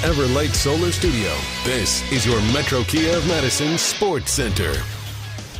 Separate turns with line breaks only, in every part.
Everlight Solar Studio, this is your Metro Kia of Madison Sports Center.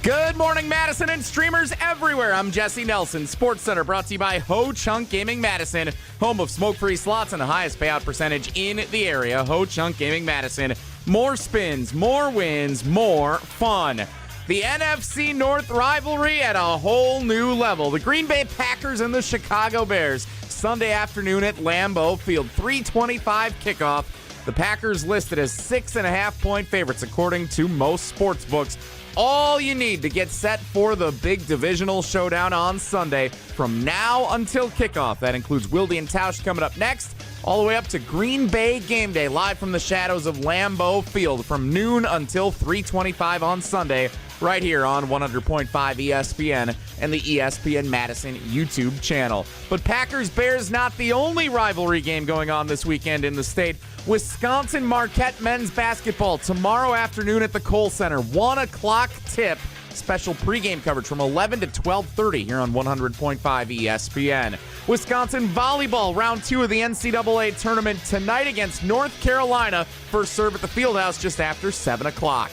Good morning, Madison and streamers everywhere. I'm Jesse Nelson. Sports Center brought to you by Ho Chunk Gaming Madison, home of smoke-free slots and the highest payout percentage in the area. Ho Chunk Gaming Madison. More spins, more wins, more fun. The NFC North rivalry at a whole new level. The Green Bay Packers and the Chicago Bears. Sunday afternoon at Lambeau Field. 3:25 kickoff. The Packers listed as 6.5-point favorites according to most sports books. All you need to get set for the big divisional showdown on Sunday from now until kickoff. That includes Wilde and Tausch coming up next, all the way up to Green Bay game day, live from the shadows of Lambeau Field from noon until 3:25 on Sunday, right here on 100.5 ESPN and the ESPN Madison YouTube channel. But Packers-Bears not the only rivalry game going on this weekend in the state. Wisconsin-Marquette men's basketball tomorrow afternoon at the Kohl Center. 1 o'clock tip. Special pregame coverage from 11 to 12:30 here on 100.5 ESPN. Wisconsin volleyball, round 2 of the NCAA tournament tonight against North Carolina. First serve at the Fieldhouse just after 7 o'clock.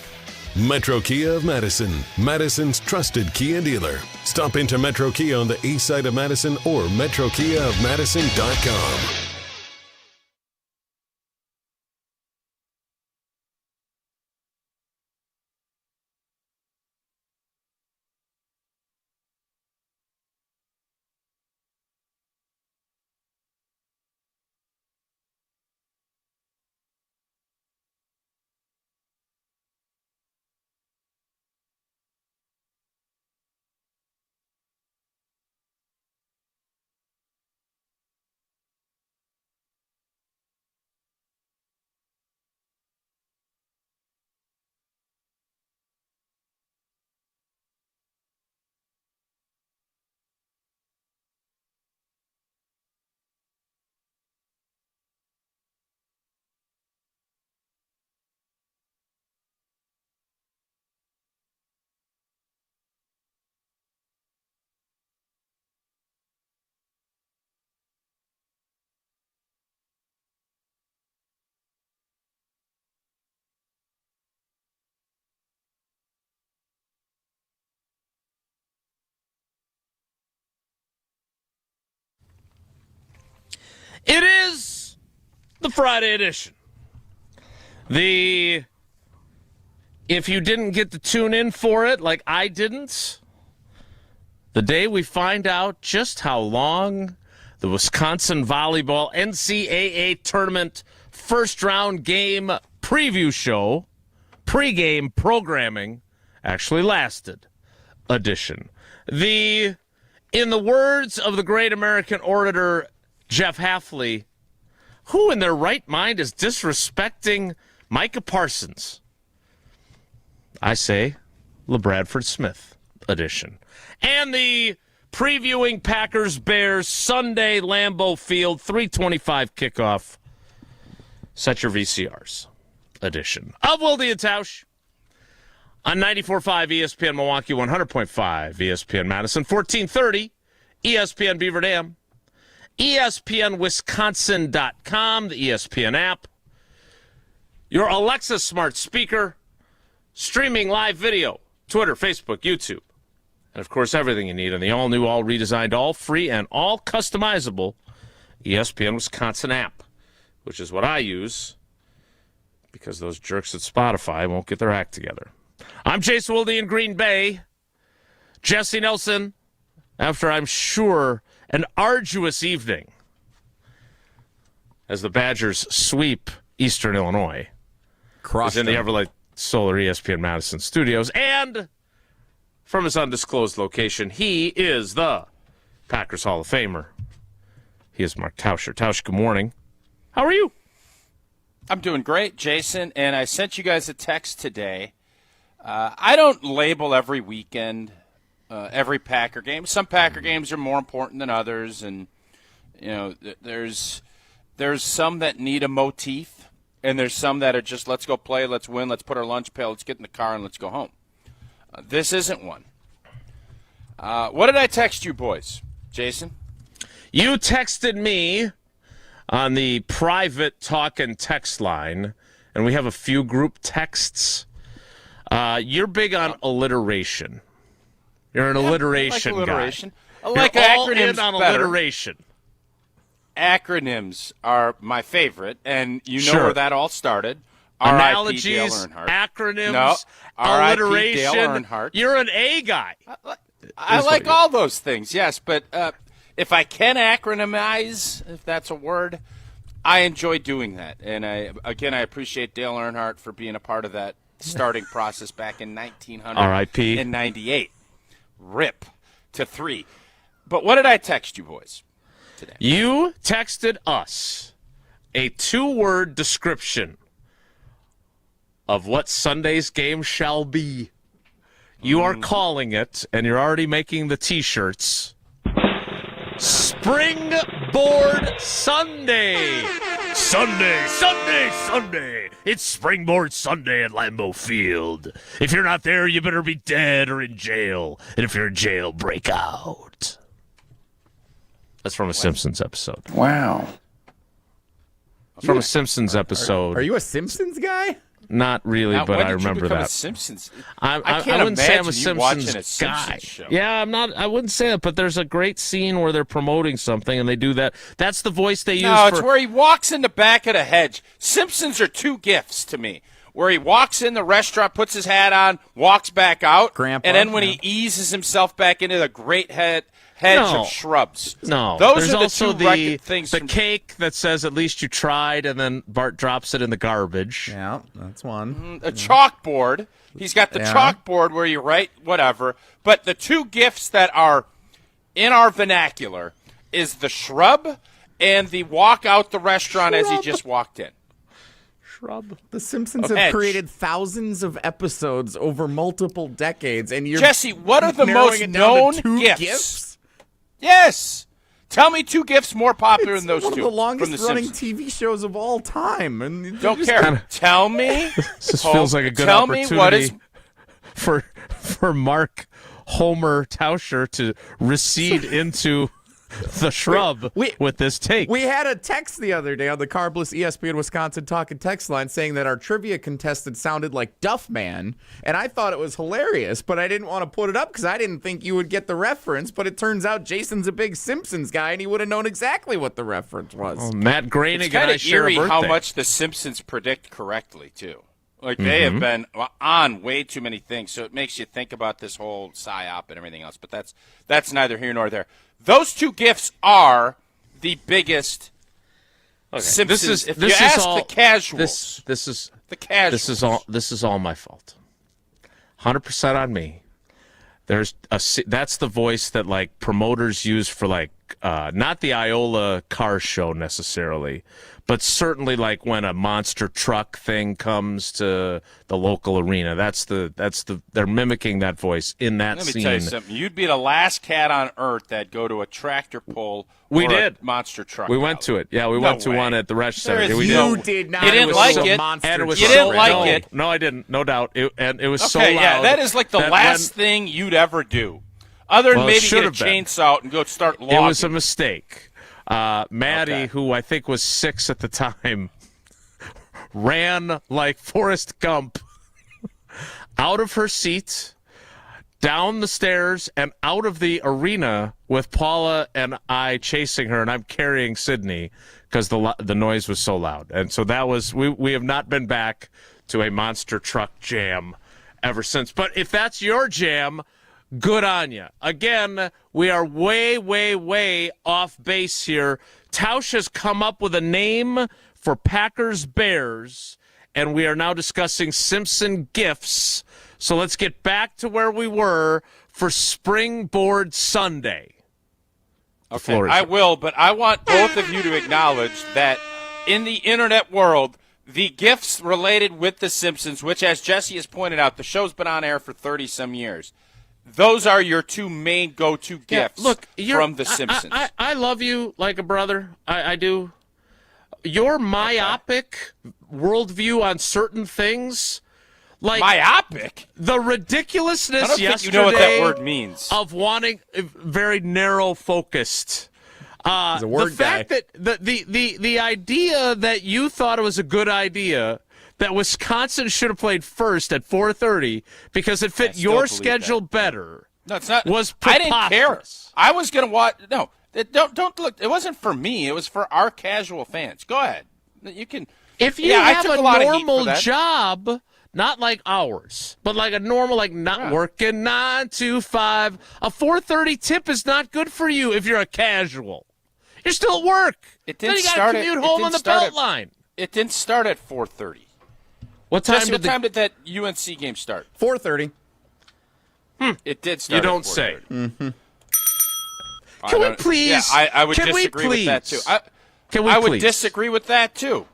Metro Kia of Madison, Madison's trusted Kia dealer. Stop into Metro Kia on the east side of Madison or metrokiaofmadison.com.
It is the Friday edition. If you didn't get to tune in for it, like I didn't, the day we find out just how long the Wisconsin Volleyball NCAA Tournament first round game preview show, pregame programming, actually lasted edition. In the words of the great American orator Jeff Hafley, who in their right mind is disrespecting Micah Parsons? I say LeBradford Smith edition. And the previewing Packers-Bears Sunday Lambeau Field 3:25 kickoff. Set your VCRs edition of Wilde and Tausch on 94.5 ESPN Milwaukee, 100.5 ESPN Madison, 1430 ESPN Beaver Dam. ESPNWisconsin.com, the ESPN app, your Alexa smart speaker, streaming live video, Twitter, Facebook, YouTube, and, of course, everything you need on the all-new, all-redesigned, all-free, and all-customizable ESPN Wisconsin app, which is what I use because those jerks at Spotify won't get their act together. I'm Jason Wilde in Green Bay. Jesse Nelson, after I'm sure an arduous evening as the Badgers sweep Eastern Illinois. Is in the Everlight Solar ESPN Madison studios. And from his undisclosed location, he is the Packers Hall of Famer. He is Mark Tauscher. Tausch, good morning. How are you?
I'm doing great, Jason, and I sent you guys a text today. I don't label every weekend every Packer game. Some Packer games are more important than others, and there's some that need a motif, and there's some that are just let's go play, let's win, let's put our lunch pail, let's get in the car, and let's go home. This isn't one. What did I text you boys, Jason?
You texted me on the private talk and text line, and we have a few group texts. You're big on alliteration. You're an alliteration,
I like alliteration
guy.
I like
You're all
acronyms
in on
better.
alliteration.
Acronyms are my favorite, and you know
Sure.
where that all started.
Analogies,
R.I.P. Dale Earnhardt.
acronyms,
No, R.I.P. Dale
alliteration.
Earnhardt.
You're an A guy.
I
is
like
what you-
all those things, yes, but if I can acronymize, if that's a word, I enjoy doing that. And I appreciate Dale Earnhardt for being a part of that starting process back in 1998. RIP to 3. But what did I text you boys today?
You texted us a 2-word description of what Sunday's game shall be. You are calling it, and you're already making the T-shirts, Springboard Sunday. Sunday, Sunday, Sunday. It's Springboard Sunday at Lambeau Field. If you're not there, you better be dead or in jail. And if you're in jail, break out. That's from a Simpsons episode.
Wow.
From a Simpsons episode.
Are you a Simpsons guy?
Not really,
Now,
but
when
I
did you
remember
become
that.
A Simpsons?
I
can't
wouldn't say I'm a
imagine you watching
Simpsons
a
guy.
Simpsons show.
Yeah, I'm not. I wouldn't say that, but there's a great scene where they're promoting something and they do that. That's the voice they use.
No,
for...
it's where he walks in the back of the hedge. Simpsons are 2 gifts to me. Where he walks in the restaurant, puts his hat on, walks back out,
Grandpa,
and then when
yeah.
he eases himself back into the great hedge
No.
of shrubs.
No,
those
there's
are the
also
2 record things.
the
from-
cake that says "At least you tried," and then Bart drops it in the garbage.
Yeah, that's one.
a chalkboard. He's got the
Yeah.
chalkboard where you write whatever. But the 2 gifts that are in our vernacular is the shrub and the walk out the restaurant as he just walked in.
Shrub.
The Simpsons
Edge.
have created thousands of episodes over multiple decades, and you're
Jesse, what are the
narrowing
most
it down
known
to 2
gifts? Yes. Tell me 2 gifts more popular
It's
than those
one
2.
of the longest
from the
running
Simpsons.
TV shows of all time, and you
Don't
just
care. Tell me.
This feels like a good
Tell
opportunity
me what is.
for Mark Homer Tauscher to recede into the shrub with this take.
We had a text the other day on the Carbless ESPN Wisconsin talk and text line saying that our trivia contestant sounded like Duff Man, and I thought it was hilarious, but I didn't want to put it up because I didn't think you would get the reference, but it turns out Jason's a big Simpsons guy, and he would have known exactly what the reference was.
Oh, Matt Groening
It's
and
kind
I
of
share a
eerie how
birthday.
much the Simpsons predict correctly, too. Like, they have been on way too many things, so it makes you think about this whole psyop and everything else. But that's neither here nor there. Those 2 gifts are the biggest Simpsons. If you ask the casuals,
This is
the casuals.
This is all my fault. 100% on me. That's the voice that like promoters use for like not the Iola car show necessarily, but certainly like when a monster truck thing comes to the local arena. They're mimicking that voice in that
Let me
scene.
tell you something. You'd be the last cat on earth that'd go to a tractor pull
We
or
did.
a monster truck.
We went to it. Yeah, we
No
went to
way.
one at the Resch Center.
There is
Yeah, we
no-
did.
You did not.
You didn't
It was
like
a
it.
monster
And it was
You
truck.
didn't
so,
like
no,
it.
No, I didn't. No doubt. It was so
Okay,
loud.
yeah, that is like the
that
last thing you'd ever do. Other than
Well, it
maybe
should
get a
have been.
chainsaw out and go start logging.
It was a mistake. Maddie,
Okay.
who I think was 6 at the time, ran like Forrest Gump out of her seat, down the stairs, and out of the arena with Paula and I chasing her, and I'm carrying Sydney because the noise was so loud. And so that was we have not been back to a monster truck jam ever since. But if that's your jam, good on you. Again, we are way, way, way off base here. Tausch has come up with a name for Packers Bears, and we are now discussing Simpson gifts. So let's get back to where we were for Springboard Sunday.
Okay, I will, but I want both of you to acknowledge that in the internet world, the gifts related with The Simpsons, which, as Jesse has pointed out, the show's been on air for 30-some years. Those are your 2 main go-to gifts from The Simpsons.
I love you like a brother. I do. Your myopic worldview on certain things, like
Myopic?
the ridiculousness
I don't think
yesterday
you know what that word means.
of wanting very narrow focused.
He's a word
the fact
guy.
that the idea that you thought it was a good idea that Wisconsin should have played first at 4:30 because it fit your schedule better.
No, it's not.
Was
I didn't care.
preposterous.
I was going to watch. No, don't look. It wasn't for me. It was for our casual fans. Go ahead. You can.
If you
I
have
took
a
lot of heat for
normal
that.
job, not like ours, but like a normal, like not working 9 to 5, a 4:30 tip is not good for you if you're a casual. You're still at work.
It
Then
didn't
you got
start
to
at-
commute
it
home
didn't
on the
start
belt
at-
line.
It didn't start at 4:30.
What time
Jesse,
did
what time did that UNC game start?
4:30.
It did start.
You don't
at
say.
4:30.
Can we please?
Yeah, I would
can we
disagree with that too.
please? Can we
I would
please?
disagree with that too.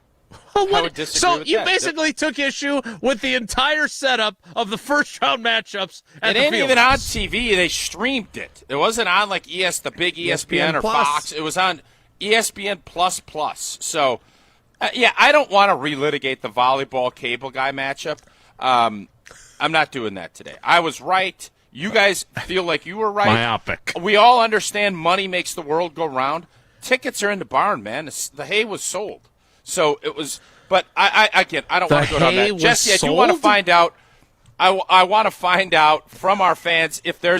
Well,
I would disagree
so
with
you
that.
basically took issue with the entire setup of the first round matchups at
It
the
ain't
field.
even on TV. They streamed it. It wasn't on like the big ESPN or
Plus.
Fox. It was on ESPN Plus. So, I don't want to relitigate the volleyball cable guy matchup. I'm not doing that today. I was right. You guys feel like you were right.
Myopic.
We all understand money makes the world go round. Tickets are in the barn, man. The hay was sold. So it was, but I don't want to go down
hay
that.
was
Jesse, I do want to
sold?
find out. I want to find out from our fans if there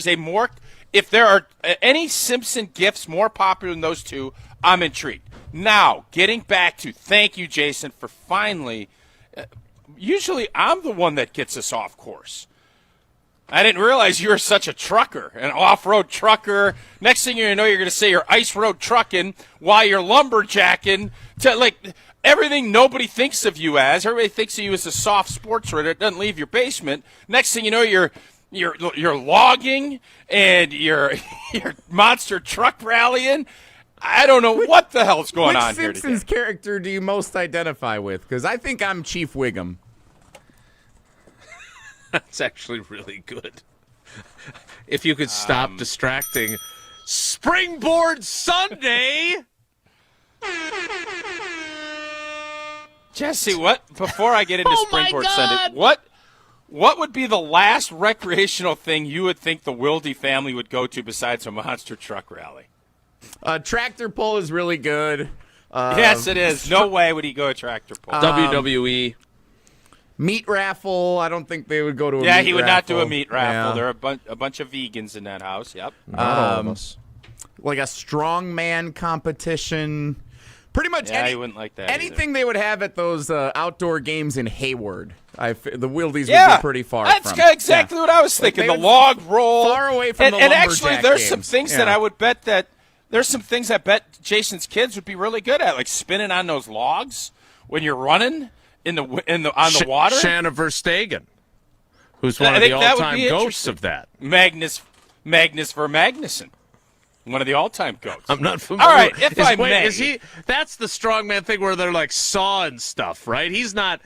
are any Simpson gifts more popular than those two. I'm intrigued. Now, getting back to thank you, Jason, for finally. Usually, I'm the one that gets us off course. I didn't realize you were such a trucker, an off-road trucker. Next thing you know, you're going to say you're ice road trucking while you're lumberjacking to like everything nobody thinks of you as. Everybody thinks of you as a soft sports writer that doesn't leave your basement. Next thing you know, you're logging and you're monster truck rallying. I don't know what the hell's going on here today.
Which Simpsons character do you most identify with? Because I think I'm Chief Wiggum.
That's actually really good. If you could stop distracting. Springboard Sunday!
Jesse, what? Before I get into
Oh my
Springboard
God!
Sunday, what would be the last recreational thing you would think the Wilde family would go to besides a monster truck rally?
Tractor pull is really good.
Yes, it is. No way would he go a tractor pull.
WWE.
Meat raffle. I don't think they would go to a meat
Yeah, he would not do a
raffle.
meat raffle.
Yeah.
There are a bunch of vegans in that house. Yep.
Not all of us.
Like a strongman competition. Pretty much
Yeah, he wouldn't like that
anything they would have at those outdoor games in Hayward. The Wildies
Yeah,
would be pretty far
that's
from.
exactly what I was thinking.
they
The
would
log roll.
far away from the
and actually,
lumberjack
there's some
games.
things that
Yeah.
I would bet that there's some things I bet Jason's kids would be really good at, like spinning on those logs when you're running on the water.
Shanna Verstegen, who's one
I
of the
think that would
all-time
be
ghosts
interesting.
of that.
Magnus Vermagnuson, one of the all-time goats.
I'm not familiar.
All right, if I
wait,
may.
is he? That's the strongman thing where they're like sawing stuff, right? He's not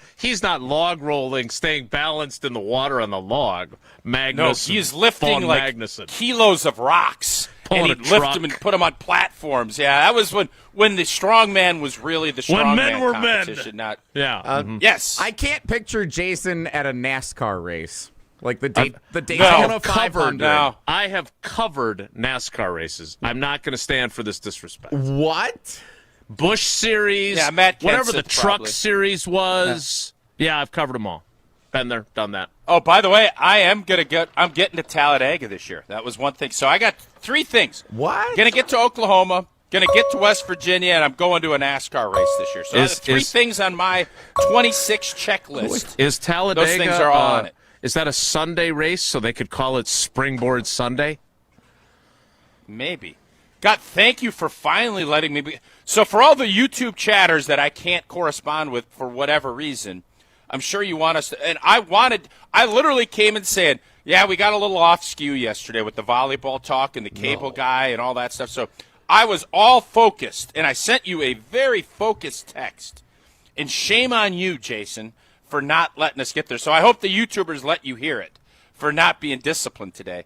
log rolling, staying balanced in the water on the log.
No,
Magnus.
he's lifting
von
like
Magnuson.
kilos of rocks,
Pulling
and
a
he'd lift
truck.
them and put them on platforms. Yeah, that was when the strongman was really the
When men
strongman
were men.
competition. Not
Yeah.
yes.
I can't picture Jason at a NASCAR race. Like the
I
Daytona
have covered
500.
No.
I have covered NASCAR races. I'm not going to stand for this disrespect.
What?
Busch Series,
Yeah, Matt
whatever the
Kenseth
Truck
probably.
Series was. Yeah, I've covered them all. Been there, done that.
Oh, by the way, I'm getting to Talladega this year. That was one thing. So I got 3 things.
What?
Gonna get to Oklahoma, gonna get to West Virginia, and I'm going to a NASCAR race this year. So I got 3 things on my 26 checklist.
Is Talladega?
Those things are all on it.
Is that a Sunday race, so they could call it Springboard Sunday?
Maybe. God, thank you for finally letting me be. So for all the YouTube chatters that I can't correspond with for whatever reason, I'm sure you want us to. And I literally came and said, yeah, we got a little off skew yesterday with the volleyball talk and the cable guy and all that stuff. So I was all focused, and I sent you a very focused text. And shame on you, Jason, for not letting us get there. So I hope the YouTubers let you hear it for not being disciplined today.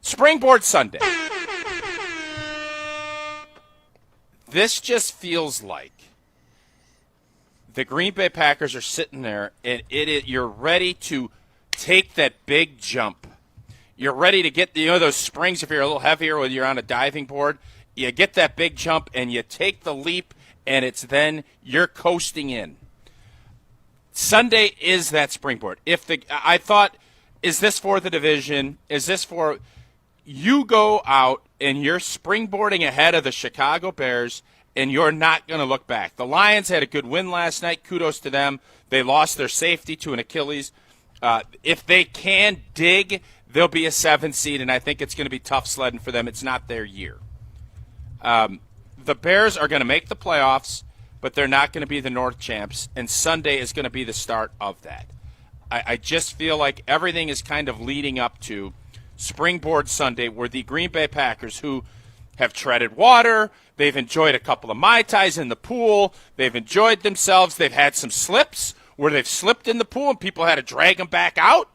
Springboard Sunday. This just feels like the Green Bay Packers are sitting there, and you're ready to take that big jump. You're ready to get those springs if you're a little heavier when you're on a diving board. you get that big jump and you take the leap, and it's then you're coasting in. Sunday is that springboard. I thought, is this for the division? Is this for you go out and you're springboarding ahead of the Chicago Bears, and you're not going to look back. The Lions had a good win last night. Kudos to them. They lost their safety to an Achilles. If they can dig, they'll be a 7 seed, and I think it's going to be tough sledding for them. It's not their year. The Bears are going to make the playoffs, but they're not going to be the North champs, and Sunday is going to be the start of that. I just feel like everything is kind of leading up to Springboard Sunday, where the Green Bay Packers, who have treaded water, they've enjoyed a couple of Mai Tais in the pool, they've enjoyed themselves, they've had some slips where they've slipped in the pool and people had to drag them back out.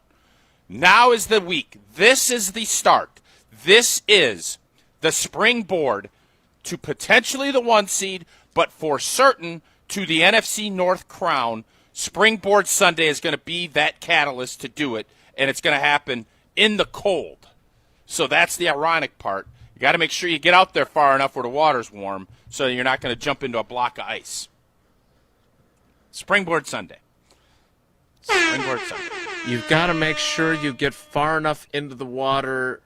Now is the week. This is the start. This is the springboard to potentially the 1 seed, but for certain to the NFC North crown. Springboard Sunday is going to be that catalyst to do it, and it's going to happen in the cold. So that's the ironic part. You got to make sure you get out there far enough where the water's warm so you're not going to jump into a block of ice. Springboard Sunday. Springboard Sunday.
You've got to make sure you get far enough into the water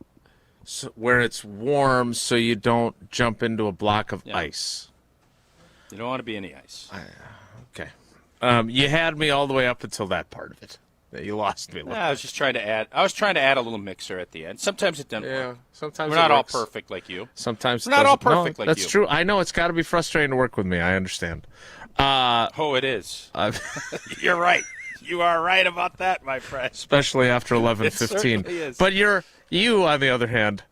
where it's warm so you don't jump into a block of ice.
You don't want to be in the ice.
Okay. You had me all the way up until that part of it. You lost me.
I was just trying to add. I was trying to add a little mixer at the end. Sometimes it doesn't work.
Sometimes
we're not all perfect like you.
Sometimes
we're not all perfect like you.
That's true. I know it's got to be frustrating to work with me. I understand.
It is. You're right. You are right about that, my friend.
Especially after 11:15.
It certainly is.
But you, on the other hand,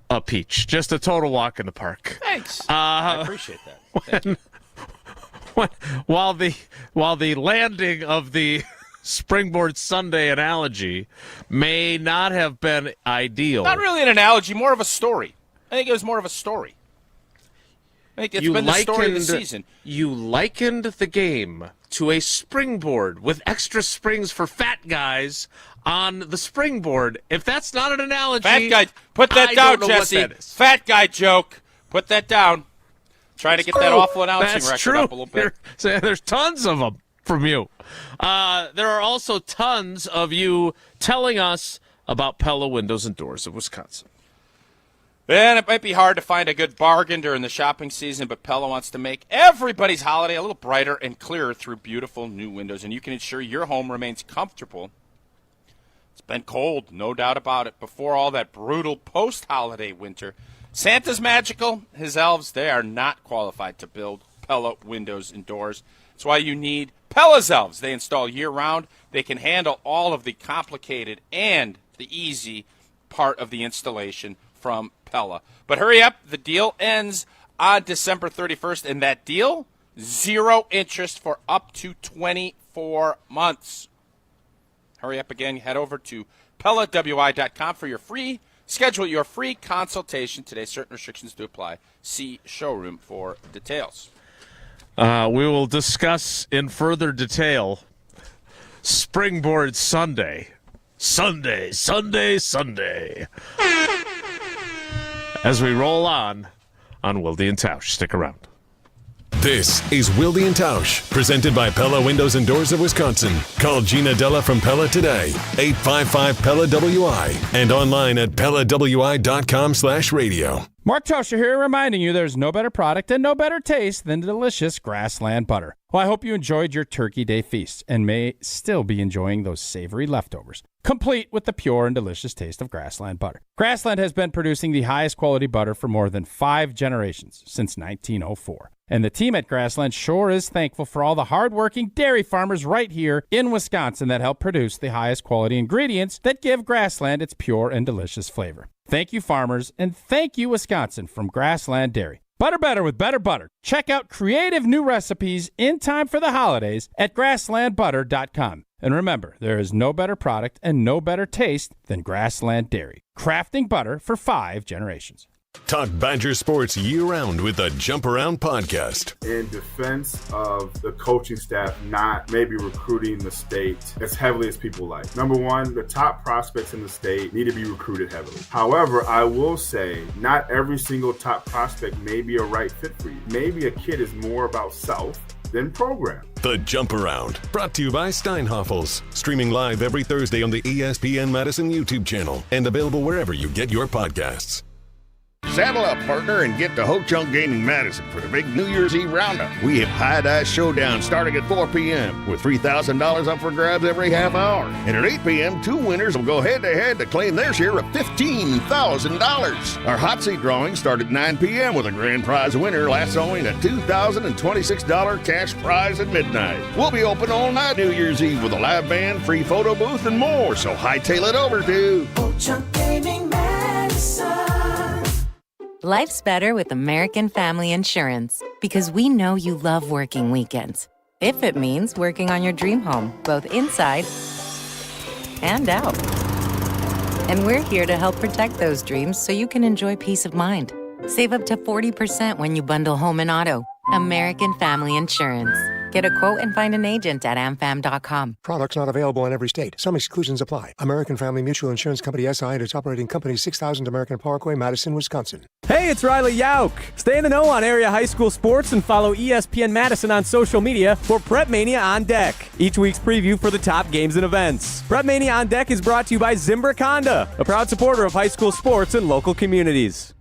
a peach. Just a total walk in the park.
Thanks. I appreciate that.
While the landing of the Springboard Sunday analogy may not have been ideal.
Not really an analogy, more of a story. I think it was more of a story. I think it's been the story of the season.
You likened the game to a springboard with extra springs for fat guys on the springboard. If that's not an analogy,
fat guy, put that down, Jesse. Fat guy joke. Put that down. Try to get that awful announcing record up a little bit.
There's tons of them from you. There are also tons of you telling us about Pella Windows and Doors of Wisconsin.
And it might be hard to find a good bargain during the shopping season, but Pella wants to make everybody's holiday a little brighter and clearer through beautiful new windows, and you can ensure your home remains comfortable. It's been cold, no doubt about it, before all that brutal post-holiday winter. Santa's magical. His elves, they are not qualified to build Pella windows and doors. That's why you need Pella's elves. They install year-round. They can handle all of the complicated and the easy part of the installation from Pella. But hurry up, the deal ends on December 31st, and that deal, 0 interest for up to 24 months. Hurry up again, head over to PellaWI.com for your free, schedule your free consultation today. Certain restrictions do apply. See showroom for details.
We will discuss in further detail Springboard Sunday. Sunday. As we roll on Wilde and Tausch. Stick around.
This is Wilde and Tausch, presented by Pella Windows and Doors of Wisconsin. Call Gina Della from Pella today, 855-PELLA-WI, and online at PellaWI.com/radio.
Mark Tauscher here, reminding you there's no better product and no better taste than delicious Grassland butter. Well, I hope you enjoyed your Turkey Day feast and may still be enjoying those savory leftovers, complete with the pure and delicious taste of Grassland butter. Grassland has been producing the highest quality butter for more than 5 generations, since 1904. And the team at Grassland sure is thankful for all the hardworking dairy farmers right here in Wisconsin that help produce the highest quality ingredients that give Grassland its pure and delicious flavor. Thank you, farmers, and thank you, Wisconsin, from Grassland Dairy. Butter better with better butter. Check out creative new recipes in time for the holidays at grasslandbutter.com. And remember, there is no better product and no better taste than Grassland Dairy, crafting butter for 5 generations.
Talk Badger sports year-round with the Jump Around podcast.
In defense of the coaching staff not maybe recruiting the state as heavily as people like. Number one, the top prospects in the state need to be recruited heavily. However, I will say not every single top prospect may be a right fit for you. Maybe a kid is more about self than program.
The Jump Around, brought to you by Steinhoffels. Streaming live every Thursday on the ESPN Madison YouTube channel and available wherever you get your podcasts.
Saddle up, partner, and get to Ho-Chunk Gaming Madison for the big New Year's Eve roundup. We have High-Dice Showdown starting at 4 p.m. with $3,000 up for grabs every half hour. And at 8 p.m., 2 winners will go head-to-head to claim their share of $15,000. Our hot seat drawings start at 9 p.m. with a grand prize winner lassoing a $2,026 cash prize at midnight. We'll be open all night New Year's Eve with a live band, free photo booth, and more, so hightail it over to
Ho-Chunk Gaming Madison.
Life's better with American Family Insurance because we know you love working weekends. If it means working on your dream home, both inside and out. And we're here to help protect those dreams so you can enjoy peace of mind. Save up to 40% when you bundle home and auto. American Family Insurance. Get a quote and find an agent at amfam.com.
Products not available in every state. Some exclusions apply. American Family Mutual Insurance Company SI and its operating company 6000 American Parkway, Madison, Wisconsin.
Hey, it's Riley Yauk. Stay in the know on area high school sports and follow ESPN Madison on social media for Prep Mania on Deck. Each week's preview for the top games and events. Prep Mania on Deck is brought to you by Zimbrick Honda, a proud supporter of high school sports and local communities.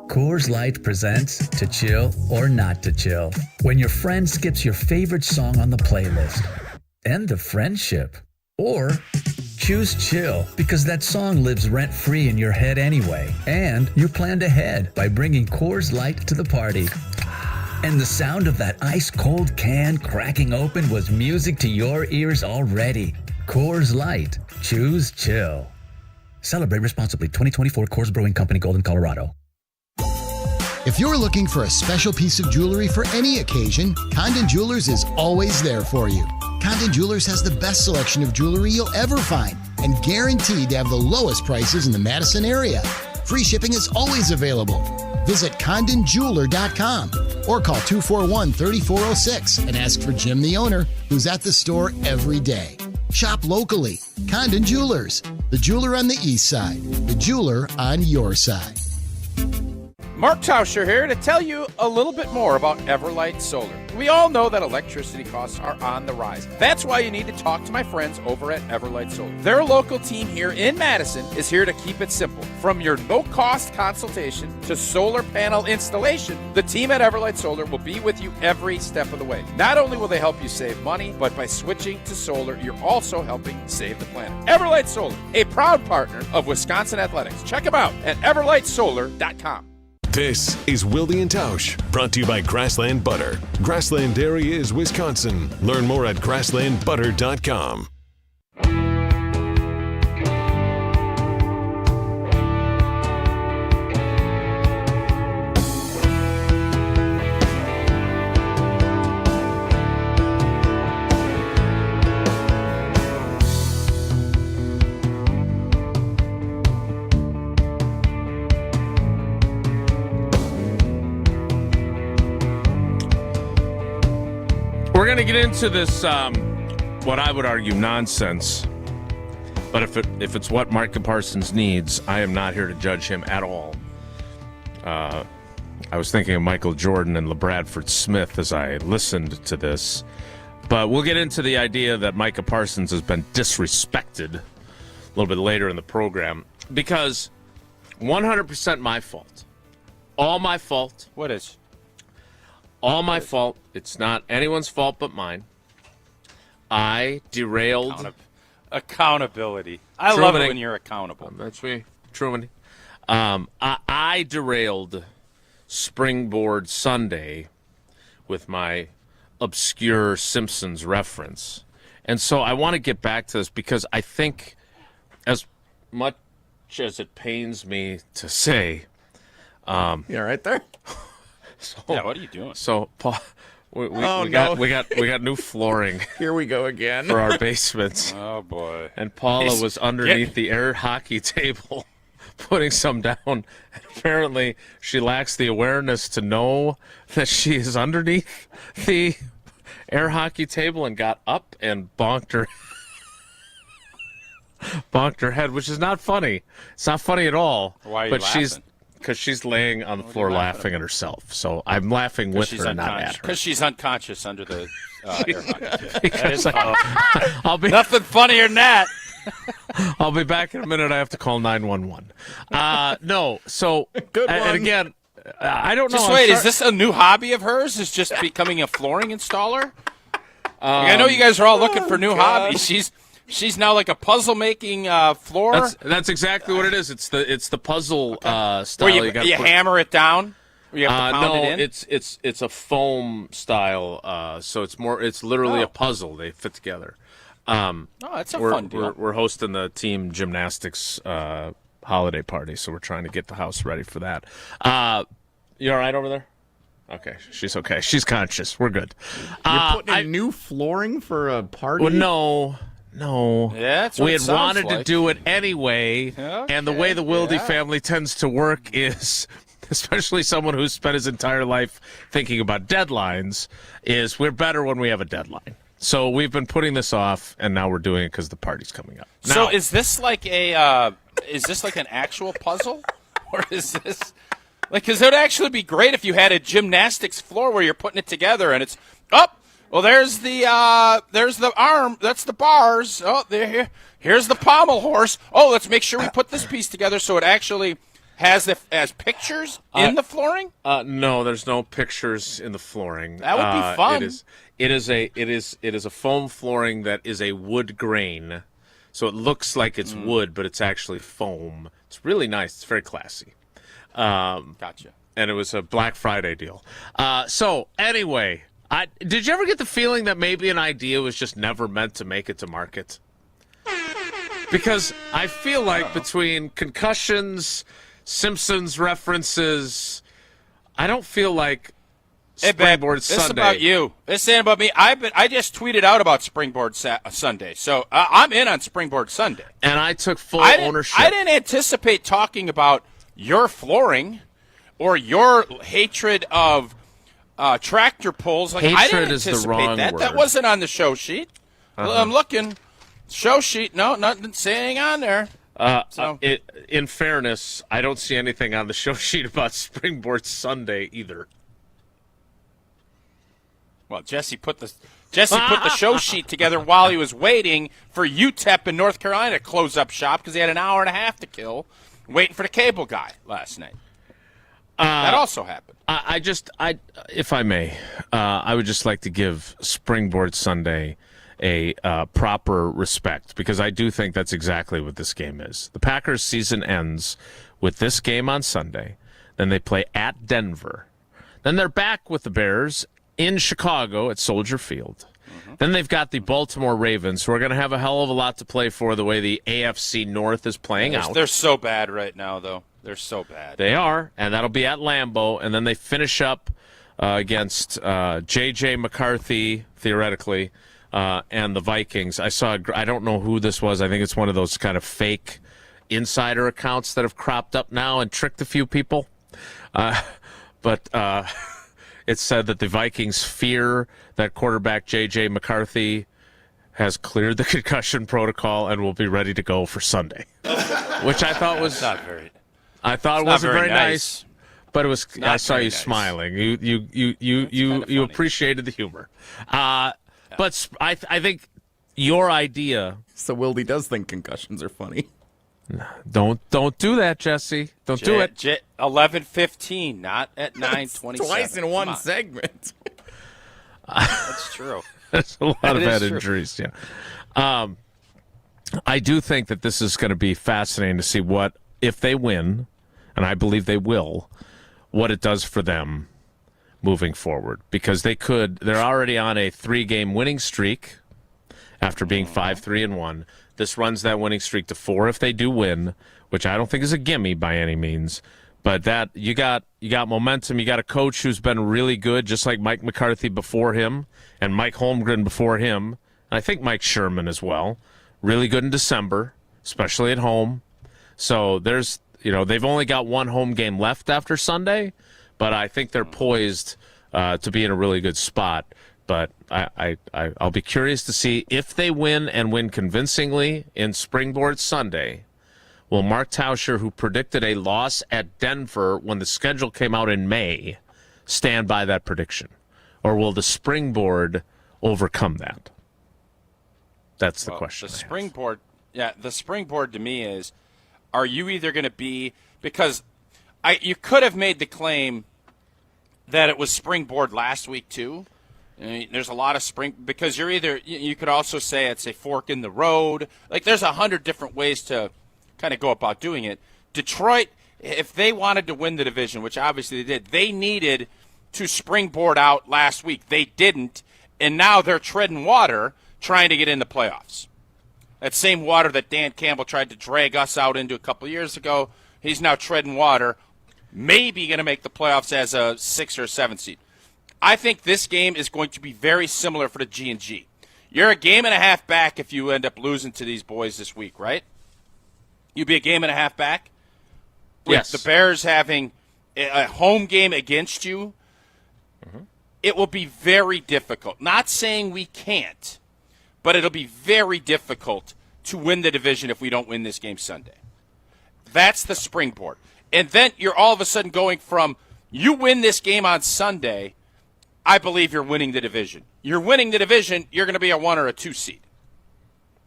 Coors Light presents To Chill or Not to Chill. When your friend skips your favorite song on the playlist. End the friendship. Or choose chill because that song lives rent-free in your head anyway. And you planned ahead by bringing Coors Light to the party. And the sound of that ice-cold can cracking open was music to your ears already. Coors Light. Choose chill. Celebrate responsibly. 2024 Coors Brewing Company, Golden, Colorado.
If you're looking for a special piece of jewelry for any occasion, Condon Jewelers is always there for you. Condon Jewelers has the best selection of jewelry you'll ever find and guaranteed to have the lowest prices in the Madison area. Free shipping is always available. Visit CondonJeweler.com or call 241-3406 and ask for Jim, the owner, who's at the store every day. Shop locally. Condon Jewelers, the jeweler on the east side, the jeweler on your side.
Mark Tauscher here to tell you a little bit more about Everlight Solar. We all know that electricity costs are on the rise. That's why you need to talk to my friends over at Everlight Solar. Their local team here in Madison is here to keep it simple. From your no-cost consultation to solar panel installation, the team at Everlight Solar will be with you every step of the way. Not only will they help you save money, but by switching to solar, you're also helping save the planet. Everlight Solar, a proud partner of Wisconsin Athletics. Check them out at everlightsolar.com.
This is Wilde and Tausch, brought to you by Grassland Butter. Grassland Dairy is Wisconsin. Learn more at grasslandbutter.com.
We're going to get into this, what I would argue, nonsense. But if it's what Micah Parsons needs, I am not here to judge him at all. I was thinking of Michael Jordan and LeBradford Smith as I listened to this. But we'll get into the idea that Micah Parsons has been disrespected a little bit later in the program. Because 100% my fault. All my fault.
What is?
All my fault. It's not anyone's fault but mine. I derailed.
Accountability. I love it when you're accountable.
That's me. Truman. I derailed Springboard Sunday with my obscure Simpsons reference. And so I want to get back to this because I think, as much as it pains me to say,
you're right there.
So, yeah, what are you doing?
So, Paul, we got new flooring.
Here we go again
for our basements.
Oh boy!
And Paula was underneath the air hockey table putting some down. Apparently, she lacks the awareness to know that she is underneath the air hockey table and got up and bonked her head, which is not funny. It's not funny at all.
Why are you
but
laughing?
Because she's laying on the floor laughing at herself. So I'm laughing with her, not at her.
Because she's unconscious under the air hockey.
Because I'll be
nothing funnier than that.
I'll be back in a minute. I have to call 911. No, so
Good one.
and again, I don't know.
Just wait, is this a new hobby of hers? Is just becoming a flooring installer? I know you guys are all looking for new hobbies. She's now like a puzzle making floor.
That's exactly what it is. It's the puzzle style.
Where you hammer it down. Or you have to pound it in?
It's a foam style. So it's literally a puzzle. They fit together.
That's a fun deal.
We're hosting the team gymnastics holiday party, so we're trying to get the house ready for that. You all right over there? Okay, she's okay. She's conscious. We're good.
You're putting in new flooring for a party?
Well, no.
Yeah, that's what
we
it
had
sounds
wanted to
like.
do it anyway, and the way the Wilde family tends to work is, especially someone who's spent his entire life thinking about deadlines, is we're better when we have a deadline. So we've been putting this off, and now we're doing it because the party's coming up. Now,
So is this like an actual puzzle, or is this because it would actually be great if you had a gymnastics floor where you're putting it together and it's up. Well, there's the arm. That's the bars. Oh, here's the pommel horse. Oh, let's make sure we put this piece together so it actually has pictures in the flooring.
No, there's no pictures in the flooring.
That would be fun.
It is a foam flooring that is a wood grain, so it looks like it's wood, but it's actually foam. It's really nice. It's very classy.
Gotcha.
And it was a Black Friday deal. So anyway, did you ever get the feeling that maybe an idea was just never meant to make it to market? Because I feel like between concussions, Simpsons references, I don't feel like Springboard Sunday.
This is about you. This ain't about me. I just tweeted out about Springboard Sunday, so I'm in on Springboard Sunday.
And I took full ownership.
I didn't anticipate talking about your flooring or your hatred of tractor pulls. Like, I didn't
is
anticipate
the wrong
that.
word.
That wasn't on the show sheet. I'm looking. Show sheet. No, nothing saying on there.
In fairness, I don't see anything on the show sheet about Springboard Sunday either.
Well, Jesse put the show sheet together while he was waiting for UTEP in North Carolina to close up shop because he had an hour and a half to kill waiting for the cable guy last night. That also happened.
If I may, I would just like to give Springboard Sunday a proper respect, because I do think that's exactly what this game is. The Packers' season ends with this game on Sunday. Then they play at Denver. Then they're back with the Bears in Chicago at Soldier Field. Then they've got the Baltimore Ravens, who are going to have a hell of a lot to play for the way the AFC North is playing out.
They're so bad right now, though. They're so bad.
They are, and that'll be at Lambeau. And then they finish up against J.J. McCarthy, theoretically, and the Vikings. I don't know who this was. I think it's one of those kind of fake insider accounts that have cropped up now and tricked a few people. But it said that the Vikings fear that quarterback J.J. McCarthy has cleared the concussion protocol and will be ready to go for Sunday, which I thought was
not very.
I thought it wasn't very nice, but it was. I saw you smiling. You appreciated the humor. But I think your idea.
So Wilde does think concussions are funny.
Don't do that, Jesse. Don't do it.
11:15, not at 9:27.
Twice in one segment.
That's true.
There's a lot of head injuries. Yeah. I do think that this is going to be fascinating to see what, if they win, and I believe they will, what it does for them moving forward, because they're already on a 3-game winning streak after being 5-3-1. This runs that winning streak to 4 if they do win, which I don't think is a gimme by any means. But that you got momentum. You got a coach who's been really good, just like Mike McCarthy before him and Mike Holmgren before him. And I think Mike Sherman as well. Really good in December, especially at home. So there's they've only got one home game left after Sunday, but I think they're poised to be in a really good spot. But I'll be curious to see if they win and win convincingly in Springboard Sunday. Will Mark Tauscher, who predicted a loss at Denver when the schedule came out in May, stand by that prediction? Or will the Springboard overcome that? That's the question.
The Springboard to me is, are you either going to be, because you could have made the claim that it was Springboard last week too. There's a lot of because you could also say it's a fork in the road. Like, there's 100 different ways to kind of go about doing it. Detroit, if they wanted to win the division, which obviously they did, they needed to springboard out last week. They didn't, and now they're treading water trying to get in the playoffs. That same water that Dan Campbell tried to drag us out into a couple of years ago, he's now treading water, maybe going to make the playoffs as a 6 or 7 seed. I think this game is going to be very similar for the G&G. You're a game and a half back if you end up losing to these boys this week, right? You'd be a game and a half back?
Yes.
With the Bears having a home game against you, it will be very difficult. Not saying we can't, but it'll be very difficult to win the division if we don't win this game Sunday. That's the springboard. And then you're all of a sudden going from, you win this game on Sunday, I believe you're winning the division. You're winning the division, you're going to be a 1 or a 2 seed.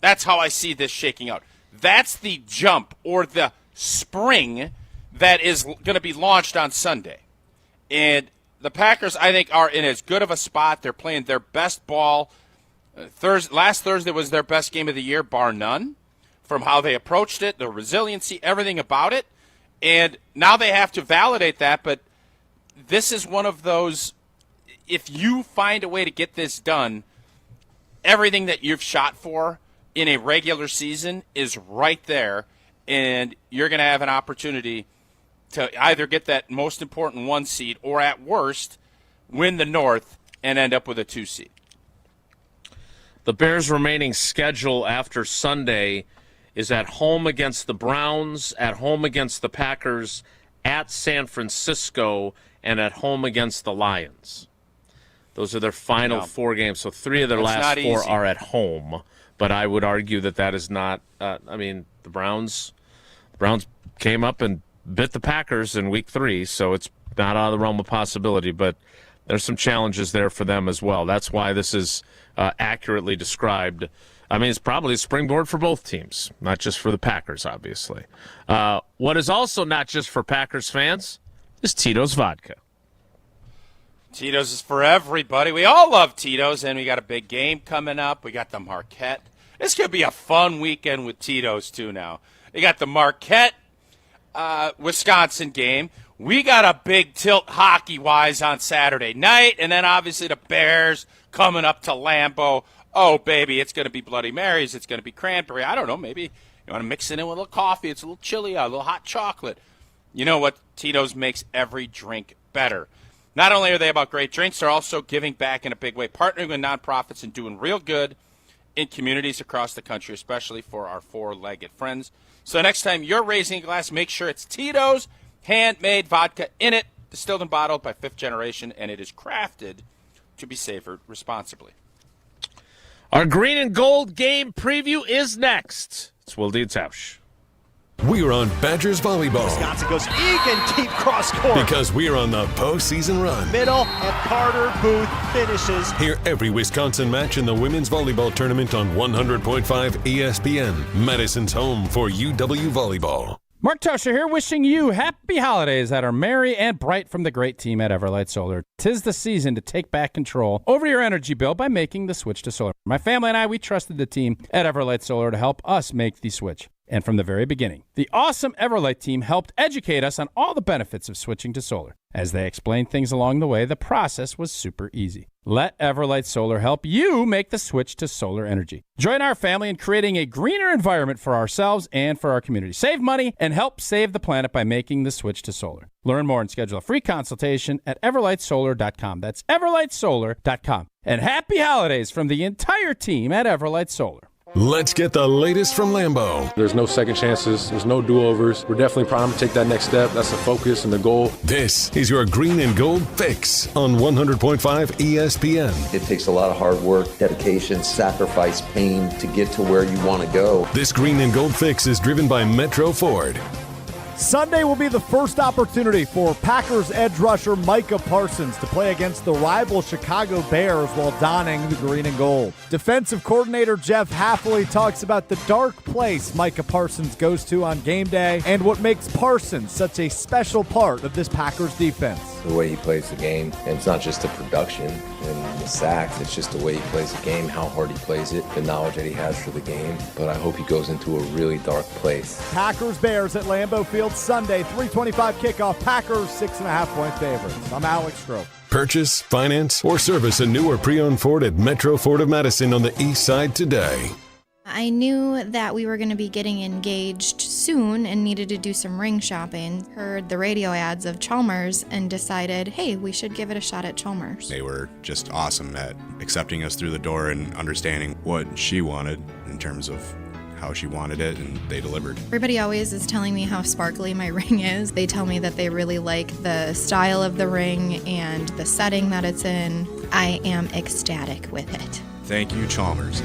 That's how I see this shaking out. That's the jump or the spring that is going to be launched on Sunday. And the Packers, I think, are in as good of a spot. They're playing their best ball. Last Thursday was their best game of the year, bar none, from how they approached it, the resiliency, everything about it. And now they have to validate that, but this is one of those, if you find a way to get this done, everything that you've shot for in a regular season is right there, and you're going to have an opportunity to either get that most important 1 seed or, at worst, win the North and end up with a 2 seed.
The Bears' remaining schedule after Sunday is at home against the Browns, at home against the Packers, at San Francisco, and at home against the Lions. Those are their final 4 games. So 3 of their last 4 are at home. But I would argue that is not the Browns came up and bit the Packers in week 3, so it's not out of the realm of possibility. But there's some challenges there for them as well. That's why this is accurately described. It's probably a springboard for both teams, not just for the Packers, obviously. What is also not just for Packers fans is Tito's Vodka.
Tito's is for everybody. We all love Tito's, and we got a big game coming up. We got the Marquette. This could be a fun weekend with Tito's, too, now. We got the Marquette, Wisconsin game. We got a big tilt hockey-wise on Saturday night, and then obviously the Bears coming up to Lambeau. Oh, baby, it's going to be Bloody Marys. It's going to be cranberry. I don't know, maybe you want to mix it in with a little coffee. It's a little chili, a little hot chocolate. You know what? Tito's makes every drink better. Not only are they about great drinks, they're also giving back in a big way, partnering with nonprofits and doing real good in communities across the country, especially for our four-legged friends. So next time you're raising a glass, make sure it's Tito's handmade vodka in it, distilled and bottled by 5th generation, and it is crafted to be savored responsibly.
Our green and gold game preview is next. It's Wilde and Tausch.
We're on Badgers Volleyball.
Wisconsin goes Egan deep cross court.
Because we're on the postseason run.
Middle, and Carter Booth finishes.
Hear every Wisconsin match in the women's volleyball tournament on 100.5 ESPN, Madison's home for UW Volleyball.
Mark Tauscher here, wishing you happy holidays that are merry and bright from the great team at Everlight Solar. 'Tis the season to take back control over your energy bill by making the switch to solar. My family and I, we trusted the team at Everlight Solar to help us make the switch. And from the very beginning, the awesome Everlight team helped educate us on all the benefits of switching to solar. As they explained things along the way, the process was super easy. Let Everlight Solar help you make the switch to solar energy. Join our family in creating a greener environment for ourselves and for our community. Save money and help save the planet by making the switch to solar. Learn more and schedule a free consultation at everlightsolar.com. That's everlightsolar.com. And happy holidays from the entire team at Everlight Solar.
Let's get the latest from Lambeau.
There's no second chances. There's no do-overs. We're definitely primed to take that next step. That's the focus and the goal.
This is your Green and Gold Fix on 100.5 ESPN.
It takes a lot of hard work, dedication, sacrifice, pain to get to where you want to go.
This Green and Gold Fix is driven by Metro Ford.
Sunday will be the first opportunity for Packers edge rusher Micah Parsons to play against the rival Chicago Bears while donning the green and gold. Defensive coordinator Jeff Hafley talks about the dark place Micah Parsons goes to on game day and what makes Parsons such a special part of this Packers defense.
The way he plays the game, and it's not just the production and the sacks, it's just the way he plays the game, how hard he plays it, the knowledge that he has for the game. But I hope he goes into a really dark place.
Packers-Bears at Lambeau Field Sunday, 3:25 kickoff. Packers 6.5-point favorites. I'm Alex Stroh.
Purchase, finance, or service a new or pre-owned Ford at Metro Ford of Madison on the east side today.
I knew that we were going to be getting engaged soon and needed to do some ring shopping. Heard the radio ads of Chalmers and decided, hey, we should give it a shot at Chalmers.
They were just awesome at accepting us through the door and understanding what she wanted in terms of how she wanted it, and they delivered.
Everybody always is telling me how sparkly my ring is. They tell me that they really like the style of the ring and the setting that it's in. I am ecstatic with it.
Thank you, Chalmers.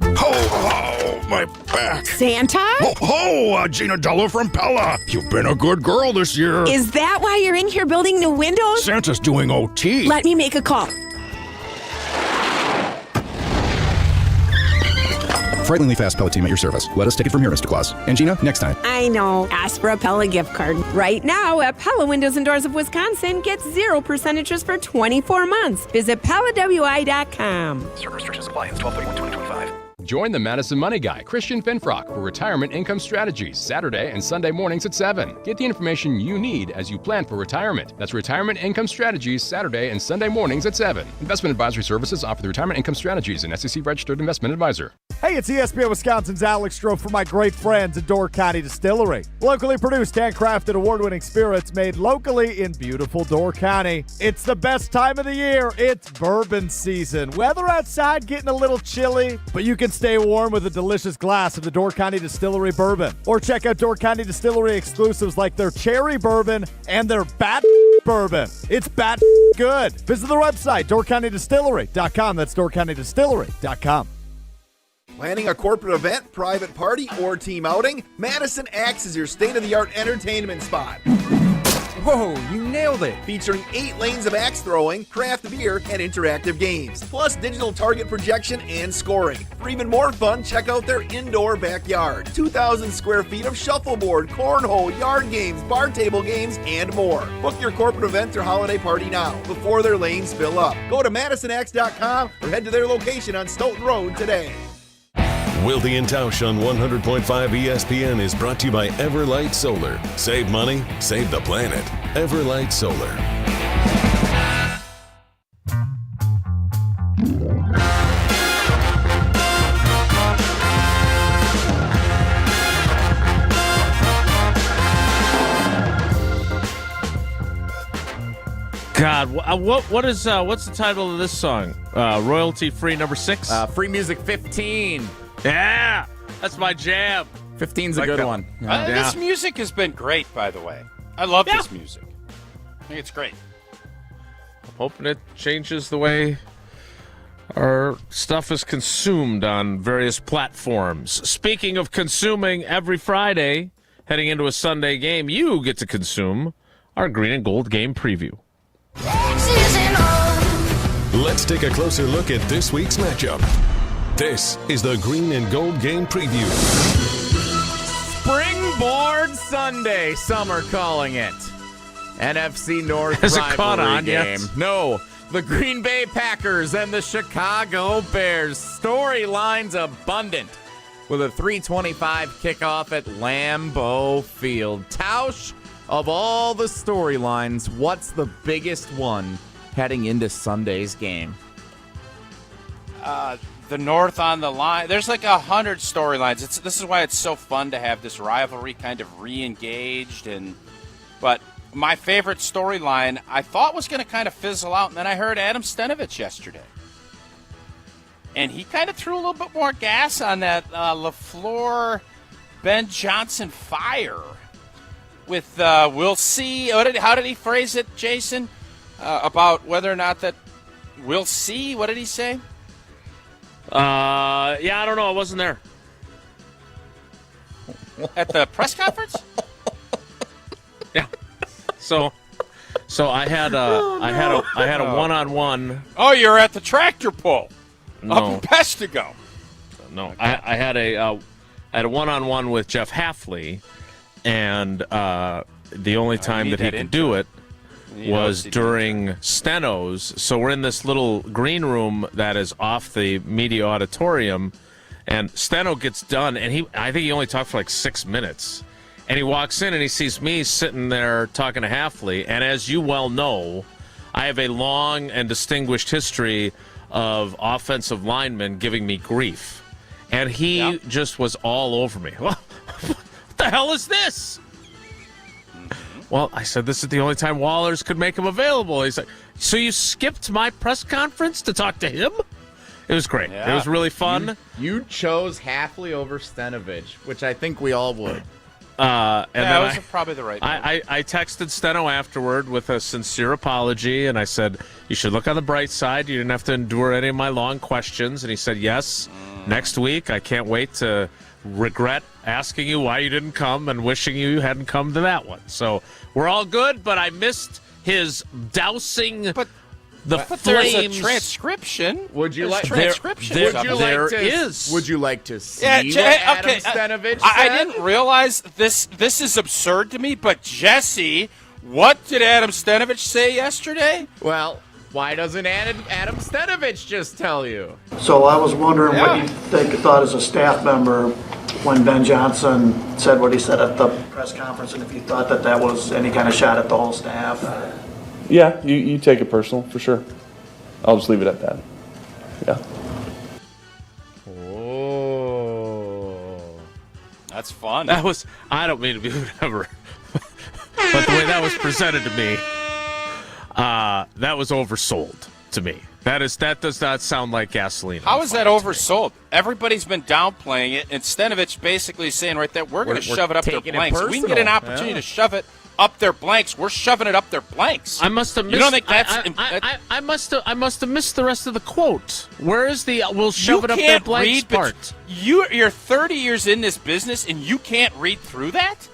Ho, ho, my back.
Santa?
Ho, ho, Gina Della from Pella. You've been a good girl this year.
Is that why you're in here building new windows?
Santa's doing OT.
Let me make a call.
Frighteningly fast Pella team at your service. Let us take it from here, Mr. Claus. And Gina, next time.
I know. Ask for a Pella gift card. Right now at Pella Windows and Doors of Wisconsin, get 0% interest for 24 months. Visit PellaWI.com.
Certain restrictions apply. It's 12/31/2025.
Join the Madison Money Guy, Christian Finfrock, for Retirement Income Strategies, Saturday and Sunday mornings at 7. Get the information you need as you plan for retirement. That's Retirement Income Strategies, Saturday and Sunday mornings at 7. Investment advisory services offered through Retirement Income Strategies, an SEC-registered investment advisor.
Hey, it's ESPN Wisconsin's Alex Stroh for my great friends at Door County Distillery. Locally produced, handcrafted, award-winning spirits made locally in beautiful Door County. It's the best time of the year. It's bourbon season. Weather outside getting a little chilly, but you can stay warm with a delicious glass of the Door County Distillery bourbon. Or check out Door County Distillery exclusives like their cherry bourbon and their bat bourbon. It's bat good. Visit their website, doorcountydistillery.com. That's doorcountydistillery.com.
Planning a corporate event, private party, or team outing? Madison acts as your state-of-the-art entertainment spot. Whoa, you nailed it! Featuring 8 lanes of axe throwing, craft beer, and interactive games, plus digital target projection and scoring. For even more fun, check out their indoor backyard. 2,000 square feet of shuffleboard, cornhole, yard games, bar table games, and more. Book your corporate event or holiday party now, before their lanes fill up. Go to MadisonAxe.com or head to their location on Stoughton Road today.
Wilde and Tausch on 100.5 ESPN is brought to you by Everlight Solar. Save money, save the planet. Everlight Solar.
God, what's the title of this song? Royalty free number 6?
Free Music 15.
Yeah, that's my jam.
15's a good one.
This music has been great, by the way. I love this music. I think it's great.
I'm hoping it changes the way our stuff is consumed on various platforms. Speaking of consuming, every Friday, heading into a Sunday game, you get to consume our Green and Gold game preview.
Let's take a closer look at this week's matchup. This is the Green and Gold game preview.
Springboard Sunday, some are calling it. NFC North
Has it
rivalry
caught on
game.
yet?
No, the Green Bay Packers and the Chicago Bears. Storylines abundant with a 3:25 kickoff at Lambeau Field. Tausch, of all the storylines, what's the biggest one heading into Sunday's game?
The North on the line. There's like 100 storylines. This is why it's so fun to have this rivalry kind of re-engaged. But my favorite storyline I thought was going to kind of fizzle out, and then I heard Adam Stenavich yesterday. and he kind of threw a little bit more gas on that LaFleur Ben Johnson fire with we'll see. How did he phrase it, Jason? About whether or not that we'll see. What did he say?
I don't know. I wasn't there.
At the press conference?
Yeah. So I had a one-on-one.
Oh, you're at the tractor pull.
No.
Up in Pestigo.
No, I had a one-on-one with Jeff Halfley, and the only time that he could do it was during Steno's. So we're in this little green room that is off the media auditorium, and Steno gets done, and I think he only talked for like 6 minutes. And he walks in and he sees me sitting there talking to Halfley. And as you well know, I have a long and distinguished history of offensive linemen giving me grief. And he just was all over me. What the hell is this? Well, I said, this is the only time Wallers could make him available. He's like, so you skipped my press conference to talk to him? It was great. Yeah. It was really fun.
You chose Halfley over Stenovich, which I think we all would.
And
that was probably the right
I texted Steno afterward with a sincere apology, and I said, you should look on the bright side. You didn't have to endure any of my long questions. And he said, yes, next week. I can't wait to regret asking you why you didn't come and wishing you hadn't come to that one. So we're all good, but I missed his dousing the flames.
There's a transcription.
Would you like
transcription?
Would you like to see what Adam Stenovich said?
I didn't realize this is absurd to me, but Jesse, what did Adam Stenovich say yesterday?
Well, why doesn't Adam Stenovich just tell you?
So I was wondering what you thought as a staff member when Ben Johnson said what he said at the press conference, and if you thought that was any kind of shot at the whole staff.
Yeah, you take it personal, for sure. I'll just leave it at that. Yeah.
Oh.
That's fun.
That was, I don't mean to be whatever, but the way that was presented to me, that was oversold to me. That does not sound like gasoline.
How is that oversold? Everybody's been downplaying it, and Stenovich basically saying right there, we're going to shove it up their blanks. We can get an opportunity to shove it up their blanks. We're shoving it up their blanks.
I must have missed.
You don't think that's?
I must have missed the rest of the quote. Where is the "we'll shove it up their blanks" part?
You're 30 years in this business, and you can't read through that.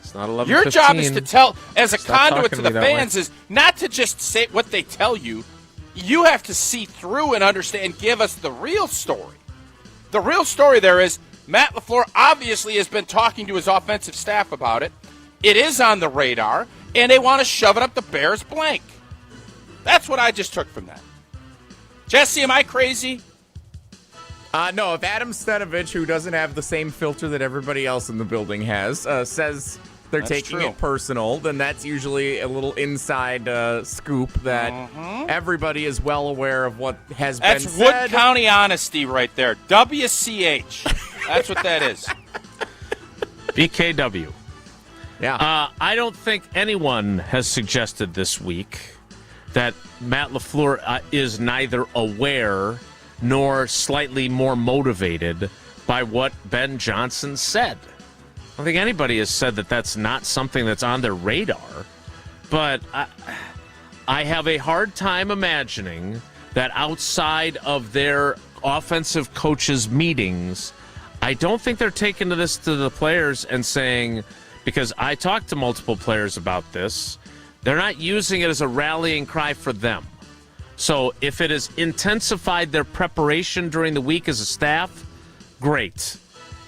It's not 11:15.
Your job is to tell, as a conduit to the fans, is not to just say what they tell you. You have to see through and understand and give us the real story. The real story there is Matt LaFleur obviously has been talking to his offensive staff about it. It is on the radar, and they want to shove it up the Bears' blank. That's what I just took from that. Jesse, am I crazy?
No, if Adam Stenovich, who doesn't have the same filter that everybody else in the building has, says they're taking it personal, then that's usually a little inside scoop that everybody is well aware of what has been said.
That's Wood County honesty right there. WCH. That's what that is.
BKW.
Yeah.
I don't think anyone has suggested this week that Matt LaFleur is neither aware nor slightly more motivated by what Ben Johnson said. I don't think anybody has said that that's not something that's on their radar. But I have a hard time imagining that outside of their offensive coaches' meetings, I don't think they're taking this to the players and saying, because I talked to multiple players about this, they're not using it as a rallying cry for them. So if it has intensified their preparation during the week as a staff, great.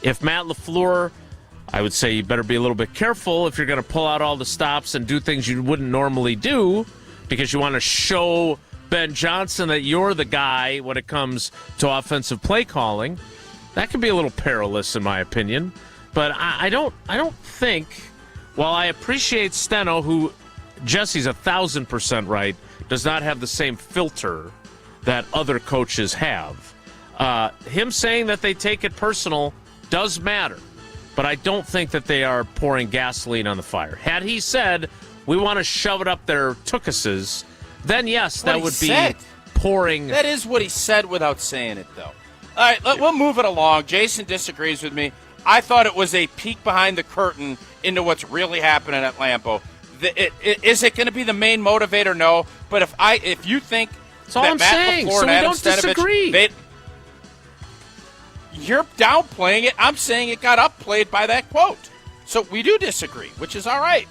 If Matt LaFleur, I would say you better be a little bit careful if you're going to pull out all the stops and do things you wouldn't normally do because you want to show Ben Johnson that you're the guy when it comes to offensive play calling. That can be a little perilous in my opinion. But I don't think, while I appreciate Steno, who Jesse's 1,000% right, does not have the same filter that other coaches have. Him saying that they take it personal does matter, but I don't think that they are pouring gasoline on the fire. Had he said, we want to shove it up their tuchuses, then yes, that would be pouring.
That is what he said without saying it, though. All right, we'll move it along. Jason disagrees with me. I thought it was a peek behind the curtain into what's really happening at Lambeau. Is it going to be the main motivator? No. But if you think
that's all I'm saying, so we don't disagree.
You're downplaying it. I'm saying it got upplayed by that quote. So we do disagree, which is all right.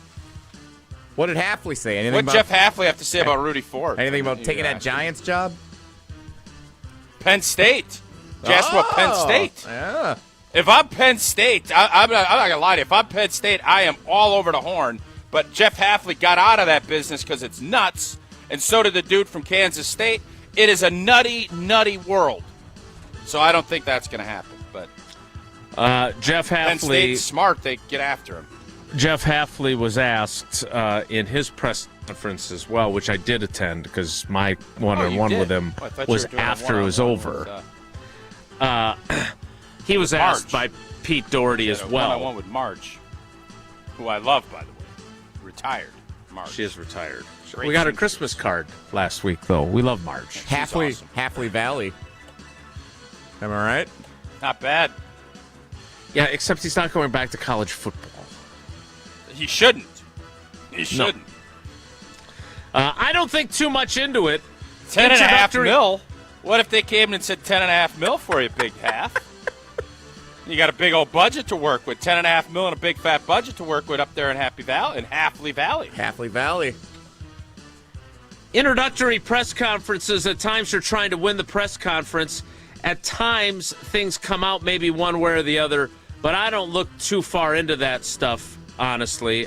What did Hafley say?
What Jeff Hafley have to say about Rudy Ford?
Anything about taking that Giants job?
Penn State. Just what Penn State.
Yeah.
If I'm Penn State, I'm not going to lie to you. If I'm Penn State, I am all over the horn. But Jeff Hafley got out of that business because it's nuts, and so did the dude from Kansas State. It is a nutty, nutty world. So I don't think that's going to happen. But
Jeff Hafley,
Penn State's smart. They get after him.
Jeff Hafley was asked in his press conference as well, which I did attend because my one-on-one with him was after it was over. He was asked by Pete Doherty as well.
One-on-one with Marge, who I love, by the way. Retired Marge.
She is retired. We got her Christmas card last week, though. We love Marge.
Hafley Valley. Am I right?
Not bad.
Yeah, except he's not going back to college football.
He shouldn't. He shouldn't.
No. I don't think too much into it.
$10.5 million. What if they came in and said $10.5 million for you, big half? You got a big old budget to work with. $10.5 million, a big fat budget to work with up there in Hafley Valley.
Hafley Valley.
Introductory press conferences. At times you're trying to win the press conference. At times things come out maybe one way or the other, but I don't look too far into that stuff, honestly.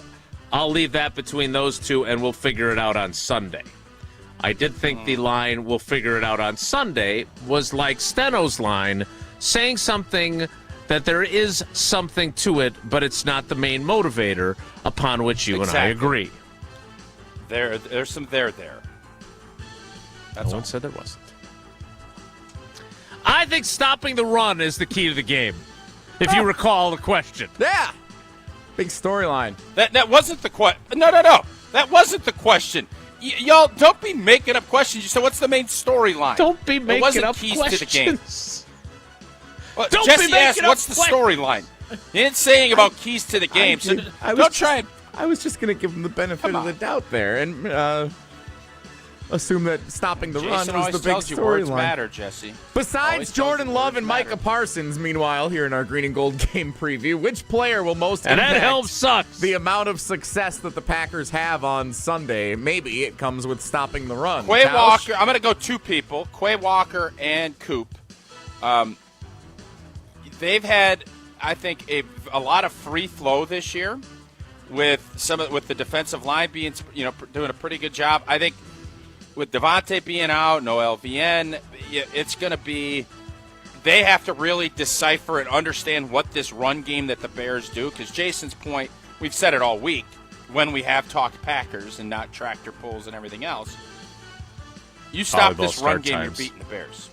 I'll leave that between those two, and we'll figure it out on Sunday. I did think the line, we'll figure it out on Sunday, was like Steno's line, saying something that there is something to it, but it's not the main motivator upon which you and I agree.
There's some there. That's
no one said there wasn't. I think stopping the run is the key to the game, if you recall the question.
Yeah. Big storyline.
That wasn't the question. No. That wasn't the question. Y'all, don't be making up questions. You said, what's the main storyline?
Don't be making up
keys
questions.
To the game. Well, Jesse asked, what's the storyline? He didn't say anything about keys to the game, so don't try and...
I was just going to give him the benefit of the doubt there and assume that stopping the run was the big storyline.
Words matter, Jesse.
Besides Jordan Love and Micah Parsons, meanwhile, here in our Green and Gold game preview, which player will most impact the amount of success that the Packers have on Sunday? Maybe it comes with stopping the run.
Quay Walker. I'm going to go two people, Quay Walker and Coop. They've had, I think, a lot of free flow this year with the defensive line being, doing a pretty good job. I think with Devontae being out, no LVN, it's going to be, they have to really decipher and understand what this run game that the Bears do. Because Jason's point, we've said it all week when we have talked Packers and not tractor pulls and everything else. You stop this run game, you're beating the Bears.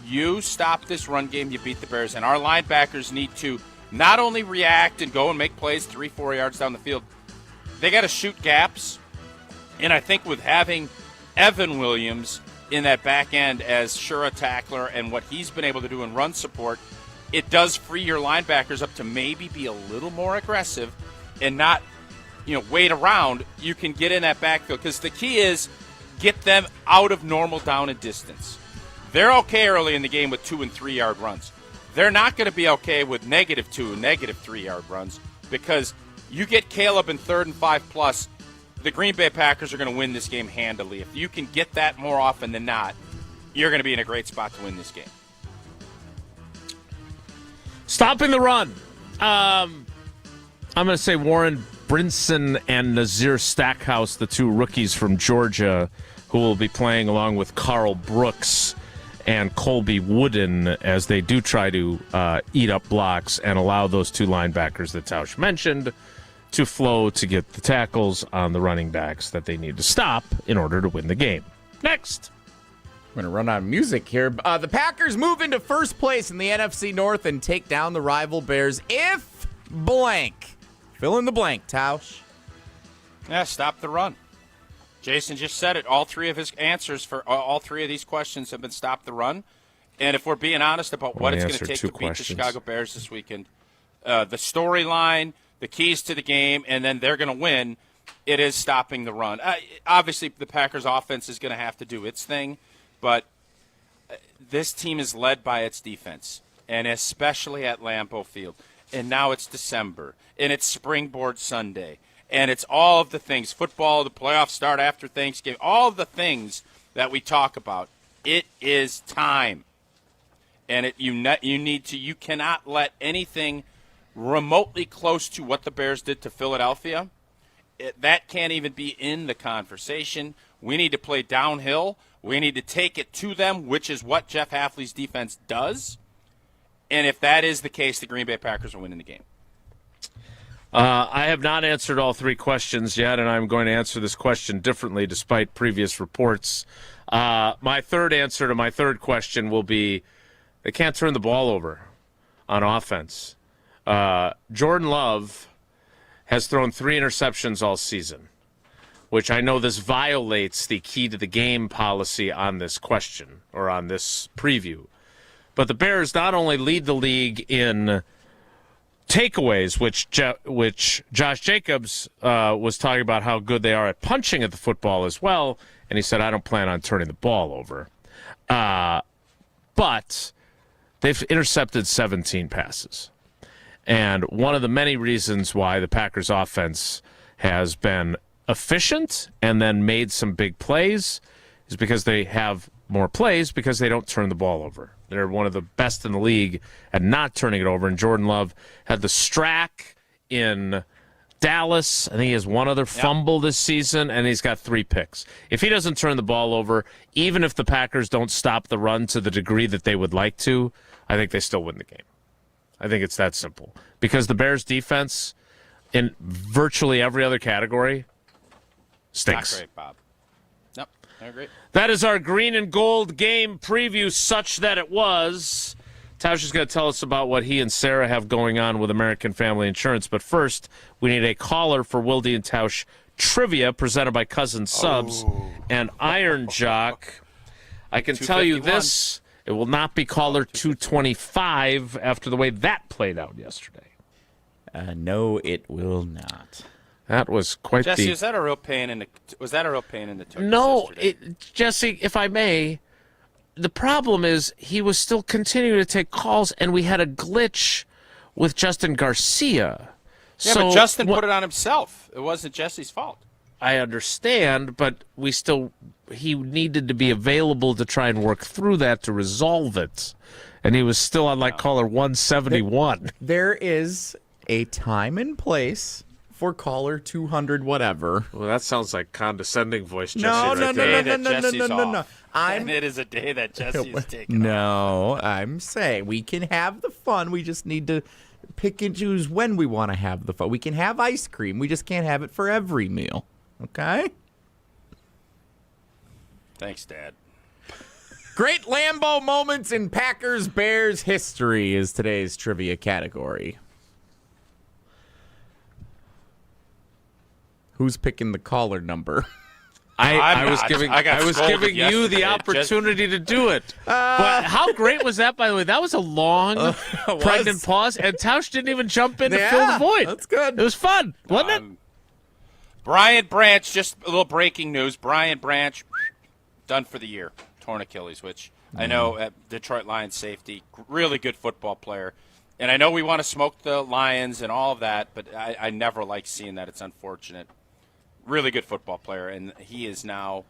You stop this run game, you beat the Bears. And our linebackers need to not only react and go and make plays 3-4 yards down the field, they got to shoot gaps. And I think with having Evan Williams in that back end as sure a tackler and what he's been able to do in run support, it does free your linebackers up to maybe be a little more aggressive and not, wait around. You can get in that backfield because the key is get them out of normal down and distance. They're okay early in the game with 2 and 3 yard runs. They're not going to be okay with -2 and -3 yard runs because you get Caleb in 3rd and 5+. The Green Bay Packers are going to win this game handily. If you can get that more often than not, you're going to be in a great spot to win this game.
Stopping the run. I'm going to say Warren Brinson and Nazir Stackhouse, the two rookies from Georgia, who will be playing along with Carl Brooks and Colby Wooden as they do try to eat up blocks and allow those two linebackers that Tausch mentioned to flow to get the tackles on the running backs that they need to stop in order to win the game. Next.
We're going to run out of music here. The Packers move into first place in the NFC North and take down the rival Bears if blank. Fill in the blank, Tausch.
Yeah, stop the run. Jason just said it. All three of his answers for all three of these questions have been stop the run. And if we're being honest about what it's going to take to beat the Chicago Bears this weekend, the storyline, the keys to the game, and then they're going to win, it is stopping the run. Obviously, the Packers' offense is going to have to do its thing, but this team is led by its defense, and especially at Lambeau Field. And now it's December, and it's Springboard Sunday, and it's all of the things. Football, the playoffs start after Thanksgiving, all of the things that we talk about. It is time. And you cannot let anything remotely close to what the Bears did to Philadelphia. That can't even be in the conversation. We need to play downhill. We need to take it to them, which is what Jeff Hafley's defense does. And if that is the case, the Green Bay Packers are winning the game.
I have not answered all three questions yet, and I'm going to answer this question differently despite previous reports. My third answer to my third question will be they can't turn the ball over on offense. Jordan Love has thrown 3 interceptions all season, which I know this violates the key to the game policy on this question or on this preview. But the Bears not only lead the league in takeaways, which Josh Jacobs was talking about how good they are at punching at the football as well, and he said, I don't plan on turning the ball over. But they've intercepted 17 passes. And one of the many reasons why the Packers offense has been efficient and then made some big plays is because they have more plays because they don't turn the ball over. They're one of the best in the league at not turning it over. And Jordan Love had the Strack in Dallas. I think he has one other fumble this season, and he's got 3 picks. If he doesn't turn the ball over, even if the Packers don't stop the run to the degree that they would like to, I think they still win the game. I think it's that simple. Because the Bears' defense, in virtually every other category, stinks.
Not great, Bob. Nope, not great.
That is our green and gold game preview, such that it was. Tausch is going to tell us about what he and Sarah have going on with American Family Insurance. But first, we need a caller for Wilde and Tausch Trivia, presented by Cousin Subs and Iron Jock. I can tell you this. It will not be caller 225 after the way that played out yesterday.
No, it will not.
That was quite
Jesse, was that a real pain in the turkey?
No, Jesse, if I may, the problem is he was still continuing to take calls, and we had a glitch with Justin Garcia.
Yeah, but Justin put it on himself. It wasn't Jesse's fault.
I understand, but he needed to be available to try and work through that to resolve it. And he was still on caller 171.
There is a time and place for caller 200 whatever.
Well, that sounds like condescending voice, Jesse.
No.
And it is a day that Jesse is taking
off. I'm saying we can have the fun. We just need to pick and choose when we want to have the fun. We can have ice cream. We just can't have it for every meal. Okay?
Thanks, Dad.
Great Lambeau moments in Packers-Bears history is today's trivia category. Who's picking the caller number?
I was giving you the opportunity to do it. But how great was that, by the way? That was a long, pregnant pause, and Tausch didn't even jump in to fill the void.
That's good.
It was fun, wasn't it?
Brian Branch, just a little breaking news. Brian Branch, done for the year. Torn Achilles, which I know at Detroit Lions safety, really good football player. And I know we want to smoke the Lions and all of that, but I never like seeing that. It's unfortunate. Really good football player, and he is now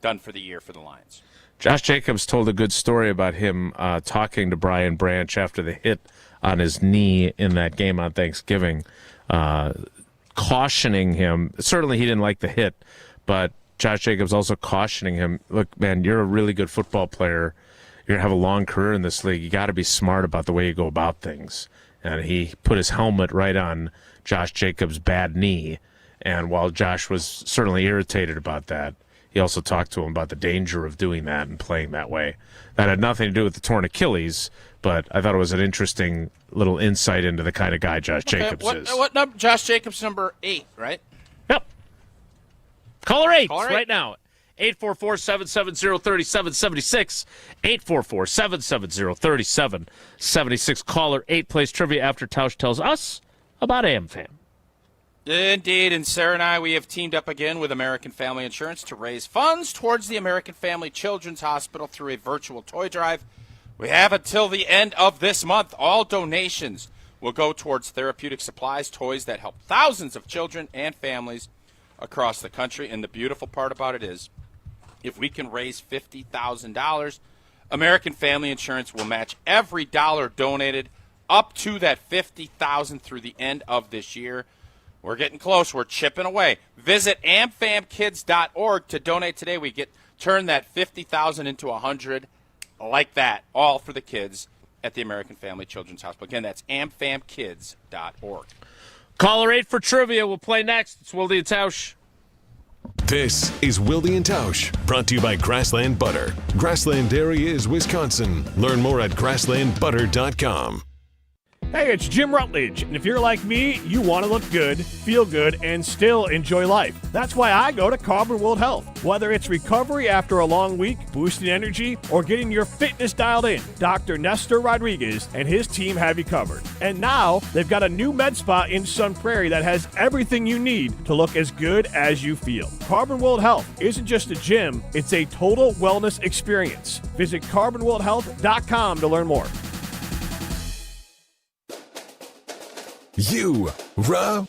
done for the year for the Lions.
Josh Jacobs told a good story about him talking to Brian Branch after the hit on his knee in that game on Thanksgiving, cautioning him. Certainly he didn't like the hit, but Josh Jacobs also cautioning him, look, man, you're a really good football player. You're going to have a long career in this league. You got to be smart about the way you go about things. And he put his helmet right on Josh Jacobs' bad knee. And while Josh was certainly irritated about that, he also talked to him about the danger of doing that and playing that way. That had nothing to do with the torn Achilles, but I thought it was an interesting little insight into the kind of guy Josh Jacobs is.
What number? Josh Jacobs, number 8, right?
Yep. Caller 8 right now. 844-770-3776. 844-770-3776. Caller 8 plays trivia after Tausch tells us about AmFam.
Indeed, and Sarah and I, we have teamed up again with American Family Insurance to raise funds towards the American Family Children's Hospital through a virtual toy drive. We have until the end of this month. All donations will go towards therapeutic supplies, toys that help thousands of children and families across the country. And the beautiful part about it is, if we can raise $50,000, American Family Insurance will match every dollar donated up to that $50,000 through the end of this year. We're getting close. We're chipping away. Visit amfamkids.org to donate today. We turn that $50,000 into $100,000 like that, all for the kids at the American Family Children's Hospital. Again, that's amfamkids.org.
Caller 8 for trivia. We'll play next. It's Wilde and Tausch.
This is Wilde and Tausch, brought to you by Grassland Butter. Grassland Dairy is Wisconsin. Learn more at grasslandbutter.com.
Hey, it's Jim Rutledge, and if you're like me, you want to look good, feel good, and still enjoy life. That's why I go to Carbon World Health. Whether it's recovery after a long week, boosting energy, or getting your fitness dialed in, Dr. Nestor Rodriguez and his team have you covered. And now, they've got a new med spa in Sun Prairie that has everything you need to look as good as you feel. Carbon World Health isn't just a gym, it's a total wellness experience. Visit carbonworldhealth.com to learn more.
Rah.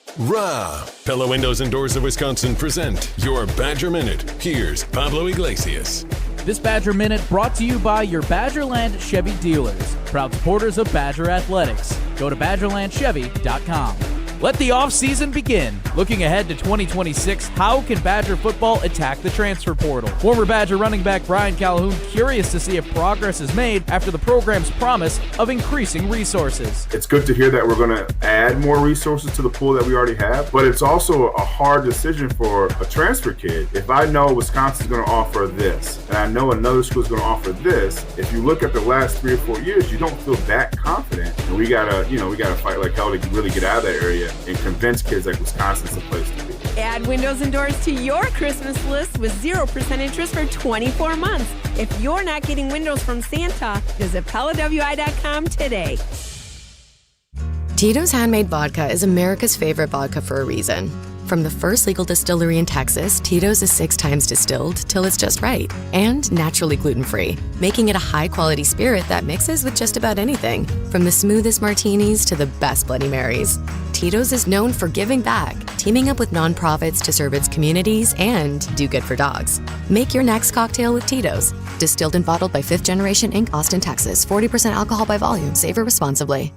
Pella Windows and Doors of Wisconsin present your Badger Minute. Here's Pablo Iglesias.
This Badger Minute brought to you by your Badgerland Chevy dealers, proud supporters of Badger Athletics. Go to BadgerlandChevy.com. Let the offseason begin. Looking ahead to 2026, how can Badger football attack the transfer portal? Former Badger running back Brian Calhoun curious to see if progress is made after the program's promise of increasing resources.
It's good to hear that we're going to add more resources to the pool that we already have, but it's also a hard decision for a transfer kid. If I know Wisconsin's going to offer this, and I know another school's going to offer this, if you look at the last 3 or 4 years, you don't feel that confident. And we gotta fight like hell to really get out of that area and convince kids like Wisconsin's the place to be.
Add windows and doors to your Christmas list with 0% interest for 24 months. If you're not getting windows from Santa, visit PellaWI.com today.
Tito's Handmade Vodka is America's favorite vodka for a reason. From the first legal distillery in Texas, Tito's is 6 times distilled till it's just right, and naturally gluten-free, making it a high-quality spirit that mixes with just about anything, from the smoothest martinis to the best Bloody Marys. Tito's is known for giving back, teaming up with nonprofits to serve its communities and do good for dogs. Make your next cocktail with Tito's. Distilled and bottled by 5th Generation Inc., Austin, Texas. 40% alcohol by volume. Savor responsibly.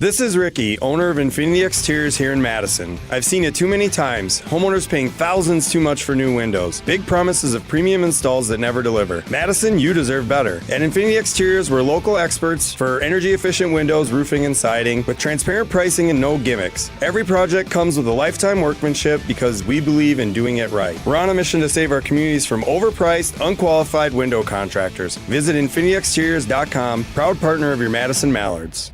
This is Ricky, owner of Infinity Exteriors here in Madison. I've seen it too many times. Homeowners paying thousands too much for new windows. Big promises of premium installs that never deliver. Madison, you deserve better. At Infinity Exteriors, we're local experts for energy-efficient windows, roofing, and siding with transparent pricing and no gimmicks. Every project comes with a lifetime workmanship because we believe in doing it right. We're on a mission to save our communities from overpriced, unqualified window contractors. Visit infinityexteriors.com, proud partner of your Madison Mallards.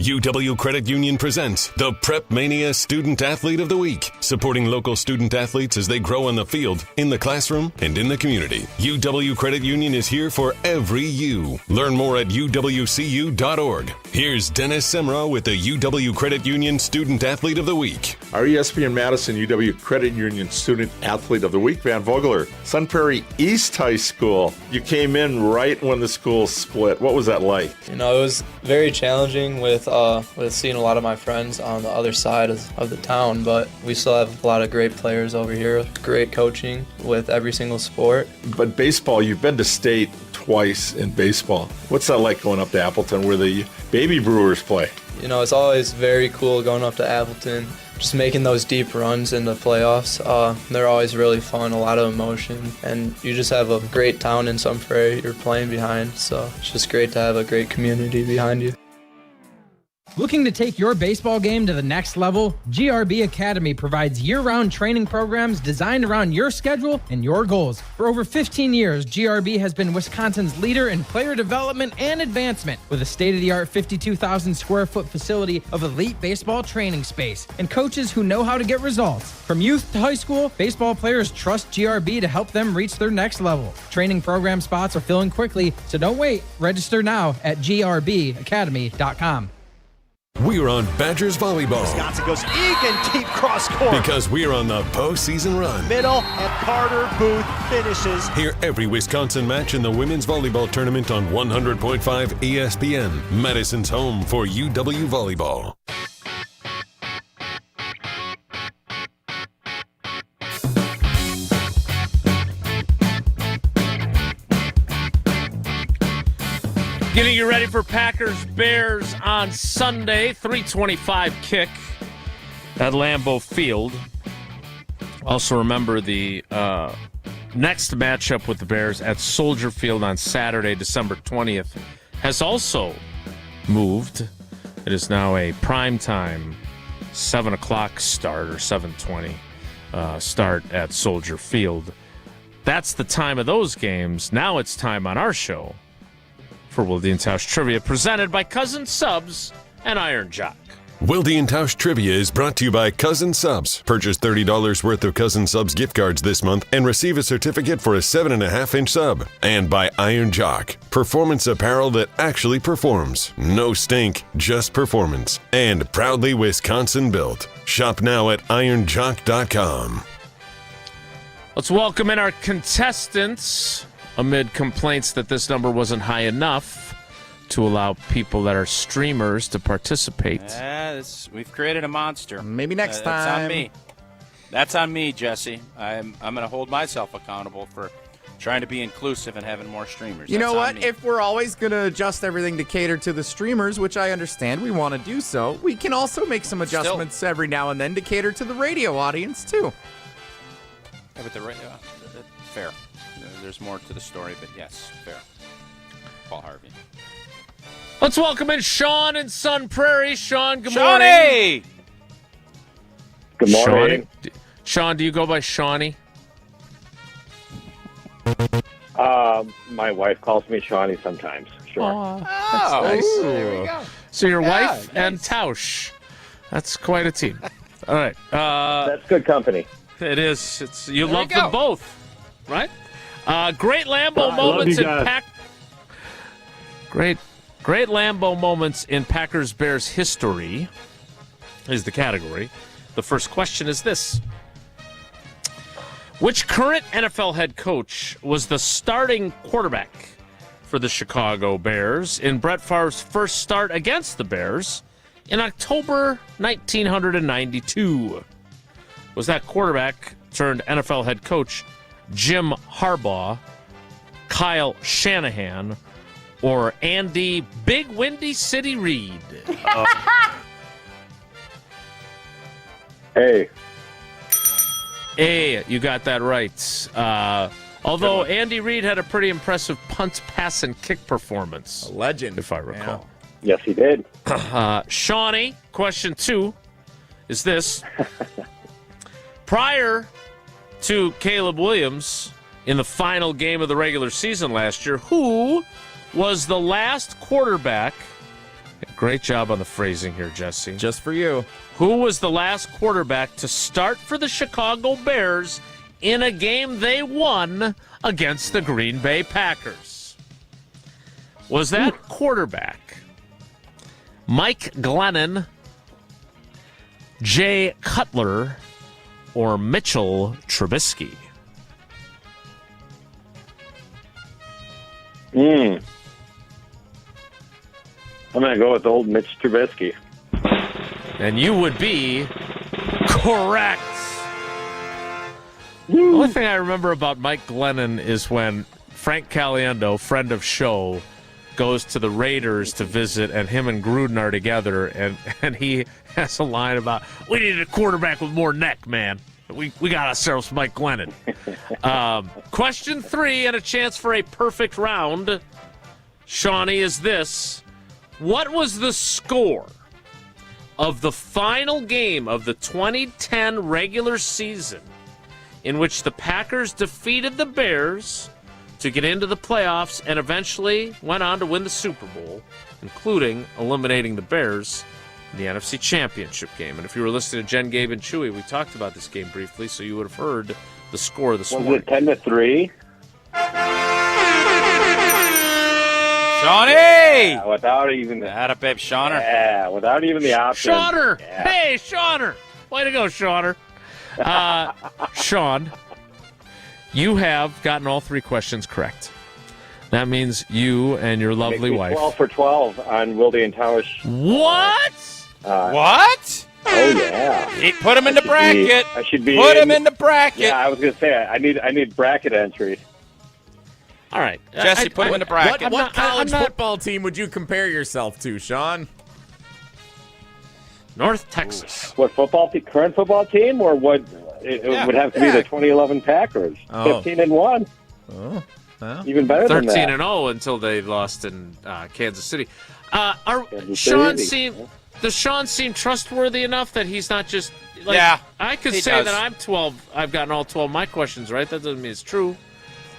UW Credit Union presents the Prep Mania Student Athlete of the Week, supporting local student athletes as they grow on the field, in the classroom, and in the community. UW Credit Union is here for every you. Learn more at uwcu.org. Here's Dennis Semra with the UW Credit Union Student Athlete of the Week.
Our ESPN Madison UW Credit Union Student Athlete of the Week, Van Vogler, Sun Prairie East High School. You came in right when the school split. What was that like?
It was very challenging with seeing a lot of my friends on the other side of the town, but we still have a lot of great players over here, great coaching with every single sport.
But baseball, you've been to state twice in baseball. What's that like going up to Appleton where the baby Brewers play?
It's always very cool going up to Appleton, just making those deep runs in the playoffs. They're always really fun, a lot of emotion, and you just have a great town in Sun Prairie you're playing behind, so it's just great to have a great community behind you.
Looking to take your baseball game to the next level? GRB Academy provides year-round training programs designed around your schedule and your goals. For over 15 years, GRB has been Wisconsin's leader in player development and advancement with a state-of-the-art 52,000 square foot facility of elite baseball training space and coaches who know how to get results. From youth to high school, baseball players trust GRB to help them reach their next level. Training program spots are filling quickly, so don't wait. Register now at grbacademy.com.
We're on Badgers Volleyball.
Wisconsin goes Egan deep cross court.
Because we're on the postseason run.
Middle, and Carter Booth finishes.
Hear every Wisconsin match in the women's volleyball tournament on 100.5 ESPN, Madison's home for UW Volleyball.
Getting you ready for Packers-Bears on Sunday, 3:25 kick at Lambeau Field. Also remember the next matchup with the Bears at Soldier Field on Saturday, December 20th, has also moved. It is now a primetime 7 o'clock start, or 7:20 start at Soldier Field. That's the time of those games. Now it's time on our show for Wilde and Tausch Trivia, presented by Cousin Subs and Iron Jock.
Wilde and Tausch Trivia is brought to you by Cousin Subs. Purchase $30 worth of Cousin Subs gift cards this month and receive a certificate for a 7.5-inch sub. And by Iron Jock, performance apparel that actually performs. No stink, just performance. And proudly Wisconsin built. Shop now at ironjock.com.
Let's welcome in our contestants amid complaints that this number wasn't high enough to allow people that are streamers to participate.
We've created a monster.
Maybe next time.
That's on me. That's on me, Jesse. I'm going to hold myself accountable for trying to be inclusive and having more streamers.
You know what? If we're always going to adjust everything to cater to the streamers, which I understand we want to do so, we can also make some adjustments every now and then to cater to the radio audience, too.
Yeah, but fair. There's more to the story, but yes, fair. Paul Harvey.
Let's welcome in Sean in Sun Prairie. Sean, good
morning.
Good morning.
Sean, do you go by Shawnee?
My wife calls me Shawnee sometimes. Sure.
Oh, nice. There we go. So your wife and Tausch. That's quite a team. All right.
That's good company.
It is. You love them both, right? Great Lambeau moments in Great Lambeau moments in Packers-Bears history is the category. The first question is this. Which current NFL head coach was the starting quarterback for the Chicago Bears in Brett Favre's first start against the Bears in October 1992? Was that quarterback turned NFL head coach Jim Harbaugh, Kyle Shanahan, or Andy Big Windy City Reid? A, you got that right. Although Andy Reid had a pretty impressive punt, pass, and kick performance.
A legend,
if I recall.
Yes, he did.
Shawnee, question 2 is this. Prior to Caleb Williams in the final game of the regular season last year, who was the last quarterback? Great job on the phrasing here, Jesse.
Just for you.
Who was the last quarterback to start for the Chicago Bears in a game they won against the Green Bay Packers? Was that quarterback Mike Glennon, Jay Cutler, or Mitchell Trubisky?
I'm going to go with old Mitch Trubisky.
And you would be correct. The only thing I remember about Mike Glennon is when Frank Caliendo, friend of show, goes to the Raiders to visit, and him and Gruden are together, and he has a line about, we need a quarterback with more neck, man. We got ourselves Mike Glennon. Question 3 and a chance for a perfect round, Shawnee, is this. What was the score of the final game of the 2010 regular season in which the Packers defeated the Bears to get into the playoffs and eventually went on to win the Super Bowl, including eliminating the Bears in the NFC Championship game. And if you were listening to Jen, Gabe, and Chewy, we talked about this game briefly, so you would have heard the score this morning.
Was it 10-3?
Shawnee!
Yeah, without even
Atta babe, Shawner.
Yeah, without even the option.
Shawner!
Yeah.
Hey, Shawner! Way to go, Shawner. Sean, you have gotten all 3 questions correct. That means you and your lovely wife.
12 for 12 on Wilde and Tausch.
What?
What?
Oh, yeah.
Put him in the bracket.
I should be.
Put him in the bracket.
Yeah, I was going to say, I need bracket entry.
All right.
Jesse, put him in the bracket.
What college football team would you compare yourself to, Sean?
North Texas.
What current football team, or what? It would have to be the 2011 Packers. 15-1.
Oh, well.
Even better than that.
13-0 until they lost in Kansas City. Does Sean seem trustworthy enough that he's not just like?
Yeah,
I could say that I'm 12. I've gotten all 12 of my questions right. That doesn't mean it's true.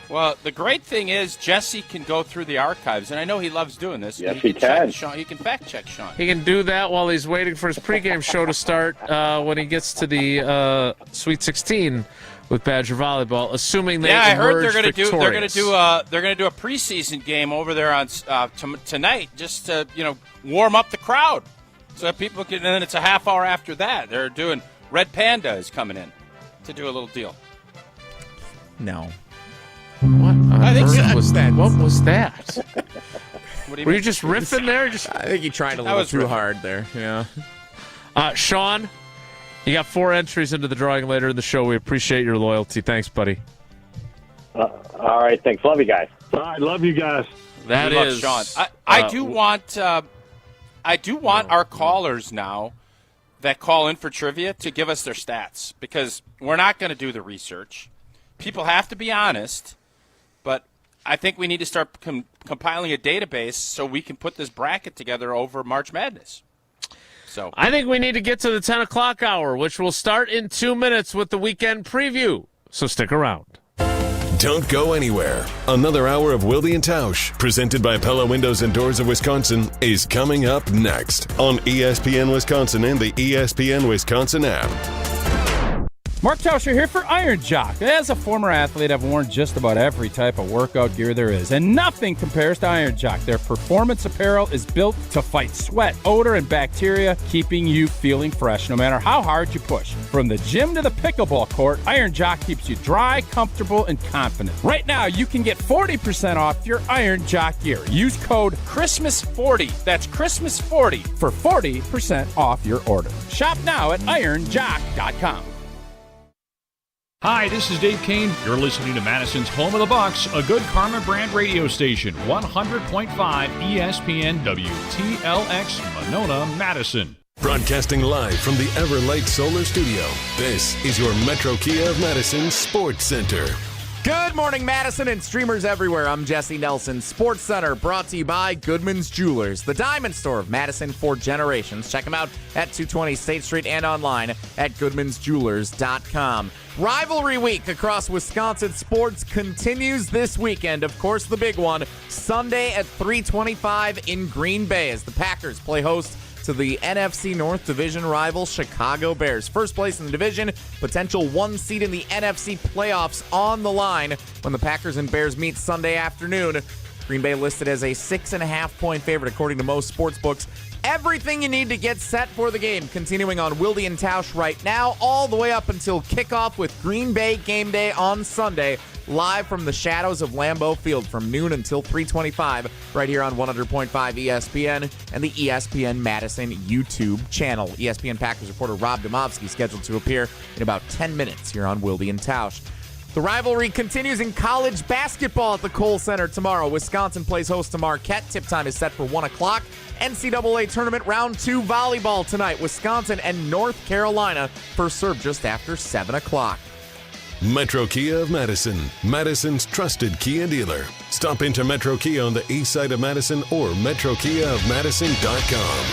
Well, the great thing is Jesse can go through the archives, and I know he loves doing this.
Yes, he can.
He can fact check Sean.
He can do that while he's waiting for his pregame show to start when he gets to the Sweet 16 with Badger Volleyball, assuming they
I heard
emerge victorious.
they're going to do a preseason game over there on tonight, just to warm up the crowd, so that people can. And then it's a half hour after that. They're doing Red Panda is coming in to do a little deal.
No.
What?
I think so.
What was that?
What do you
Were
mean?
you just riffing there?
I think you tried a little too hard there. Yeah.
Sean, you got 4 entries into the drawing later in the show. We appreciate your loyalty. Thanks, buddy.
All right, thanks. Love you guys.
All right, love you guys.
That
love
is
Sean. I do want our callers now that call in for trivia to give us their stats, because we're not going to do the research. People have to be honest, but I think we need to start compiling a database so we can put this bracket together over March Madness. So
I think we need to get to the 10 o'clock hour, which will start in 2 minutes with the weekend preview. So stick around.
Don't go anywhere. Another hour of Wilde and Tausch, presented by Pella Windows and Doors of Wisconsin, is coming up next on ESPN Wisconsin and the ESPN Wisconsin app.
Mark Tauscher here for Iron Jock. As a former athlete, I've worn just about every type of workout gear there is, and nothing compares to Iron Jock. Their performance apparel is built to fight sweat, odor, and bacteria, keeping you feeling fresh no matter how hard you push. From the gym to the pickleball court, Iron Jock keeps you dry, comfortable, and confident. Right now, you can get 40% off your Iron Jock gear. Use code CHRISTMAS40. That's Christmas40 for 40% off your order. Shop now at ironjock.com.
Hi, this is Dave Kane. You're listening to Madison's Home of the Bucks, a good Karma brand radio station, 100.5 ESPN WTLX, Monona, Madison.
Broadcasting live from the Everlight Solar Studio, this is your Metro Kia of Madison Sports Center.
Good morning, Madison and streamers everywhere. I'm Jesse Nelson. Sports Center brought to you by Goodman's Jewelers, the diamond store of Madison for generations. Check them out at 220 State Street and online at goodmansjewelers.com. Rivalry week across Wisconsin sports continues this weekend. Of course, the big one, Sunday at 3:25 in Green Bay as the Packers play host to the NFC North Division rival Chicago Bears. First place in the division, potential 1 seed in the NFC Playoffs on the line when the Packers and Bears meet Sunday afternoon. Green Bay listed as a 6.5-point favorite according to most sports books. Everything you need to get set for the game continuing on Wilde and Tausch right now, all the way up until kickoff with Green Bay game day on Sunday, live from the shadows of Lambeau Field from noon until 3:25, right here on 100.5 ESPN and the ESPN Madison YouTube channel. ESPN Packers reporter Rob Demovsky scheduled to appear in about 10 minutes here on Wilde and Tausch. The rivalry continues in college basketball at the Kohl Center tomorrow. Wisconsin plays host to Marquette. Tip time is set for 1 o'clock. NCAA Tournament Round 2 volleyball tonight. Wisconsin and North Carolina first serve just after 7 o'clock.
Metro Kia of Madison, Madison's trusted Kia dealer. Stop into Metro Kia on the east side of Madison or metrokiaofmadison.com.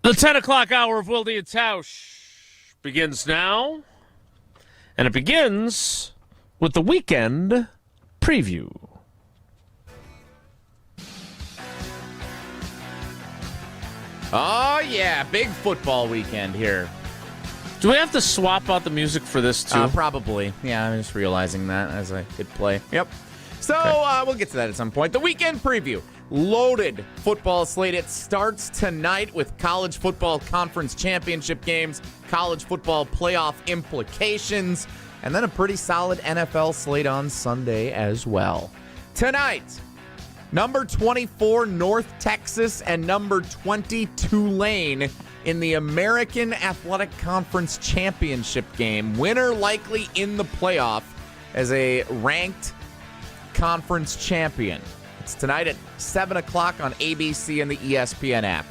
The 10 o'clock hour of Wilde and Tausch begins now, and it begins with the weekend preview.
Oh, yeah, big football weekend here.
Do we have to swap out the music for this, too?
Probably. Yeah, I'm just realizing that as I hit play. Yep. So we'll get to that at some point. The weekend preview. Loaded football slate. It starts tonight with college football conference championship games, college football playoff implications, and then a pretty solid NFL slate on Sunday as well. Tonight, number 24, North Texas, and number 20, Tulane in the American Athletic Conference Championship game. Winner likely in the playoff as a ranked conference champion. It's tonight at 7 o'clock on ABC and the ESPN app.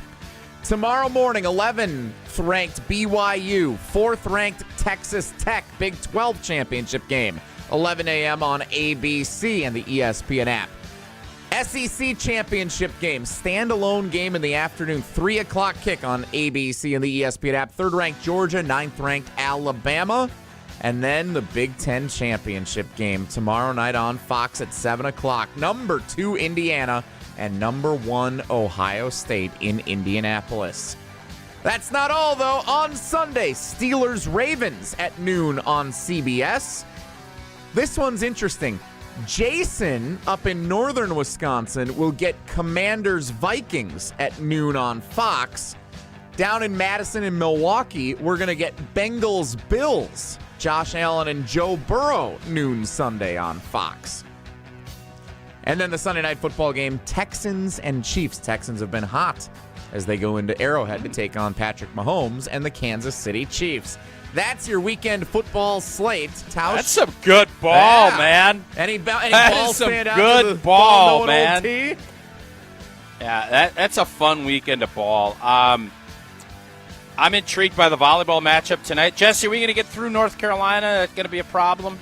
Tomorrow morning, 11th ranked BYU, 4th ranked Texas Tech, Big 12 championship game, 11 a.m. on ABC and the ESPN app. SEC championship game, standalone game in the afternoon, 3 o'clock kick on ABC and the ESPN app. 3rd ranked Georgia, 9th ranked Alabama. And then the Big Ten championship game tomorrow night on Fox at 7 o'clock. Number 2, Indiana, and number 1, Ohio State in Indianapolis. That's not all, though. On Sunday, Steelers-Ravens at noon on CBS. This one's interesting. Jason, up in northern Wisconsin, will get Commanders-Vikings at noon on Fox. Down in Madison and Milwaukee, we're going to get Bengals-Bills. Josh Allen and Joe Burrow, noon Sunday on Fox. And then the Sunday night football game, Texans and Chiefs. Texans have been hot as they go into Arrowhead to take on Patrick Mahomes and the Kansas City Chiefs. That's your weekend football slate. Tausch.
That's some good ball, man.
Any ball
some
stand out
good
to the
ball,
ball
man.
OT?
Yeah, that's a fun weekend of ball. I'm intrigued by the volleyball matchup tonight. Jesse, are we going to get through North Carolina? That's going to be a problem?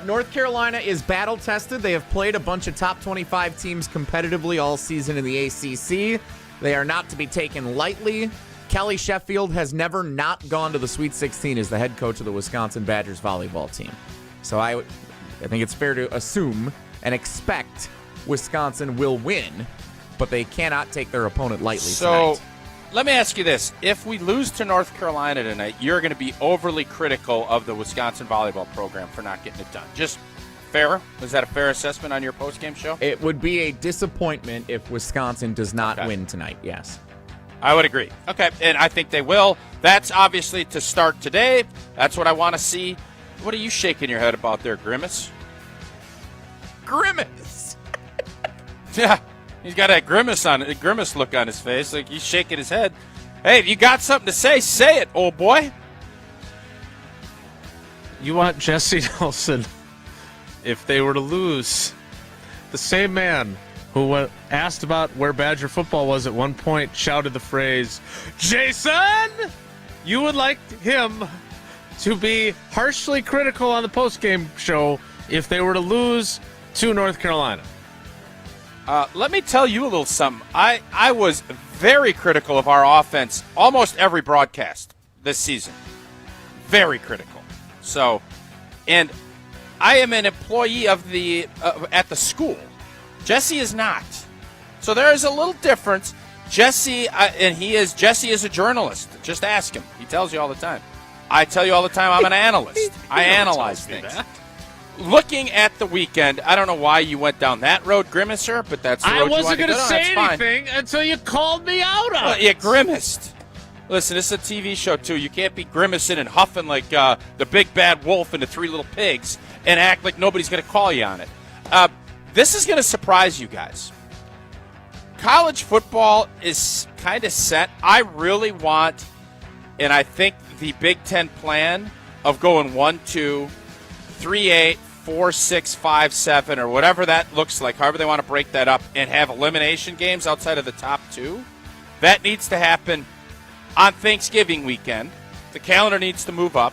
North Carolina is battle-tested. They have played a bunch of top 25 teams competitively all season in the ACC. They are not to be taken lightly. Kelly Sheffield has never not gone to the Sweet 16 as the head coach of the Wisconsin Badgers volleyball team. So I think it's fair to assume and expect Wisconsin will win, but they cannot take their opponent lightly tonight.
Let me ask you this. If we lose to North Carolina tonight, you're going to be overly critical of the Wisconsin volleyball program for not getting it done. Just fair? Was that a fair assessment on your postgame show?
It would be a disappointment if Wisconsin does not win tonight, yes.
I would agree. Okay, and I think they will. That's obviously to start today. That's what I want to see. What are you shaking your head about there, Grimace?
Grimace!
Yeah. He's got a grimace look on his face, like he's shaking his head. Hey, if you got something to say it, old boy.
You want Jesse Nelson, if they were to lose, the same man who asked about where Badger football was at one point shouted the phrase, Jason! You would like him to be harshly critical on the postgame show if they were to lose to North Carolina.
Let me tell you a little something. I was very critical of our offense almost every broadcast this season. Very critical. So, and I am an employee of at the school. Jesse is not. So there is a little difference. Jesse is a journalist. Just ask him. He tells you all the time. I tell you all the time I'm an analyst. I analyze things. Looking at the weekend, I don't know why you went down that road, Grimacer, but that's the road you wanted to go down.
I wasn't going to say anything until you called me out on it.
You grimaced. Listen, this is a TV show, too. You can't be grimacing and huffing like the big bad wolf and the three little pigs and act like nobody's going to call you on it. This is going to surprise you guys. College football is kind of set. I really want, and I think the Big Ten plan of going 1-2, 3-8, 4-6, 5-7, or whatever that looks like, however they want to break that up, and have elimination games outside of the top two, that needs to happen on Thanksgiving weekend. The calendar needs to move up.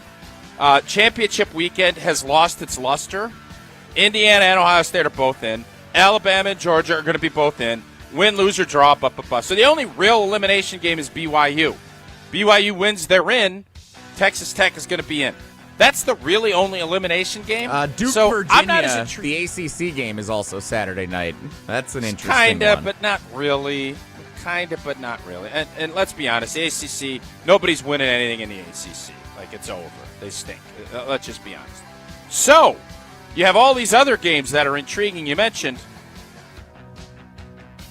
Championship weekend has lost its luster. Indiana and Ohio State are both in. Alabama and Georgia are going to be both in. Win, lose, or draw, So the only real elimination game is BYU. BYU wins, they're in. Texas Tech is going to be in. That's the really only elimination game.
Duke,
so
Virginia,
I'm not as intrigued.
the ACC game is also Saturday night. That's an interesting
Kinda,
one.
but not really. Kinda, but not really. And let's be honest, the ACC, nobody's winning anything in the ACC. Like, it's over. They stink. Let's just be honest. So, you have all these other games that are intriguing. You mentioned,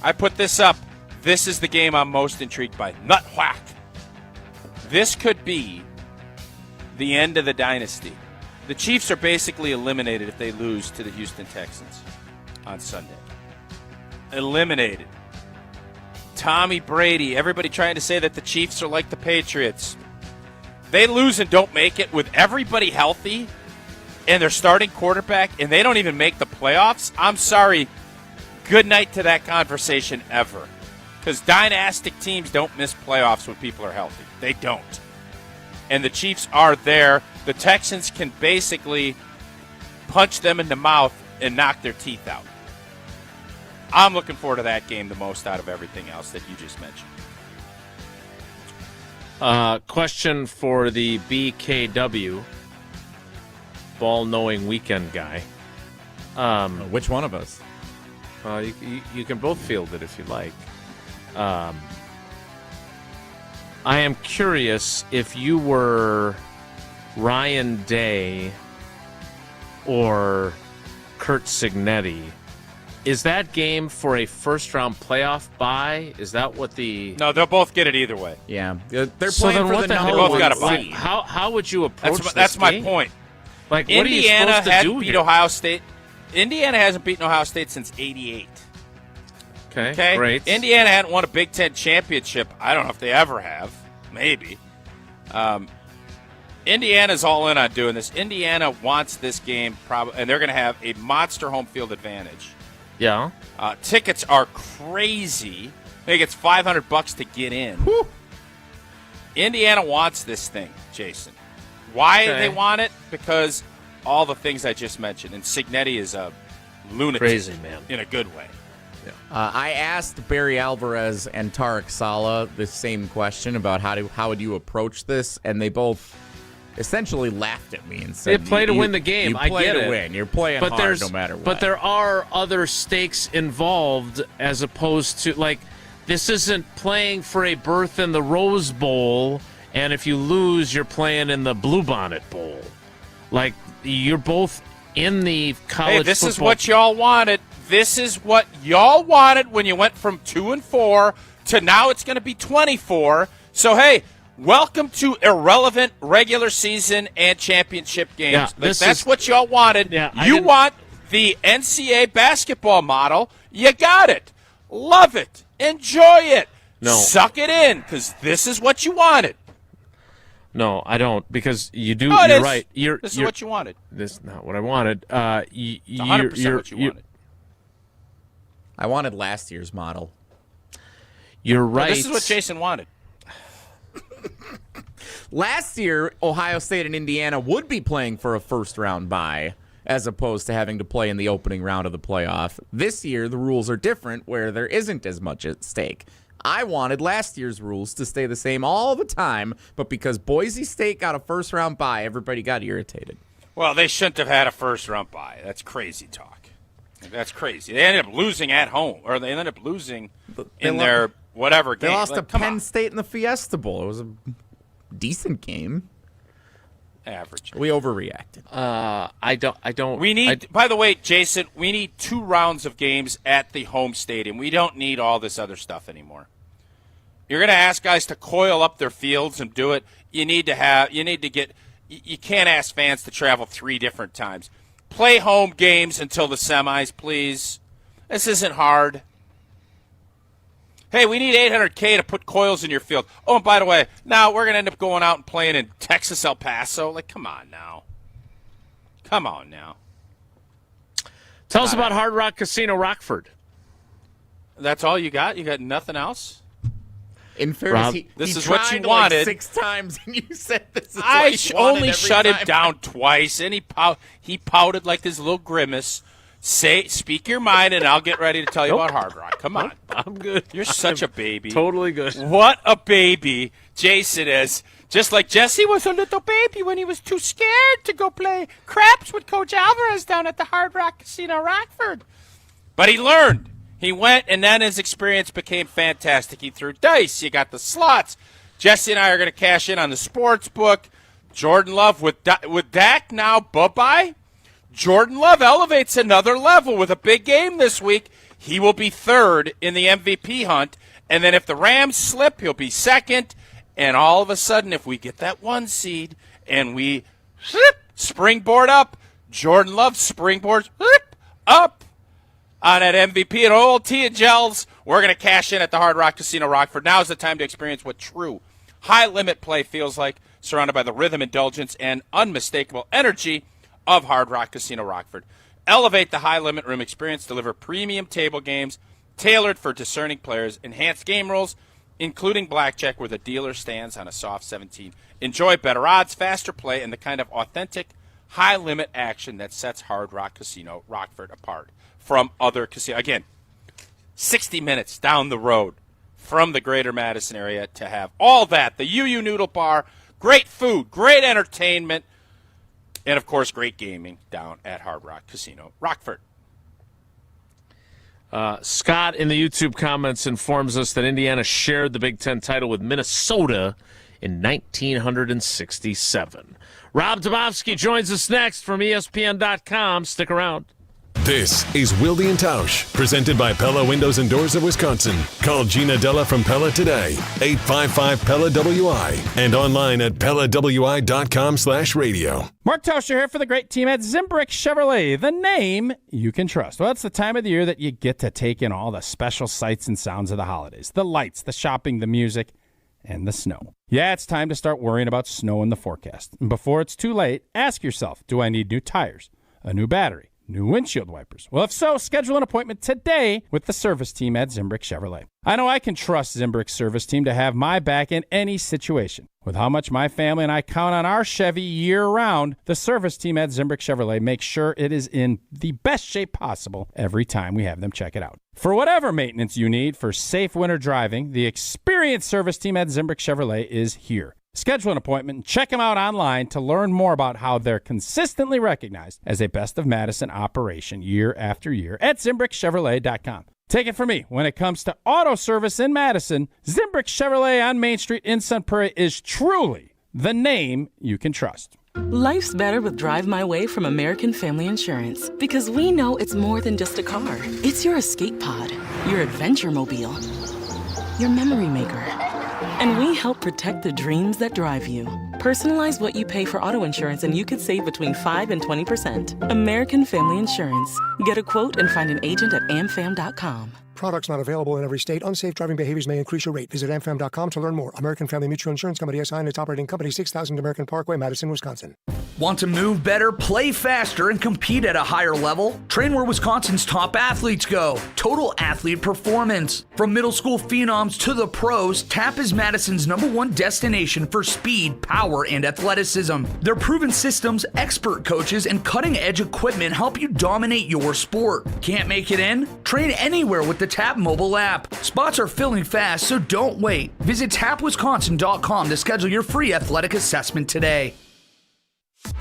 I put this up. This is the game I'm most intrigued by. Nut whack. This could be the end of the dynasty. The Chiefs are basically eliminated if they lose to the Houston Texans on Sunday. Eliminated. Tommy Brady, everybody trying to say that the Chiefs are like the Patriots. They lose and don't make it with everybody healthy and their starting quarterback, and they don't even make the playoffs. I'm sorry. Good night to that conversation ever. Because dynastic teams don't miss playoffs when people are healthy. They don't. And the Chiefs are there. The Texans can basically punch them in the mouth and knock their teeth out. I'm looking forward to that game the most out of everything else that you just mentioned.
Question for the BKW, ball-knowing weekend guy.
Which one of us?
You can both field it if you like. I am curious if you were Ryan Day or Kurt Signetti. Is that game for a first-round playoff bye? Is that what the...
No, they'll both get it either way.
Yeah. They're
So
playing
then
for
what
the
the
number
hell
both
one
got a bye.
seed.
How would you approach this
That's my
game?
point.
Like, what are you
Indiana
supposed to
hadn't
do
beat
here?
Ohio State. Indiana hasn't beaten Ohio State since '88.
Okay, great.
Indiana hadn't won a Big Ten championship. I don't know if they ever have. Maybe. Indiana's all in on doing this. Indiana wants this game, and they're going to have a monster home field advantage.
Yeah.
Tickets are crazy. I think it's $500 to get in.
Whew.
Indiana wants this thing, Jason. Why
Okay.
they want it? Because all the things I just mentioned. And Signetti is a lunatic.
Crazy, man.
In a good way.
I asked Barry Alvarez and Tarek Sala the same question about how would you approach this, and they both essentially laughed at me and said,
They play to win the game.
You
I
play
get
to
it.
win. You're playing hard no matter what.
But there are other stakes involved as opposed to, like, this isn't playing for a berth in the Rose Bowl, and if you lose, you're playing in the Bluebonnet Bowl. Like, you're both in the college
Hey, this is
football.
what y'all wanted. This is what y'all wanted when you went from 2-4 to now it's going to be 24. So, hey, welcome to irrelevant regular season and championship games.
Yeah,
Like, that's
is-
what y'all wanted.
Yeah, I
you
didn't-
want the NCAA basketball model. You got it. Love it. Enjoy it.
No.
Suck it in, because this is what you wanted.
No, I don't, because you do.
Oh, it
you're
is.
right.
This is what you wanted.
This is not what I wanted.
It's 100% what you wanted.
I wanted last year's model.
You're
Well,
right.
this is what Jason wanted.
Last year, Ohio State and Indiana would be playing for a first-round bye as opposed to having to play in the opening round of the playoff. This year, the rules are different where there isn't as much at stake. I wanted last year's rules to stay the same all the time, but because Boise State got a first-round bye, everybody got irritated.
Well, they shouldn't have had a first-round bye. That's crazy talk. That's crazy. They ended up losing at home, or they ended up losing in their whatever game.
They lost to
come
Penn
on.
State in the Fiesta Bowl. It was a decent game.
Average.
We overreacted.
I don't.
We need. By the way, Jason, we need 2 rounds of games at the home stadium. We don't need all this other stuff anymore. You're going to ask guys to coil up their fields and do it. You need to get. You can't ask fans to travel 3 different times. Play home games until the semis, please. This isn't hard. Hey, we need $800K to put coils in your field. Oh, and by the way, now we're going to end up going out and playing in Texas, El Paso. Like, come on now. Come on now.
Tell us about Hard Rock Casino Rockford.
That's all you got? You got nothing else?
In fairness,
Rob,
this
he
is what
tried
you wanted.
Like 6 times, and you said this is
I
what you wanted
only
every
shut him
time.
down twice, and he pouted like this little grimace. Speak your mind, and I'll get ready to tell you about Hard Rock. Come on.
I'm good.
You're such a baby.
Totally good.
What a baby Jason is. Just like Jesse was a little baby when he was too scared to go play craps with Coach Alvarez down at the Hard Rock Casino Rockford. But he learned. He went, and then his experience became fantastic. He threw dice. You got the slots. Jesse and I are going to cash in on the sports book. Jordan Love with Dak now, bye-bye. Jordan Love elevates another level with a big game this week. He will be third in the MVP hunt. And then if the Rams slip, he'll be second. And all of a sudden, if we get that 1 seed and we springboard up, Jordan Love springboards up on that MVP. And old T and Gels, we're going to cash in at the Hard Rock Casino Rockford. Now is the time to experience what true high-limit play feels like, surrounded by the rhythm, indulgence, and unmistakable energy of Hard Rock Casino Rockford. Elevate the high-limit room experience, deliver premium table games tailored for discerning players, enhanced game rules, including blackjack where the dealer stands on a soft 17. Enjoy better odds, faster play, and the kind of authentic high-limit action that sets Hard Rock Casino Rockford apart from other casinos. Again, 60 minutes down the road from the greater Madison area to have all that. The UU Noodle Bar, great food, great entertainment, and, of course, great gaming down at Hard Rock Casino Rockford.
Scott in the YouTube comments informs us that Indiana shared the Big Ten title with Minnesota in 1967. Rob Demovsky joins us next from ESPN.com. Stick around.
This is Wilde and Tausch, presented by Pella Windows and Doors of Wisconsin. Call Gina Della from Pella today, 855-PELLA-WI, and online at PellaWI.com/radio.
Mark Tauscher here for the great team at Zimbrick Chevrolet, the name you can trust. Well, it's the time of the year that you get to take in all the special sights and sounds of the holidays. The lights, the shopping, the music, and the snow. Yeah, it's time to start worrying about snow in the forecast. And before it's too late, ask yourself, do I need new tires, a new battery, new windshield wipers? Well, if so, schedule an appointment today with the service team at Zimbrick Chevrolet. I know I can trust Zimbrick's service team to have my back in any situation. With how much my family and I count on our Chevy year-round, the service team at Zimbrick Chevrolet makes sure it is in the best shape possible every time we have them check it out. For whatever maintenance you need for safe winter driving, the experienced service team at Zimbrick Chevrolet is here. Schedule an appointment and check them out online to learn more about how they're consistently recognized as a Best of Madison operation year after year at ZimbrickChevrolet.com. Take it from me, when it comes to auto service in Madison, Zimbrick Chevrolet on Main Street in Sun Prairie is truly the name you can trust.
Life's better with Drive My Way from American Family Insurance, because we know it's more than just a car. It's your escape pod, your adventure mobile, your memory maker. And we help protect the dreams that drive you. Personalize what you pay for auto insurance and you could save between 5 and 20%. American Family Insurance. Get a quote and find an agent at amfam.com.
Products not available in every state. Unsafe driving behaviors may increase your rate. Visit amfam.com to learn more. American Family Mutual Insurance Company SI and its operating company, 6000 American Parkway, Madison, Wisconsin.
Want to move better, play faster, and compete at a higher level? Train where Wisconsin's top athletes go. Total Athlete Performance. From middle school phenoms to the pros, TAP is Madison's #1 destination for speed, power, and athleticism. Their proven systems, expert coaches, and cutting-edge equipment help you dominate your sport. Can't make it in? Train anywhere with the TAP mobile app. Spots are filling fast, so don't wait. Visit tapwisconsin.com to schedule your free athletic assessment today.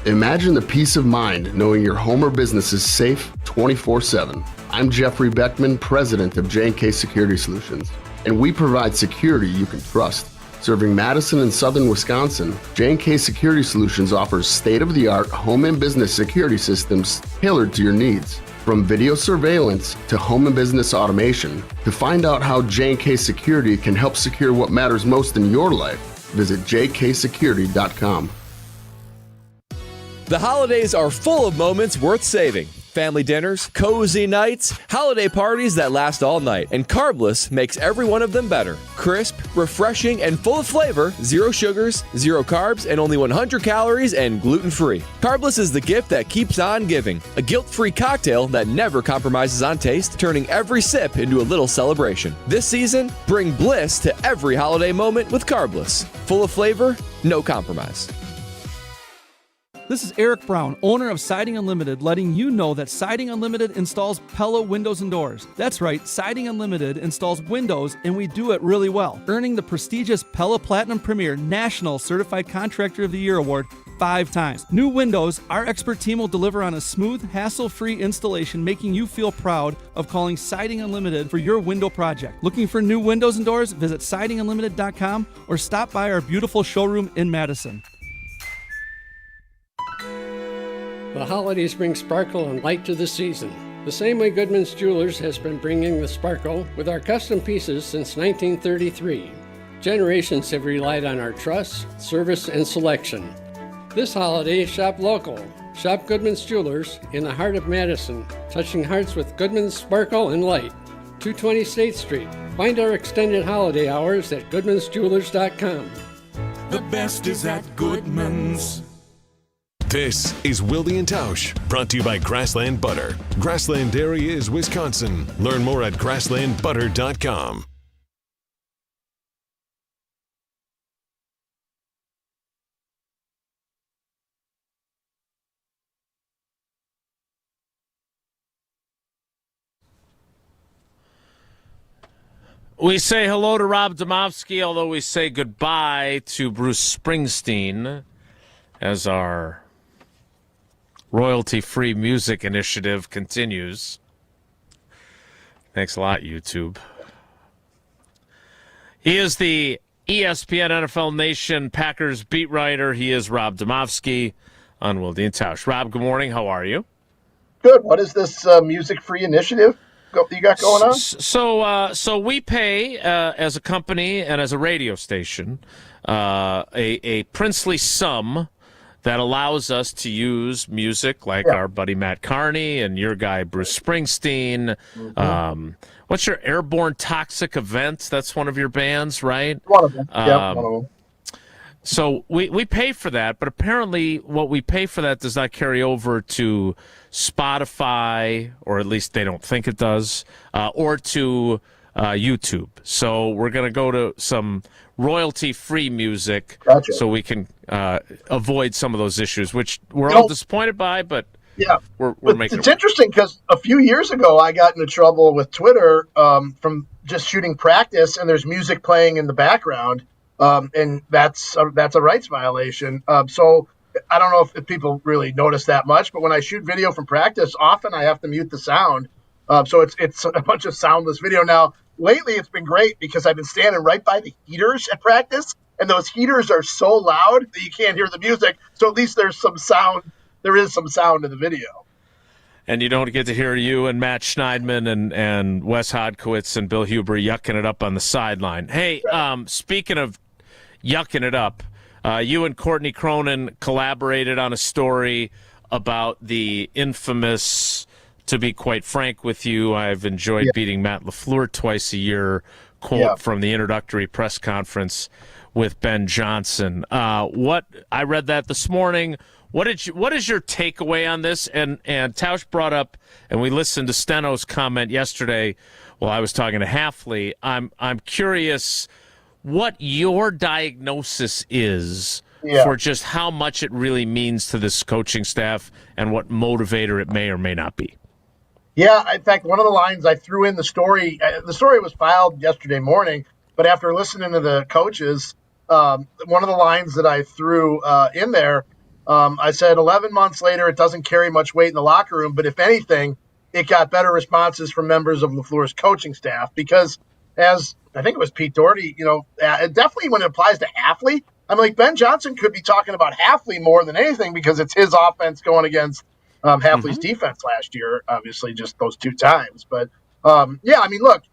Imagine the peace of mind knowing your home or business is safe 24/7. I'm Jeffrey Beckman, president of J&K Security Solutions, and we provide security you can trust. Serving Madison and southern Wisconsin, J&K Security Solutions offers state-of-the-art home and business security systems tailored to your needs. From video surveillance to home and business automation, to find out how J&K Security can help secure what matters most in your life, visit jksecurity.com.
The holidays are full of moments worth saving. Family dinners, cozy nights, holiday parties that last all night. And Carbless makes every one of them better. Crisp, refreshing, and full of flavor, 0 sugars, 0 carbs, and only 100 calories and gluten-free. Carbless is the gift that keeps on giving. A guilt-free cocktail that never compromises on taste, turning every sip into a little celebration. This season, bring bliss to every holiday moment with Carbless. Full of flavor, no compromise.
This is Eric Brown, owner of Siding Unlimited, letting you know that Siding Unlimited installs Pella windows and doors. That's right, Siding Unlimited installs windows, and we do it really well, earning the prestigious Pella Platinum Premier National Certified Contractor of the Year award 5 times. New windows, our expert team will deliver on a smooth, hassle-free installation, making you feel proud of calling Siding Unlimited for your window project. Looking for new windows and doors? Visit sidingunlimited.com or stop by our beautiful showroom in Madison.
The holidays bring sparkle and light to the season. The same way Goodman's Jewelers has been bringing the sparkle with our custom pieces since 1933. Generations have relied on our trust, service, and selection. This holiday, shop local. Shop Goodman's Jewelers in the heart of Madison, touching hearts with Goodman's sparkle and light. 220 State Street. Find our extended holiday hours at goodmansjewelers.com.
The best is at Goodman's.
This is Wilde and Tausch, brought to you by Grassland Butter. Grassland Dairy is Wisconsin. Learn more at grasslandbutter.com.
We say hello to Rob Demovsky, although we say goodbye to Bruce Springsteen as our royalty-free music initiative continues. Thanks a lot, YouTube. He is the ESPN NFL Nation Packers beat writer. He is Rob Demovsky on Wilde and Tausch. Rob, good morning. How are you?
Good. What is this music-free initiative you got going on?
So we pay as a company and as a radio station a princely sum that allows us to use music like our buddy Matt Carney and your guy Bruce Springsteen. Mm-hmm. What's your Airborne Toxic Events? That's one of your bands, right?
One of them. Yeah, one of them.
So we pay for that, but apparently what we pay for that does not carry over to Spotify, or at least they don't think it does, or to YouTube. So we're going to go to some royalty-free music so we can avoid some of those issues, which we're all disappointed by, but we're making
it's interesting because a few years ago I got into trouble with Twitter from just shooting practice, and there's music playing in the background. And that's a rights violation. So I don't know if people really notice that much, but when I shoot video from practice, often I have to mute the sound. So it's a bunch of soundless video. Now, lately it's been great because I've been standing right by the heaters at practice, and those heaters are so loud that you can't hear the music. So at least there's some sound. There is some sound in the video.
And you don't get to hear you and Matt Schneidman and Wes Hodkowitz and Bill Huber yucking it up on the sideline. Hey, speaking of yucking it up, you and Courtney Cronin collaborated on a story about the infamous, to be quite frank with you, I've enjoyed beating Matt LaFleur twice a year quote from the introductory press conference with Ben Johnson. I read that this morning. What is your takeaway on this? And Tausch brought up, and we listened to Steno's comment yesterday while I was talking to Halfley. I'm curious what your diagnosis is for just how much it really means to this coaching staff and what motivator it may or may not be.
Yeah, in fact, one of the lines I threw in the story was filed yesterday morning, but after listening to the coaches, one of the lines that I threw in there, I said 11 months later, it doesn't carry much weight in the locker room, but if anything, it got better responses from members of LaFleur's coaching staff because, as I think it was Pete Doherty, definitely when it applies to Halfley, I'm like, Ben Johnson could be talking about Halfley more than anything because it's his offense going against Halfley's defense last year, obviously just those 2 times. But, look,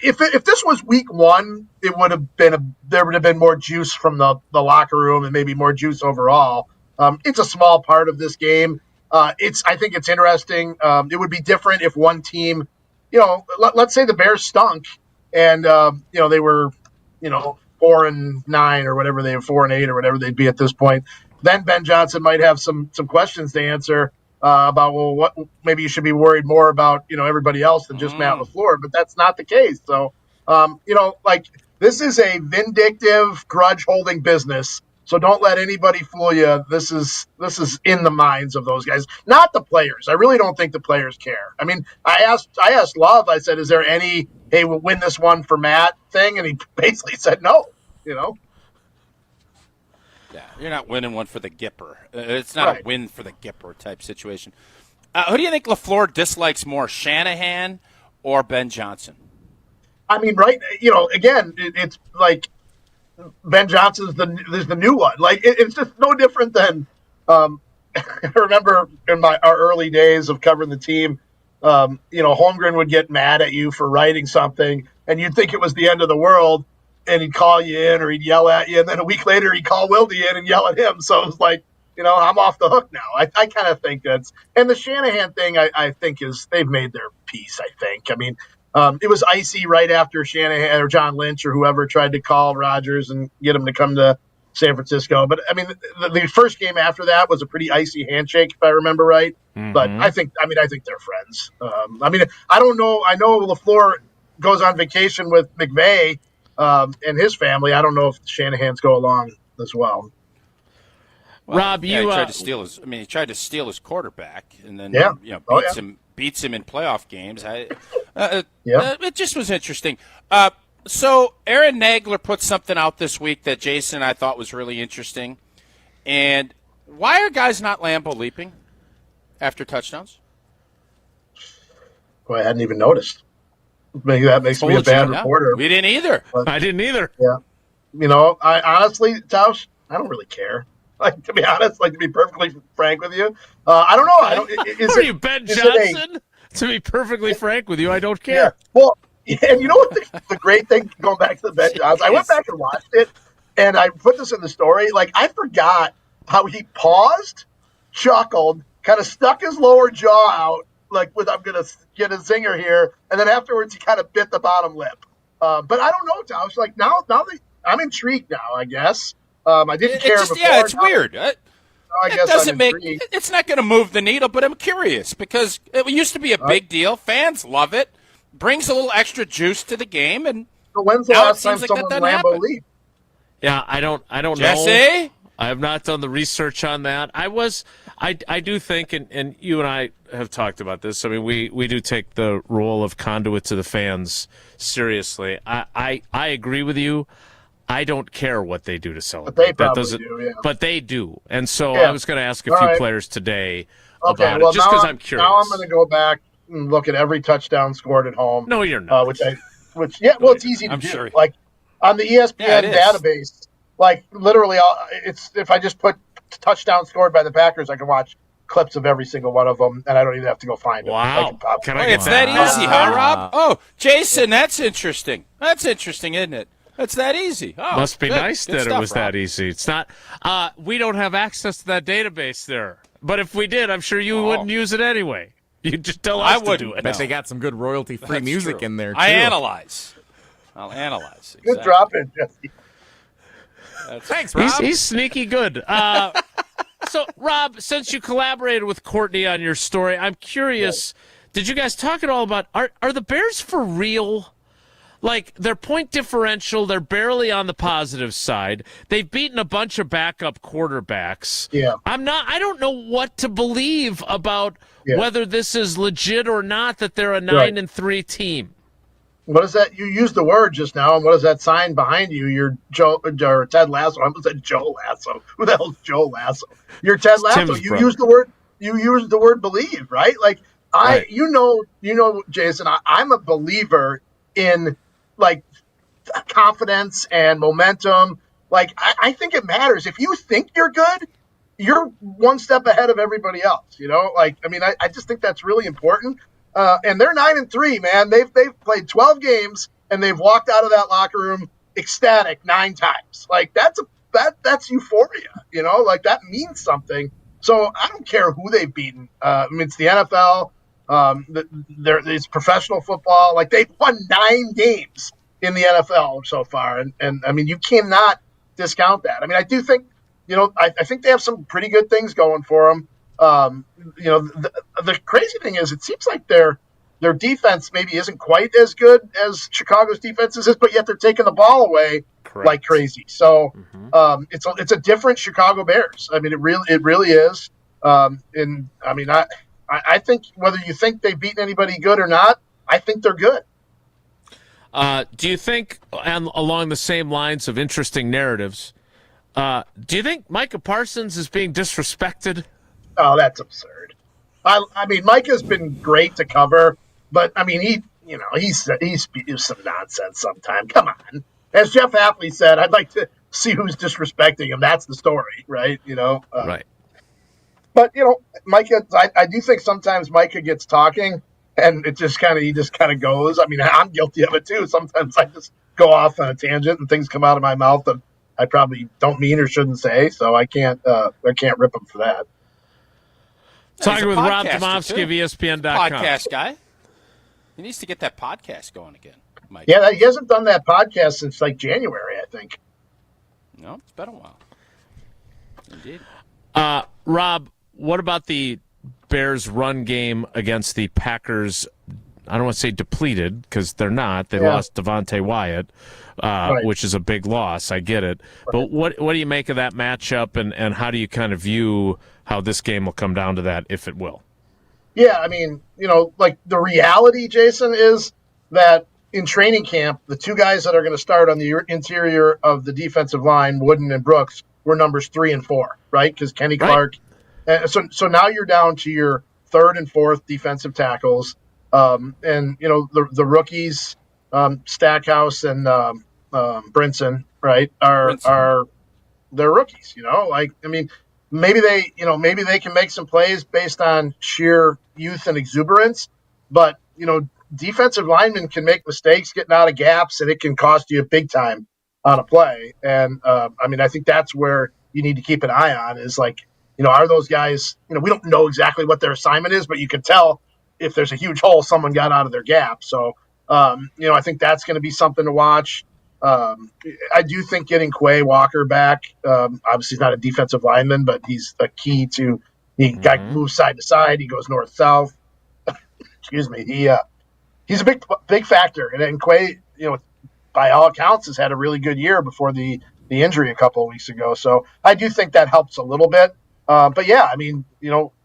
if this was week 1, there would have been more juice from the locker room and maybe more juice overall. It's a small part of this game. I think it's interesting. It would be different if one team, let's say the Bears stunk and, they were, 4-9 or whatever, they were 4-8 or whatever they'd be at this point. Then Ben Johnson might have some questions to answer about, what maybe you should be worried more about, everybody else than just Matt LaFleur, but that's not the case. So, this is a vindictive, grudge-holding business So don't let anybody fool you. This is in the minds of those guys, not the players. I really don't think the players care. I mean, I asked Love. I said, "Is there any hey, we'll win this one for Matt thing?" And he basically said no.
Yeah, you're not winning one for the Gipper. It's not a win for the Gipper type situation. Who do you think LaFleur dislikes more, Shanahan or Ben Johnson?
I mean, again, it's like Ben Johnson's the new one. Like it's just no different than I remember in our early days of covering the team. Holmgren would get mad at you for writing something, and you'd think it was the end of the world, and he'd call you in or he'd yell at you, and then a week later he'd call Wilde in and yell at him. So it was like, I'm off the hook now. I kind of think and the Shanahan thing I think they've made their peace. I think. I mean. It was icy right after Shanahan or John Lynch or whoever tried to call Rodgers and get him to come to San Francisco. But I mean, the first game after that was a pretty icy handshake, if I remember right. Mm-hmm. But I think they're friends. I don't know. I know LaFleur goes on vacation with McVay and his family. I don't know if the Shanahans go along as well.
Rob,
he tried to steal his. He tried to steal his quarterback, and then beats him in playoff games. It just was interesting. So Aaron Nagler put something out this week that Jason and I thought was really interesting. And why are guys not Lambeau leaping after touchdowns?
Well, I hadn't even noticed. Maybe that makes me a bad reporter.
We didn't either.
I didn't either.
Yeah. I honestly, Tausch, I don't really care. To be honest, to be perfectly frank with you, I don't know.
Are you Ben Johnson? To be perfectly frank with you, I don't care.
Yeah. Well, and you know what the great thing, going back to the Ben Johnson, I went back and watched it, and I put this in the story. I forgot how he paused, chuckled, kind of stuck his lower jaw out, with I'm going to get a zinger here, and then afterwards he kind of bit the bottom lip. But I don't know, Tausch. Now that I'm intrigued now, I guess. I didn't care before.
Yeah, it's weird.
It
it's not going to move the needle, but I'm curious because it used to be a big deal. Fans love it. Brings a little extra juice to the game. And
when's the last time someone Lambeau leaped?
Yeah, I don't know.
Jesse?
I have not done the research on that. I do think, and you and I have talked about this. I mean, we do take the role of conduit to the fans seriously. I agree with you. I don't care what they do to celebrate. But they do. And so I was going to ask a few players today about it, just because I'm curious.
Now I'm going to go back and look at every touchdown scored at home.
No, you're not.
It's easy to do.
Sure.
On the ESPN database, literally, if I just put touchdown scored by the Packers, I can watch clips of every single one of them, and I don't even have to go find them.
Wow.
It's that easy, huh, Rob? Oh, Jason, that's interesting. That's interesting, isn't it? It's that easy. Oh,
must be nice that it was that easy. It's not. We don't have access to that database there. But if we did, I'm sure you wouldn't use it anyway. You'd just tell us to do it.
Bet they got some good royalty-free music in there, too.
I'll analyze. Exactly.
Good drop in, Jesse.
Thanks, Rob.
He's sneaky good. So, Rob, since you collaborated with Courtney on your story, I'm curious, did you guys talk at all about, are the Bears for real? Their point differential, they're barely on the positive side. They've beaten a bunch of backup quarterbacks.
Yeah.
I don't know what to believe about whether this is legit or not that they're a 9-3 team.
What is that? You used the word just now, and what is that sign behind you? You're Ted Lasso. I almost said Joe Lasso. Who the hell's Joe Lasso? You're Ted Lasso. You used the word. You used the word believe, right? You know, Jason. I'm a believer in confidence and momentum. I think it matters. If you think you're good, you're one step ahead of everybody else. I just think that's really important. And they're 9-3, man. They've played 12 games and they've walked out of that locker room ecstatic 9 times. That's euphoria. That means something. So I don't care who they've beaten. It's the NFL. It's professional football. They've won 9 games in the NFL so far, and you cannot discount that. I do think, I think they have some pretty good things going for them. The crazy thing is, it seems like they're their defense maybe isn't quite as good as Chicago's defense is, but yet they're taking the ball away like crazy. So it's a different Chicago Bears. I mean, it really is. And I mean, I think whether you think they've beaten anybody good or not, I think they're good.
Do you think, and along the same lines of interesting narratives, do you think Micah Parsons is being disrespected?
Oh, that's absurd. I mean, Micah's been great to cover, but I mean, he spews some nonsense sometimes. Come on. As Jeff Hafley said, I'd like to see who's disrespecting him. That's the story, right?
Right.
But Micah, I do think sometimes Micah gets talking, and he just kind of goes. I mean, I'm guilty of it too. Sometimes I just go off on a tangent, and things come out of my mouth that I probably don't mean or shouldn't say. So I can't rip him for that.
Talking with Rob Demovsky of ESPN.com.
Podcast guy. He needs to get that podcast going again, Mike.
Yeah, he hasn't done that podcast since like January, I think.
No, it's been a while. Indeed.
Rob, what about the Bears' run game against the Packers? I don't want to say depleted because they're not. They lost Devontae Wyatt, which is a big loss. I get it. But what do you make of that matchup, and how do you kind of view how this game will come down to that, if it will?
Yeah, I mean, like the reality, Jason, is that in training camp, the two guys that are going to start on the interior of the defensive line, Wooden and Brooks, were numbers 3 and 4, right? Because Kenny Clark. So now you're down to your third and fourth defensive tackles. And, the rookies, Stackhouse and Brinson, right, they're rookies, maybe they can make some plays based on sheer youth and exuberance, but, defensive linemen can make mistakes getting out of gaps, and it can cost you big time on a play. And, I think that's where you need to keep an eye on is like, are those guys, we don't know exactly what their assignment is, but you can tell if there's a huge hole, someone got out of their gap. So, I think that's going to be something to watch. I do think getting Quay Walker back, obviously he's not a defensive lineman, but he's a key to guy moves side to side. He goes north south. Excuse me. He's a big factor. And Quay, by all accounts, has had a really good year before the injury a couple of weeks ago. So I do think that helps a little bit. But yeah,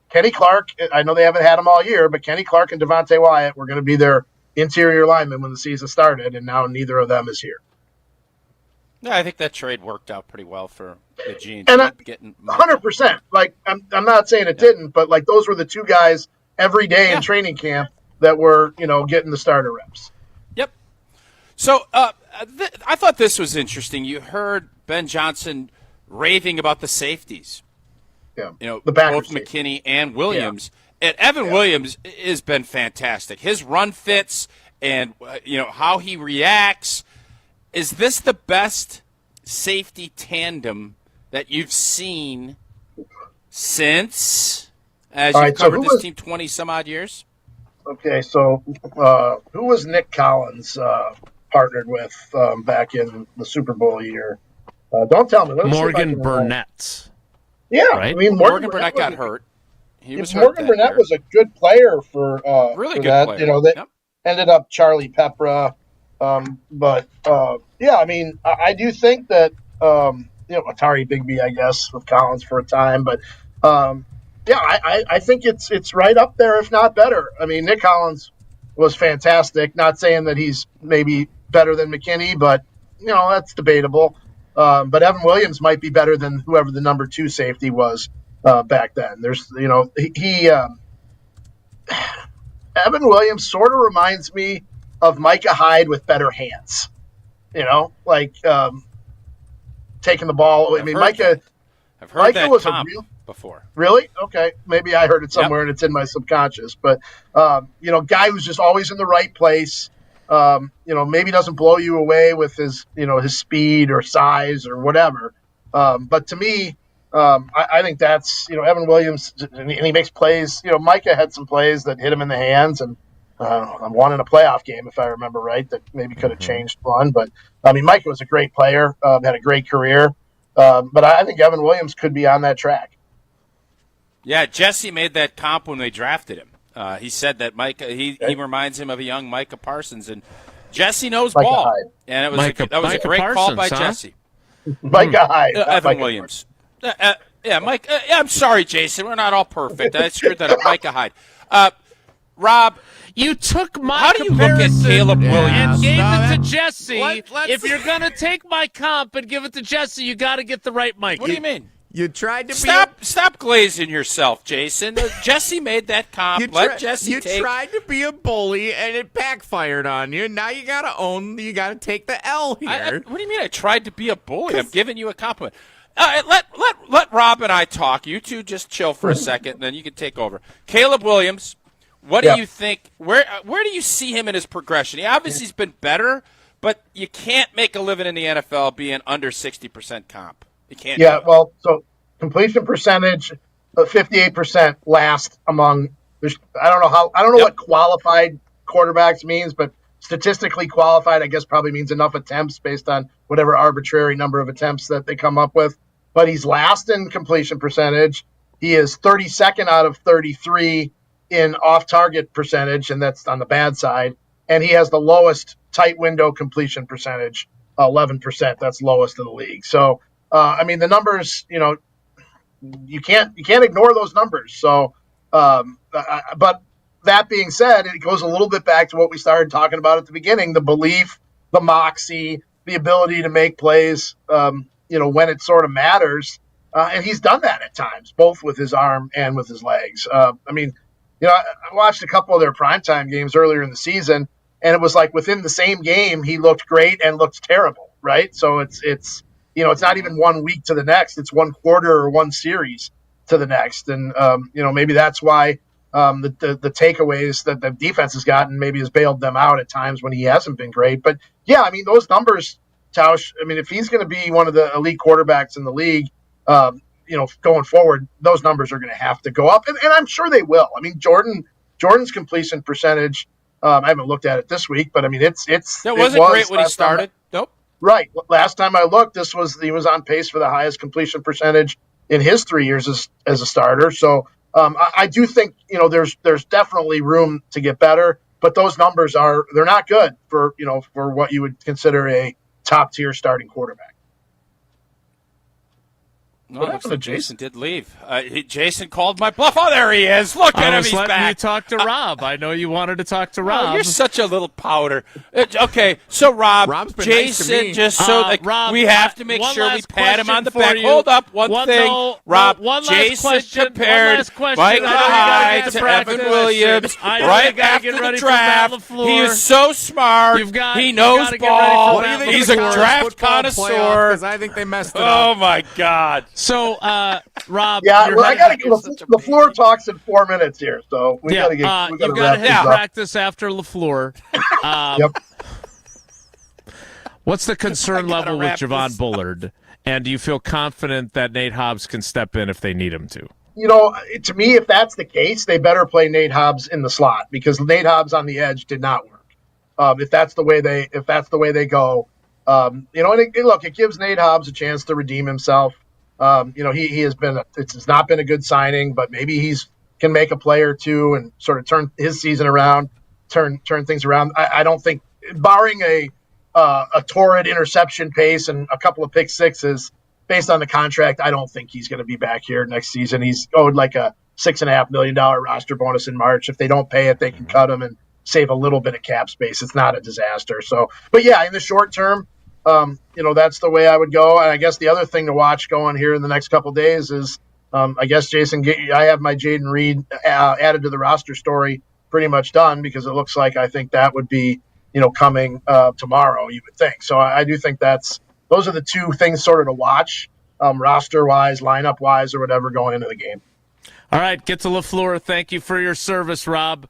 Kenny Clark, I know they haven't had him all year, but Kenny Clark and Devontae Wyatt were going to be their interior linemen when the season started, and now neither of them is here.
Yeah, I think that trade worked out pretty well for the Genes.
And getting 100%. Like, I'm not saying it didn't, but like those were the two guys every day in training camp that were, getting the starter reps.
Yep. So I thought this was interesting. You heard Ben Johnson raving about the safeties.
Yeah.
Both McKinney and Williams. Yeah. And Evan Williams has been fantastic. His run fits and, how he reacts. Is this the best safety tandem that you've seen since, as you've covered this team 20-some-odd years?
Okay, so who was Nick Collins partnered with back in the Super Bowl year? Don't tell me.
Morgan Burnett.
Yeah,
right?
Morgan Burnett got hurt. He was hurt.
Morgan Burnett was a good player for
really
for
good
that.
player.
They ended up Charlie Pepra. But I do think that Atari Bigby, I guess, with Collins for a time, but I think it's right up there, if not better. I mean, Nick Collins was fantastic. Not saying that he's maybe better than McKinney, but that's debatable. But Evan Williams might be better than whoever the number 2 safety was back then. There's Evan Williams sort of reminds me of Micah Hyde with better hands, taking the ball.
I've heard that
was
before.
Really? Okay. Maybe I heard it somewhere and it's in my subconscious, but, guy who's just always in the right place, maybe doesn't blow you away with his speed or size or whatever. But to me, I think that's, Evan Williams, and he makes plays. Micah had some plays that hit him in the hands and, one in a playoff game, if I remember right, that maybe could have changed one. But, Micah was a great player, had a great career. But I think Evan Williams could be on that track.
Yeah, Jesse made that comp when they drafted him. He said that he reminds him of a young Micah Parsons, and Jesse knows
Micah
ball.
Hyde.
And it was that was a great
Parsons,
call by
huh?
Jesse.
Micah Hyde.
Evan
Micah
Williams. Yeah, Mike. I'm sorry, Jason. We're not all perfect. I screwed that up. Micah Hyde. Rob,
you took my
how do you look at
comparison
Caleb Williams
and gave
No,
it to Jesse? If you're gonna take my comp and give it to Jesse, you got to get the right Mike.
What do you mean?
You tried to
stop glazing yourself, Jason. Jesse made that comp. Let Jesse take.
You tried to be a bully and it backfired on you. Now you got to take the L here.
What do you mean? I tried to be a bully. I'm giving you a compliment. Let Rob and I talk. You two just chill for a second, and then you can take over. Caleb Williams, what do you think? Where do you see him in his progression? He obviously has been better, but you can't make a living in the NFL being under 60% comp. You can't.
Yeah, well, so completion percentage, 58% last among. I don't know what qualified quarterbacks means, but statistically qualified, I guess, probably means enough attempts based on whatever arbitrary number of attempts that they come up with. But he's last in completion percentage. He is 32nd out of 33 in off-target percentage, and that's on the bad side. And he has the lowest tight window completion percentage, 11%. That's lowest in the league. So, the numbers, you can't ignore those numbers. So, but that being said, it goes a little bit back to what we started talking about at the beginning: the belief, the moxie, the ability to make plays, when it sort of matters. And he's done that at times, both with his arm and with his legs. I watched a couple of their primetime games earlier in the season, and it was like within the same game, he looked great and looked terrible, right? So it's not even 1 week to the next. It's one quarter or one series to the next. And, maybe that's why the takeaways that the defense has gotten maybe has bailed them out at times when he hasn't been great. But, yeah, those numbers, Tausch, if he's going to be one of the elite quarterbacks in the league, going forward, those numbers are going to have to go up. And I'm sure they will. Jordan's completion percentage, I haven't looked at it this week, but,
That wasn't great when he started. Nope.
Right. Last time I looked, he was on pace for the highest completion percentage in his 3 years as a starter. So I do think there's definitely room to get better, but those numbers they're not good for what you would consider a top tier starting quarterback.
No, looks like Jason did leave. Jason called my bluff. Oh, there he is. Look at him. He's back.
I was letting you talk to Rob. I know you wanted to talk to Rob.
Oh, you're such a little powder. Okay, so Rob, Jason, just so
Rob,
we have to make sure we pat him on the back. Hold up, one thing. Rob, Jason compared Micah Hyde to Evan Williams right after the draft. He is so smart. He knows ball. He's a draft connoisseur.
Because I think they messed it up.
Oh, my God.
So, Rob,
I got to get LaFleur talks in 4 minutes here, so we got to get.
You've got to head practice after LaFleur.
Yep.
What's the concern level with Javon Bullard, and do you feel confident that Nate Hobbs can step in if they need him to?
To me, if that's the case, they better play Nate Hobbs in the slot because Nate Hobbs on the edge did not work. If that's the way they go, it gives Nate Hobbs a chance to redeem himself. He has been it's not been a good signing, but maybe he's can make a play or two and sort of turn his season around, turn things around. I don't think, barring a torrid interception pace and a couple of pick sixes based on the contract, I don't think he's going to be back here next season. He's owed like a $6.5 million roster bonus in March. If they don't pay it, they can cut him and save a little bit of cap space. It's not a disaster. So, but yeah, in the short term, that's the way I would go. And I guess the other thing to watch going here in the next couple of days is, I guess, Jason, I have my Jaden Reed added to the roster story pretty much done because it looks like I think that would be, coming tomorrow, you would think. So I do think those are the two things sort of to watch, roster-wise, lineup-wise, or whatever going into the game.
All right, get to LaFleur. Thank you for your service, Rob.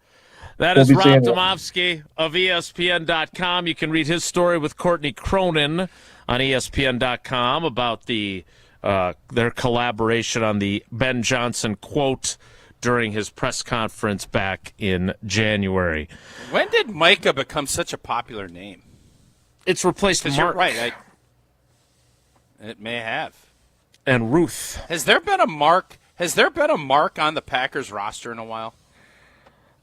That is Rob Demovsky of ESPN.com. You can read his story with Courtney Cronin on ESPN.com about their collaboration on the Ben Johnson quote during his press conference back in January.
When did Micah become such a popular name?
It's replaced Mark.
You're right. It may have.
And Ruth.
Has there been a Mark on the Packers roster in a while?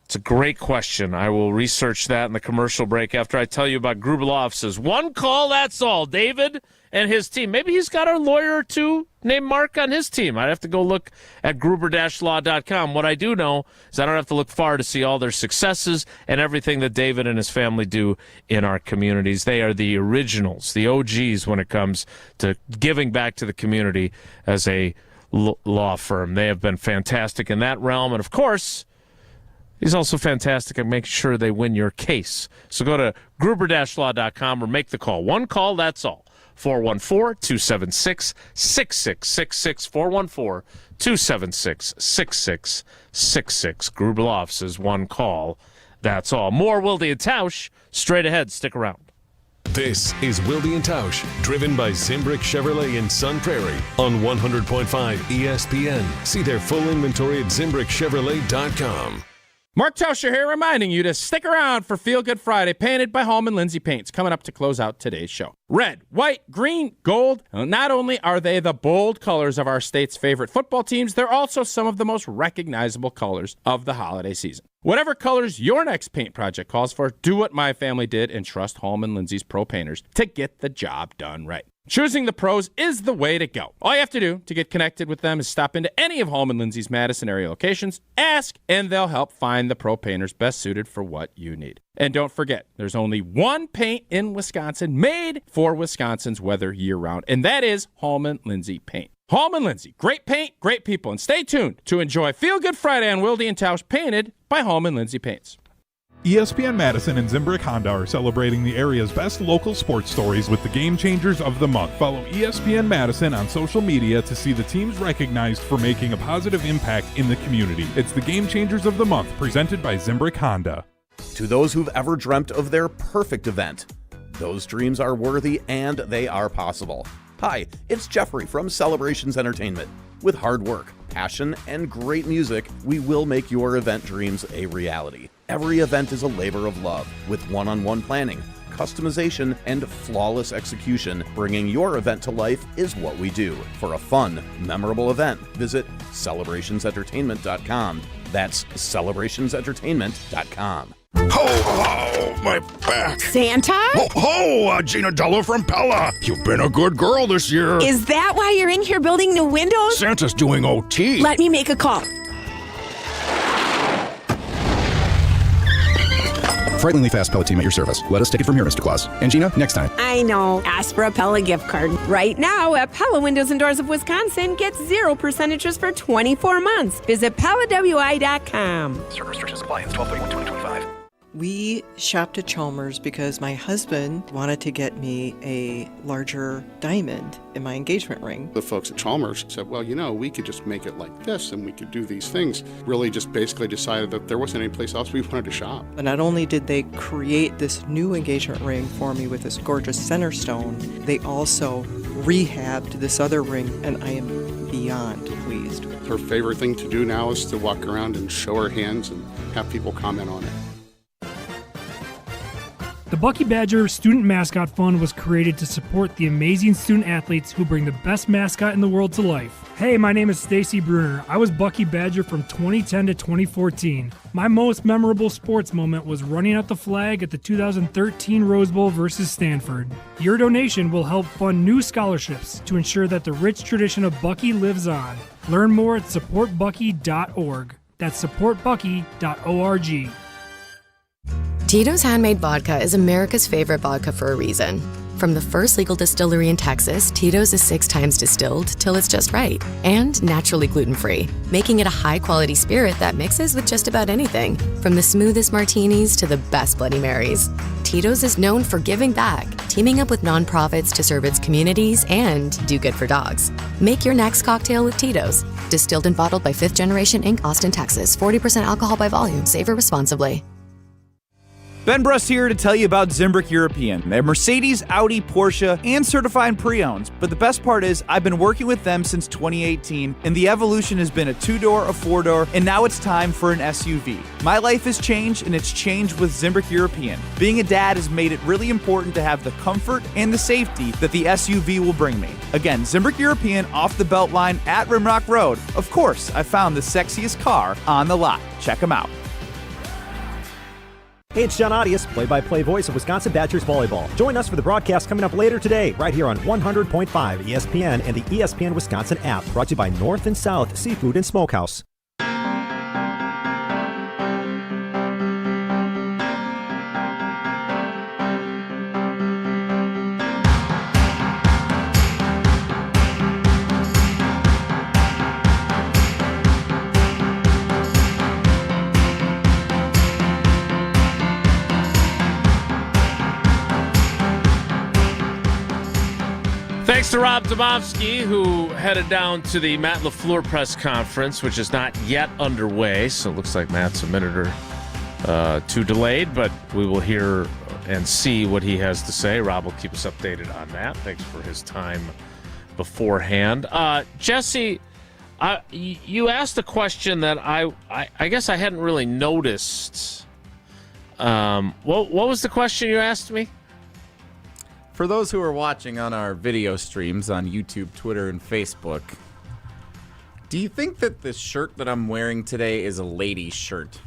It's a great question. I will research that in the commercial break after I tell you about Gruber Law Offices. One call, that's all. David and his team. Maybe he's got a lawyer or two named Mark on his team. I'd have to go look at gruber-law.com. What I do know is I don't have to look far to see all their successes and everything that David and his family do in our communities. They are the originals, the OGs when it comes to giving back to the community as a law firm. They have been fantastic in that realm. And, of course, he's also fantastic at making sure they win your case. So go to gruber-law.com or make the call. One call, that's all. 414-276-6666. 414-276-6666. Gruber Law Offices, one call, that's all. More Wilde and Tausch straight ahead. Stick around.
This is Wilde and Tausch, driven by Zimbrick Chevrolet in Sun Prairie on 100.5 ESPN. See their full inventory at ZimbrickChevrolet.com.
Mark Tauscher here, reminding you to stick around for Feelgood Friday, painted by Hallman Lindsay Paints, coming up to close out today's show. Red, white, green, gold. Not only are they the bold colors of our state's favorite football teams, they're also some of the most recognizable colors of the holiday season. Whatever colors your next paint project calls for, do what my family did and trust Hallman Lindsay's pro painters to get the job done right. Choosing the pros is the way to go. All you have to do to get connected with them is stop into any of Hallman Lindsay's Madison area locations, ask, and they'll help find the pro painters best suited for what you need. And don't forget, there's only one paint in Wisconsin made for Wisconsin's weather year-round, and that is Hallman Lindsay Paint. Hallman Lindsay, great paint, great people, and stay tuned to enjoy Feelgood Friday on Wilde and Tausch, painted by Hallman Lindsay Paints.
ESPN Madison and Zimbrick Honda are celebrating the area's best local sports stories with the Game Changers of the Month. Follow ESPN Madison on social media to see the teams recognized for making a positive impact in the community. It's the Game Changers of the Month, presented by Zimbrick Honda.
To those who've ever dreamt of their perfect event, those dreams are worthy and they are possible. Hi, it's Jeffrey from Celebrations Entertainment. With hard work, passion, and great music, we will make your event dreams a reality. Every event is a labor of love, with one-on-one planning, customization, and flawless execution. Bringing your event to life is what we do. For a fun, memorable event, visit celebrationsentertainment.com. That's celebrationsentertainment.com.
Ho, my back.
Santa?
Ho, Gina Dello from Pella. You've been a good girl this year.
Is that why you're in here building new windows?
Santa's doing OT.
Let me make a call.
Frighteningly fast Pella team at your service. Let us take it from here, Mr. Claus. And Gina, next time.
I know. Ask for a Pella gift card. Right now at Pella Windows and Doors of Wisconsin, get 0% interest for 24 months. Visit PellaWI.com.
Certain restrictions apply. It's 12/31/2025.
We shopped at Chalmers because my husband wanted to get me a larger diamond in my engagement ring.
The folks at Chalmers said, well, we could just make it like this and we could do these things. Really just basically decided that there wasn't any place else we wanted to shop.
And not only did they create this new engagement ring for me with this gorgeous center stone, they also rehabbed this other ring, and I am beyond pleased.
Her favorite thing to do now is to walk around and show her hands and have people comment on it.
The Bucky Badger Student Mascot Fund was created to support the amazing student athletes who bring the best mascot in the world to life. Hey, my name is Stacy Bruner. I was Bucky Badger from 2010 to 2014. My most memorable sports moment was running out the flag at the 2013 Rose Bowl versus Stanford. Your donation will help fund new scholarships to ensure that the rich tradition of Bucky lives on. Learn more at supportbucky.org. That's supportbucky.org.
Tito's Handmade Vodka is America's favorite vodka for a reason. From the first legal distillery in Texas, Tito's is 6 times distilled till it's just right, and naturally gluten-free, making it a high-quality spirit that mixes with just about anything, from the smoothest martinis to the best Bloody Marys. Tito's is known for giving back, teaming up with nonprofits to serve its communities and do good for dogs. Make your next cocktail with Tito's. Distilled and bottled by 5th Generation Inc., Austin, Texas. 40% alcohol by volume. Savor responsibly.
Ben Brust here to tell you about Zimbrick European. They're Mercedes, Audi, Porsche, and certified pre-owned. But the best part is I've been working with them since 2018, and the evolution has been a 2-door, a 4-door, and now it's time for an SUV. My life has changed, and it's changed with Zimbrick European. Being a dad has made it really important to have the comfort and the safety that the SUV will bring me. Again, Zimbrick European off the Beltline at Rimrock Road. Of course, I found the sexiest car on the lot. Check them out.
Hey, it's John Audius, play-by-play voice of Wisconsin Badgers volleyball. Join us for the broadcast coming up later today, right here on 100.5 ESPN and the ESPN Wisconsin app, brought to you by North and South Seafood and Smokehouse.
Thanks to Rob Demovsky, who headed down to the Matt LaFleur press conference, which is not yet underway. So it looks like Matt's a minute or two delayed, but we will hear and see what he has to say. Rob will keep us updated on that. Thanks for his time beforehand. Jesse, you asked a question that I guess I hadn't really noticed. What was the question you asked me?
For those who are watching on our video streams on YouTube, Twitter, and Facebook, do you think that the shirt that I'm wearing today is a lady's shirt?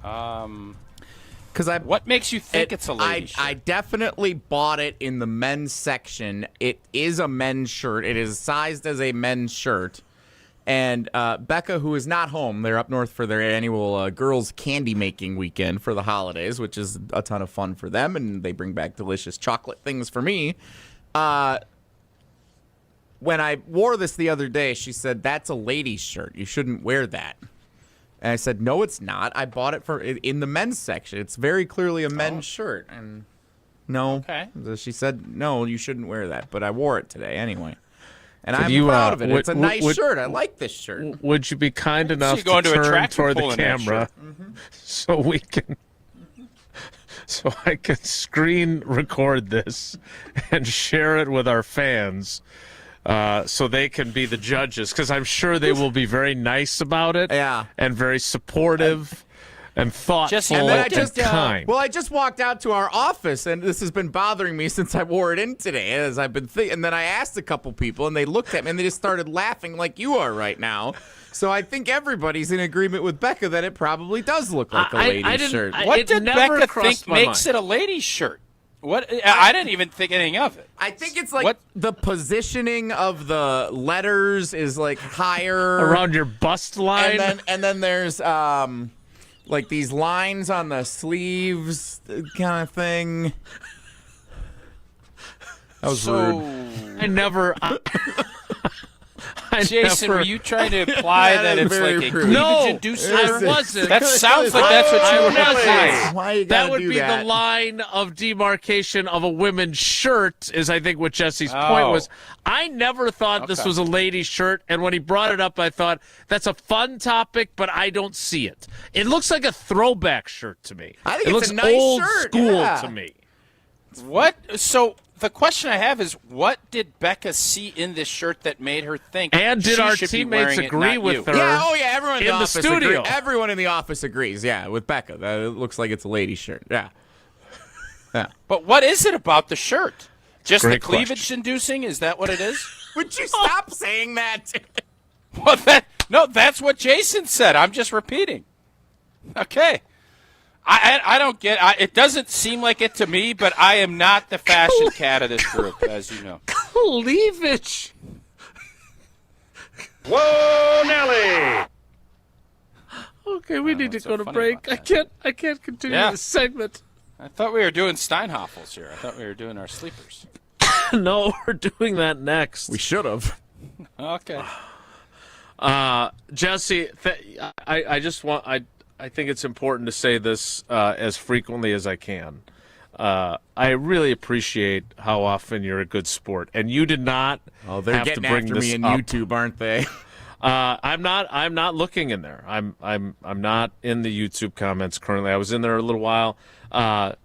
What makes you think it's a lady's shirt?
I definitely bought it in the men's section. It is a men's shirt. It is sized as a men's shirt. And Becca, who is not home, they're up north for their annual girls' candy making weekend for the holidays, which is a ton of fun for them, and they bring back delicious chocolate things for me. When I wore this the other day, she said, "That's a lady's shirt. You shouldn't wear that." And I said, "No, it's not. I bought it in the men's section. It's very clearly a men's shirt." And no, she said, "No, you shouldn't wear that." But I wore it today anyway. And I'm proud of it. It's a nice shirt. I like this shirt.
Would you be kind enough to turn toward the camera so we can, so I can screen record this and share it with our fans, so they can be the judges? Because I'm sure they will be very nice about it, and very supportive. And thoughtful and kind.
Well, I just walked out to our office, and this has been bothering me since I wore it in today, as I've been thinking. And then I asked a couple people, and they looked at me, and they just started laughing like you are right now. So I think everybody's in agreement with Becca that it probably does look like a lady's shirt.
What did Becca think makes it a lady's shirt? What? I didn't even think anything of it.
I think it's like the positioning of the letters is like higher
around your bust line,
and then there's like these lines on the sleeves kind of thing. That was rude.
I never...
Jason, were you trying to imply that it's like a cleavage inducer?
I wasn't.
That sounds like that's what you were implying.
Why you
that
gotta
would
do
be
that?
the line of demarcation of a women's shirt, is I think what Jesse's point was. I never thought this was a lady's shirt, and when he brought it up, I thought, that's a fun topic, but I don't see it. It looks like a throwback shirt to me.
I think
it
it's
looks
a nice
old
shirt.
school to me.
What? So the question I have is, what did Becca see in this shirt that made her think?
And did our
should
teammates
be
agree with her?
Yeah, everyone in the office
studio.
Everyone in the office agrees. Yeah, with Becca, that it looks like it's a lady's shirt. Yeah.
But what is it about the shirt? Just
Great
the cleavage inducing? Is that what it is?
Would you stop saying that?
Well, that's what Jason said. I'm just repeating. Okay. I don't get it. Doesn't seem like it to me, but I am not the fashion cat of this group, as you know.
Cleavage.
Whoa, Nelly!
Okay, we need to go to break. I can't continue this segment.
I thought we were doing Steinhoffels here. I thought we were doing our sleepers.
No, we're doing that next.
We should have.
Okay.
Jesse, I just want I think it's important to say this as frequently as I can. I really appreciate how often you're a good sport, and you did not.
Oh, they're
have
getting
to bring
after
this
me in
up.
YouTube, aren't they?
I'm not looking in there. I'm not in the YouTube comments currently. I was in there a little while.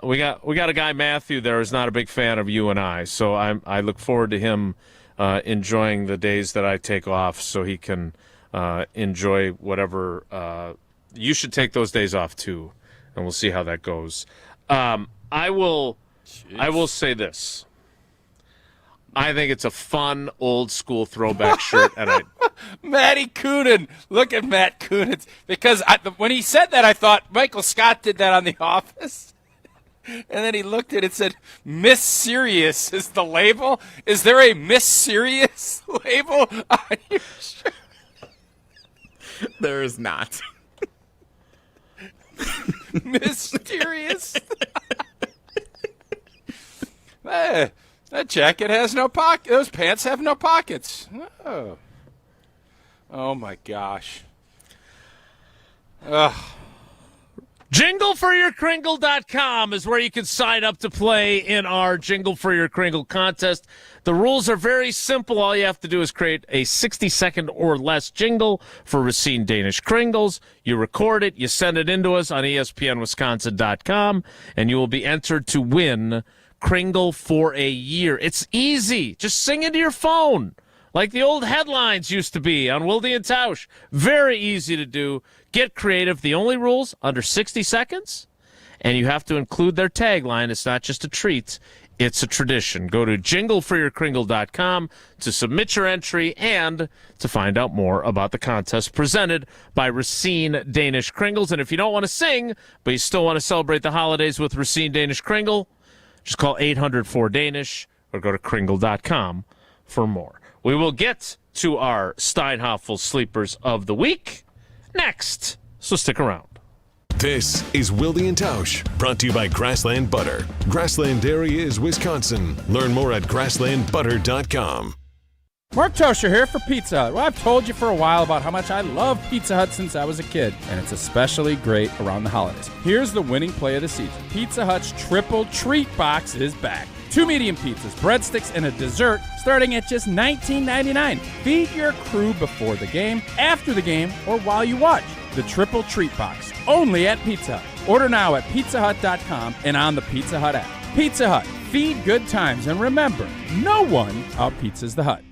We got a guy, Matthew, there is not a big fan of you and I, so I look forward to him enjoying the days that I take off, so he can enjoy whatever. You should take those days off too, and we'll see how that goes. I will say this. I think it's a fun old school throwback shirt, and
Matty Coonan. Look at Matt Coonan. Because when he said that, I thought Michael Scott did that on The Office. And then he looked at it and said, Miss Serious is the label? Is there a Miss Serious label on your shirt?
There is not.
Mysterious. Hey, that jacket has no pocket. Those pants have no pockets. Oh my gosh. Ugh.
JingleForYourKringle.com is where you can sign up to play in our Jingle for Your Kringle contest. The rules are very simple. All you have to do is create a 60-second or less jingle for Racine Danish Kringles. You record it, you send it in to us on ESPNWisconsin.com, and you will be entered to win Kringle for a year. It's easy. Just sing into your phone like the old headlines used to be on Wilde and Tausch. Very easy to do. Get creative. The only rules, under 60 seconds, and you have to include their tagline. It's not just a treat, it's a tradition. Go to JingleForYourKringle.com to submit your entry and to find out more about the contest presented by Racine Danish Kringles. And if you don't want to sing, but you still want to celebrate the holidays with Racine Danish Kringle, just call 800-4DANISH or go to Kringle.com for more. We will get to our Steinhoffel Sleepers of the Week next, so stick around.
This is Wilde and Tausch, brought to you by Grassland Butter. Grassland Dairy is Wisconsin. Learn more at grasslandbutter.com.
Mark Tosher here for Pizza Hut. Well, I've told you for a while about how much I love Pizza Hut since I was a kid, and it's especially great around the holidays. Here's the winning play of the season. Pizza Hut's Triple Treat Box is back. 2 medium pizzas, breadsticks, and a dessert starting at just $19.99. Feed your crew before the game, after the game, or while you watch. The Triple Treat Box, only at Pizza Hut. Order now at pizzahut.com and on the Pizza Hut app. Pizza Hut, feed good times, and remember, no one out-pizzas the Hut.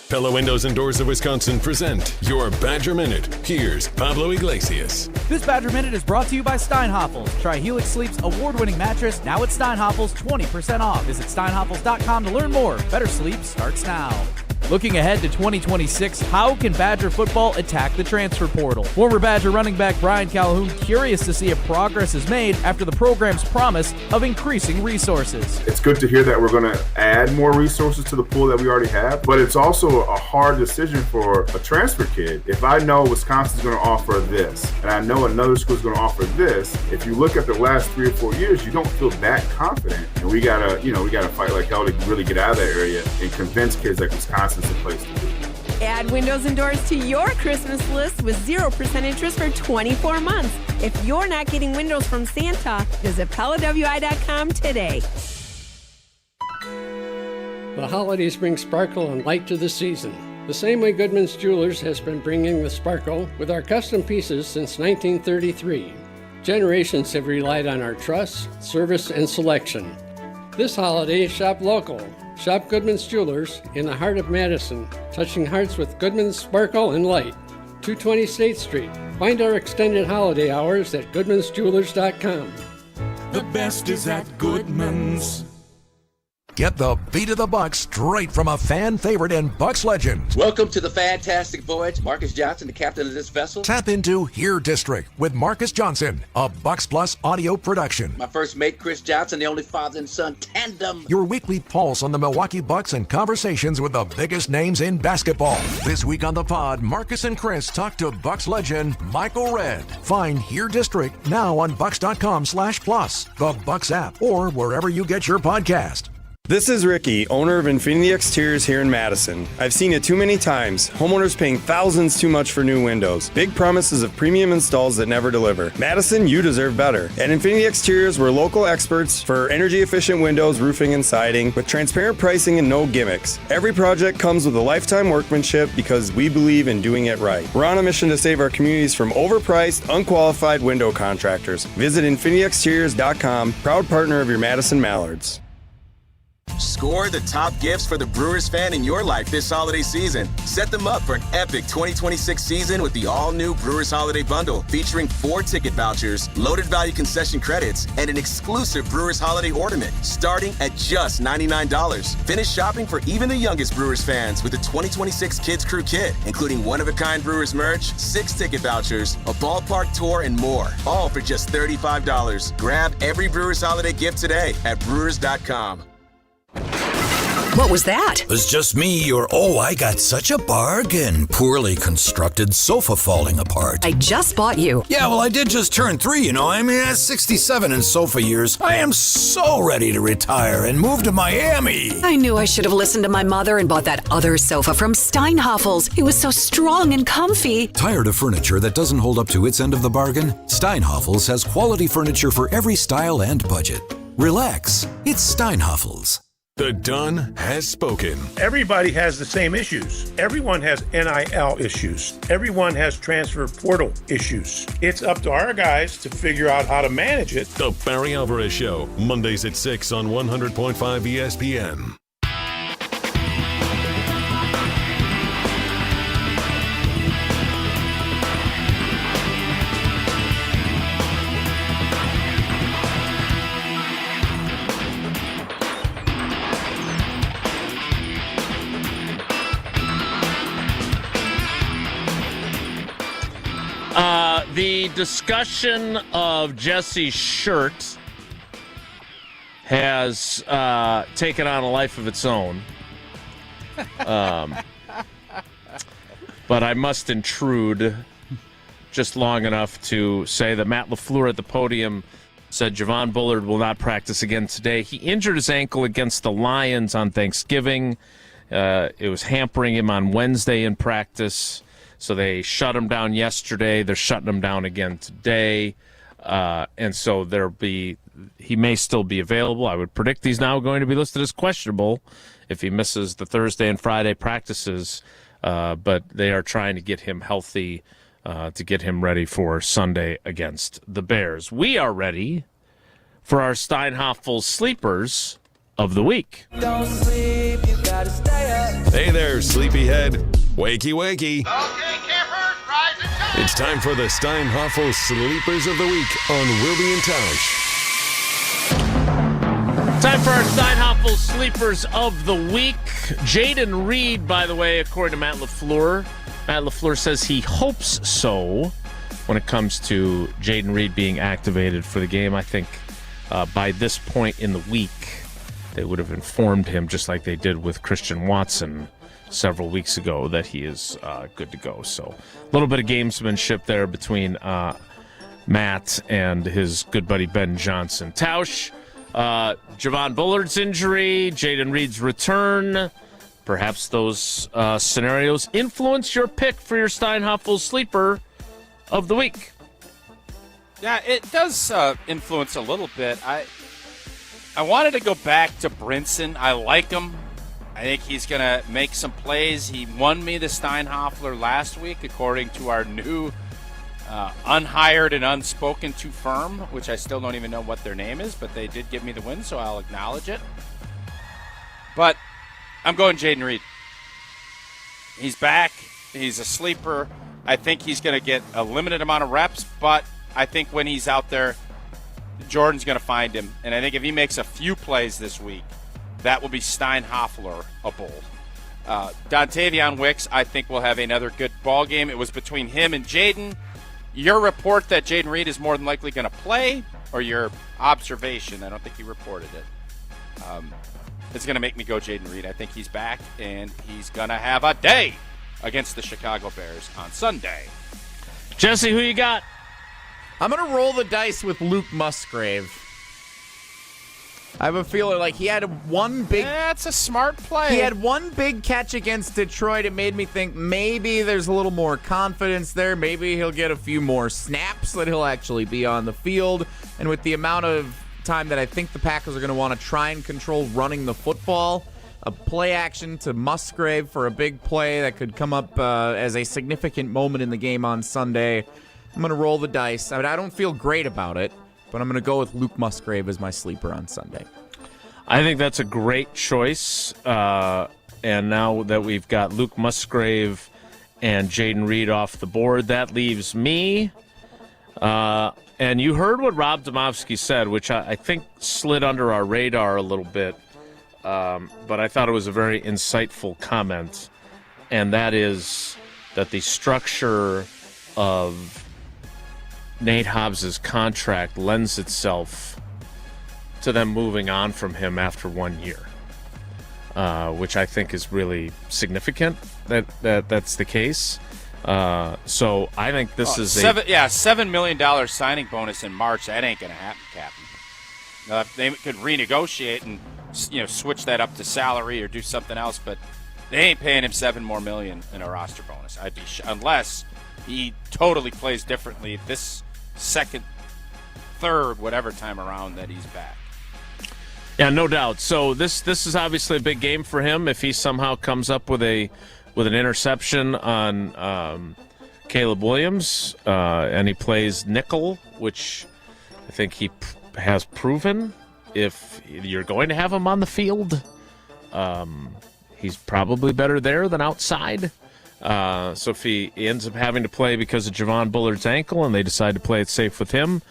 Pella Windows and Doors of Wisconsin present your Badger Minute. Here's Pablo Iglesias.
This Badger Minute is brought to you by Steinhoffels. Try Helix Sleep's award-winning mattress, now at Steinhoffels, 20% off. Visit steinhoffels.com to learn more. Better sleep starts now. Looking ahead to 2026, how can Badger football attack the transfer portal? Former Badger running back Brian Calhoun curious to see if progress is made after the program's promise of increasing resources.
It's good to hear that we're going to add more resources to the pool that we already have, but it's also a hard decision for a transfer kid. If I know Wisconsin's going to offer this, and I know another school's going to offer this, if you look at the last 3 or 4 years, you don't feel that confident. And we gotta fight like hell to really get out of that area and convince kids like Wisconsin is the place to be.
Add windows and doors to your Christmas list with 0% interest for 24 months. If you're not getting windows from Santa, visit PellaWI.com today.
The holidays bring sparkle and light to the season. The same way Goodman's Jewelers has been bringing the sparkle with our custom pieces since 1933. Generations have relied on our trust, service, and selection. This holiday, shop local. Shop Goodman's Jewelers in the heart of Madison, touching hearts with Goodman's sparkle and light. 220 State Street. Find our extended holiday hours at goodmansjewelers.com.
The best is at Goodman's.
Get the beat of the Bucks straight from a fan favorite and Bucks legend.
Welcome to the fantastic voyage. Marcus Johnson, the captain of this vessel.
Tap into Here District with Marcus Johnson, a Bucks Plus audio production.
My first mate, Chris Johnson, the only father and son tandem.
Your weekly pulse on the Milwaukee Bucks and conversations with the biggest names in basketball. This week on the pod, Marcus and Chris talk to Bucks legend Michael Redd. Find Here District now on bucks.com/plus, the Bucks app, or wherever you get your podcast.
This is Ricky, owner of Infinity Exteriors here in Madison. I've seen it too many times. Homeowners paying thousands too much for new windows. Big promises of premium installs that never deliver. Madison, you deserve better. At Infinity Exteriors, we're local experts for energy-efficient windows, roofing, and siding with transparent pricing and no gimmicks. Every project comes with a lifetime workmanship because we believe in doing it right. We're on a mission to save our communities from overpriced, unqualified window contractors. Visit infinityexteriors.com, proud partner of your Madison Mallards.
Score the top gifts for the Brewers fan in your life this holiday season. Set them up for an epic 2026 season with the all-new Brewers Holiday Bundle, featuring 4 ticket vouchers, loaded value concession credits, and an exclusive Brewers Holiday ornament, starting at just $99. Finish shopping for even the youngest Brewers fans with the 2026 Kids Crew Kit, including one-of-a-kind Brewers merch, 6 ticket vouchers, a ballpark tour, and more, all for just $35. Grab every Brewers Holiday gift today at brewers.com.
What was that?
It was just me, or I got such a bargain. Poorly constructed sofa falling apart.
I just bought you.
Yeah, well, I did just turn 3, I'm at 67 in sofa years. I am so ready to retire and move to Miami.
I knew I should have listened to my mother and bought that other sofa from Steinhafels. It was so strong and comfy.
Tired of furniture that doesn't hold up to its end of the bargain? Steinhafels has quality furniture for every style and budget. Relax, it's Steinhafels.
The Don has spoken.
Everybody has the same issues. Everyone has NIL issues. Everyone has transfer portal issues. It's up to our guys to figure out how to manage it.
The Barry Alvarez Show, Mondays at 6 on 100.5 ESPN.
The discussion of Jesse's shirt has taken on a life of its own. But I must intrude just long enough to say that Matt LaFleur at the podium said Javon Bullard will not practice again today. He injured his ankle against the Lions on Thanksgiving. It was hampering him on Wednesday in practice. So they shut him down yesterday. They're shutting him down again today. And so he may still be available. I would predict he's now going to be listed as questionable if he misses the Thursday and Friday practices. But they are trying to get him healthy to get him ready for Sunday against the Bears. We are ready for our Steinhafels Sleepers of the Week.
Don't sleep, you gotta stay up.
Hey there, sleepyhead. Wakey, wakey.
Okay, campers, rise and shine.
It's time for the Steinhafels Sleepers of the Week on Wilde and Tausch.
Time for our Steinhafels Sleepers of the Week. Jaden Reed, by the way, according to Matt LaFleur. Matt LaFleur says he hopes so when it comes to Jaden Reed being activated for the game. I think by this point in the week, they would have informed him, just like they did with Christian Watson several weeks ago, that he is good to go. So a little bit of gamesmanship there between Matt and his good buddy Ben Johnson. Tausch, Javon Bullard's injury, Jaden Reed's return, perhaps those scenarios influence your pick for your Steinhafels Sleeper of the Week.
Yeah, it does influence a little bit. I wanted to go back to Brinson. I like him. I think he's going to make some plays. He won me the Steinhafler last week, according to our new unhired and unspoken to firm, which I still don't even know what their name is, but they did give me the win, so I'll acknowledge it. But I'm going Jaden Reed. He's back. He's a sleeper. I think he's going to get a limited amount of reps, but I think when he's out there, Jordan's going to find him. And I think if he makes a few plays this week, that will be Steinhafler-able. Dontavion Wicks, I think, will have another good ball game. It was between him and Jaden. Your report that Jaden Reed is more than likely going to play, or your observation? I don't think you reported it. It's going to make me go Jaden Reed. I think he's back, and he's going to have a day against the Chicago Bears on Sunday.
Jesse, who you got?
I'm going to roll the dice with Luke Musgrave. I have a feeling like he had one big...
That's a smart play.
He had one big catch against Detroit. It made me think maybe there's a little more confidence there. Maybe he'll get a few more snaps that he'll actually be on the field. And with the amount of time that I think the Packers are going to want to try and control running the football, a play action to Musgrave for a big play that could come up as a significant moment in the game on Sunday. I'm going to roll the dice. I mean, I don't feel great about it, but I'm going to go with Luke Musgrave as my sleeper on Sunday.
I think that's a great choice. And now that we've got Luke Musgrave and Jaden Reed off the board, that leaves me. And you heard what Rob Demovsky said, which I think slid under our radar a little bit. But I thought it was a very insightful comment. And that is that the structure of Nate Hobbs' contract lends itself to them moving on from him after 1 year. Which I think is really significant that's the case. So I think this is
$7 million signing bonus in March. That ain't going to happen, Captain. They could renegotiate and switch that up to salary or do something else, but they ain't paying him $7 million more in a roster bonus. I'd be unless he totally plays differently this second, third, whatever time around that he's back.
Yeah, no doubt. So this is obviously a big game for him if he somehow comes up with an interception on Caleb Williams, and he plays nickel, which I think he has proven. If you're going to have him on the field, he's probably better there than outside. So if he ends up having to play because of Javon Bullard's ankle and they decide to play it safe with him,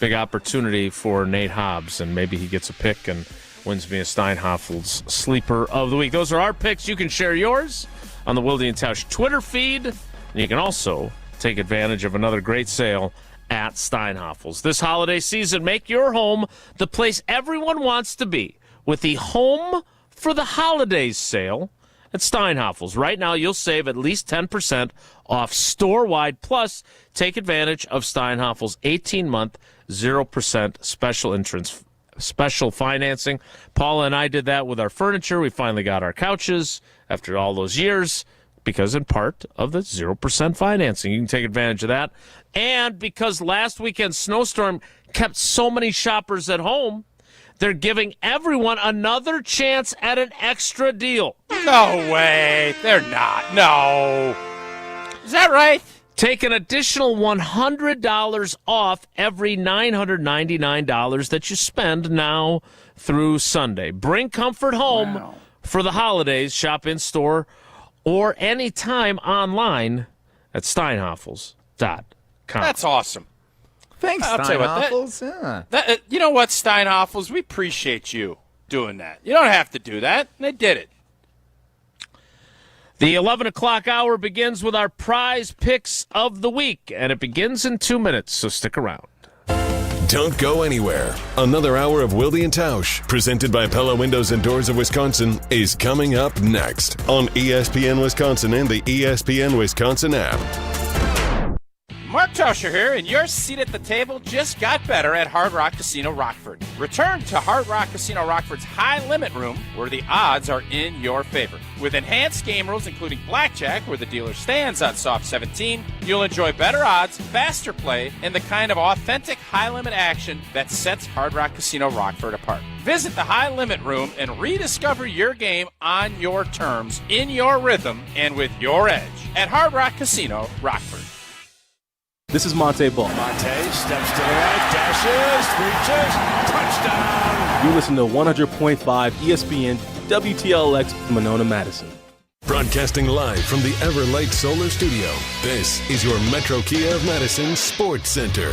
big opportunity for Nate Hobbs, and maybe he gets a pick and wins me a Steinhoffel's Sleeper of the Week. Those are our picks. You can share yours on the Wilde and Tausch Twitter feed, and you can also take advantage of another great sale at Steinhoffel's. This holiday season, make your home the place everyone wants to be with the Home for the Holidays sale at Steinhoffel's. Right now, you'll save at least 10% off store-wide, plus take advantage of Steinhoffel's 18-month 0% special financing. Paula and I did that with our furniture. We finally got our couches after all those years because in part of the 0% financing. You can take advantage of that. And because last weekend's snowstorm kept so many shoppers at home, they're giving everyone another chance at an extra deal.
No way. They're not. No. Is that right?
Take an additional $100 off every $999 that you spend now through Sunday. Bring comfort home for the holidays. Shop in-store or anytime online at steinhoffels.com.
That's awesome.
Thanks, Steinhoffels.
You know what, Steinhoffels? We appreciate you doing that. You don't have to do that. They did it.
The 11 o'clock hour begins with our prize picks of the week, and it begins in 2 minutes, so stick around.
Don't go anywhere. Another hour of Wilde and Tausch, presented by Pella Windows and Doors of Wisconsin, is coming up next on ESPN Wisconsin and the ESPN Wisconsin app.
Mark Tauscher here, and your seat at the table just got better at Hard Rock Casino Rockford. Return to Hard Rock Casino Rockford's high-limit room, where the odds are in your favor. With enhanced game rules, including blackjack, where the dealer stands on soft 17, you'll enjoy better odds, faster play, and the kind of authentic high-limit action that sets Hard Rock Casino Rockford apart. Visit the high-limit room and rediscover your game on your terms, in your rhythm, and with your edge at Hard Rock Casino Rockford.
This is Monte Ball.
Monte steps to the right, dashes, reaches, touchdown.
You listen to 100.5 ESPN WTLX Monona, Madison.
Broadcasting live from the Everlight Solar Studio, this is your Metro Kia of Madison Sports Center.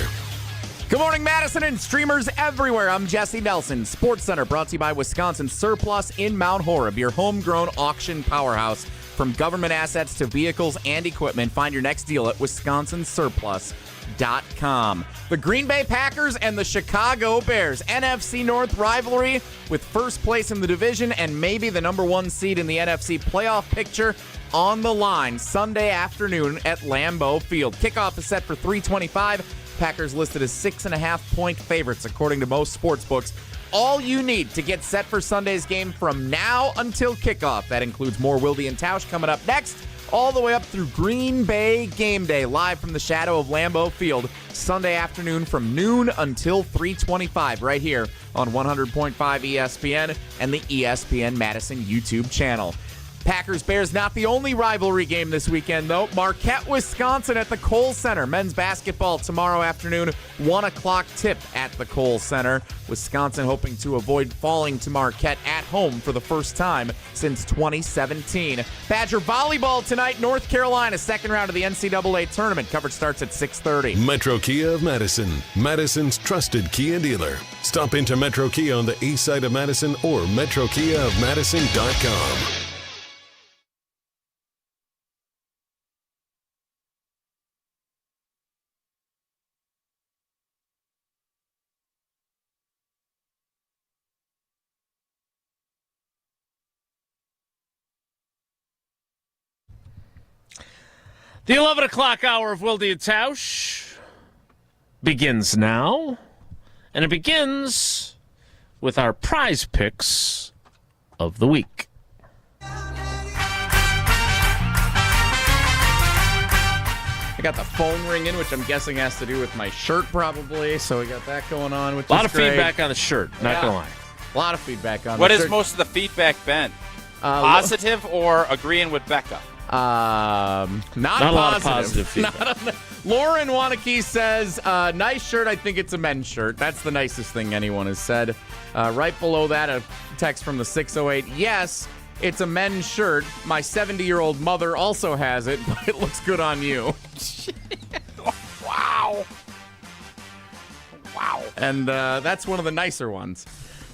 Good morning, Madison and streamers everywhere. I'm Jesse Nelson. Sports Center brought to you by Wisconsin Surplus in Mount Horeb, your homegrown auction powerhouse. From government assets to vehicles and equipment, find your next deal at wisconsinsurplus.com. The Green Bay Packers and the Chicago Bears. NFC North rivalry with first place in the division and maybe the number one seed in the NFC playoff picture on the line Sunday afternoon at Lambeau Field. Kickoff is set for 3:25. Packers listed as 6.5-point favorites according to most sports books. All you need to get set for Sunday's game from now until kickoff. That includes more Wilde and Tausch coming up next, all the way up through Green Bay game day, live from the shadow of Lambeau Field, Sunday afternoon from noon until 3:25, right here on 100.5 ESPN and the ESPN Madison YouTube channel. Packers-Bears, not the only rivalry game this weekend, though. Marquette, Wisconsin at the Kohl Center. Men's basketball tomorrow afternoon, 1 o'clock tip at the Kohl Center. Wisconsin hoping to avoid falling to Marquette at home for the first time since 2017. Badger volleyball tonight, North Carolina, second round of the NCAA tournament. Coverage starts at 6:30.
Metro Kia of Madison, Madison's trusted Kia dealer. Stop into Metro Kia on the east side of Madison or metrokiaofmadison.com.
The 11 o'clock hour of Wilde and Tausch begins now, and it begins with our prize picks of the week.
I got the phone ringing, which I'm guessing has to do with my shirt probably, so we got that going on. Which
a lot
is
of
great.
Feedback on the shirt, not gonna lie.
A lot of feedback on
what
the
has
shirt.
most of the feedback been? Positive or agreeing with Becca?
Not
a lot of positive feedback.
Lauren Wanakee says, nice shirt. I think it's a men's shirt. That's the nicest thing anyone has said. Right below that, a text from the 608. Yes, it's a men's shirt. My 70-year-old mother also has it, but it looks good on you. Wow. And that's one of the nicer ones.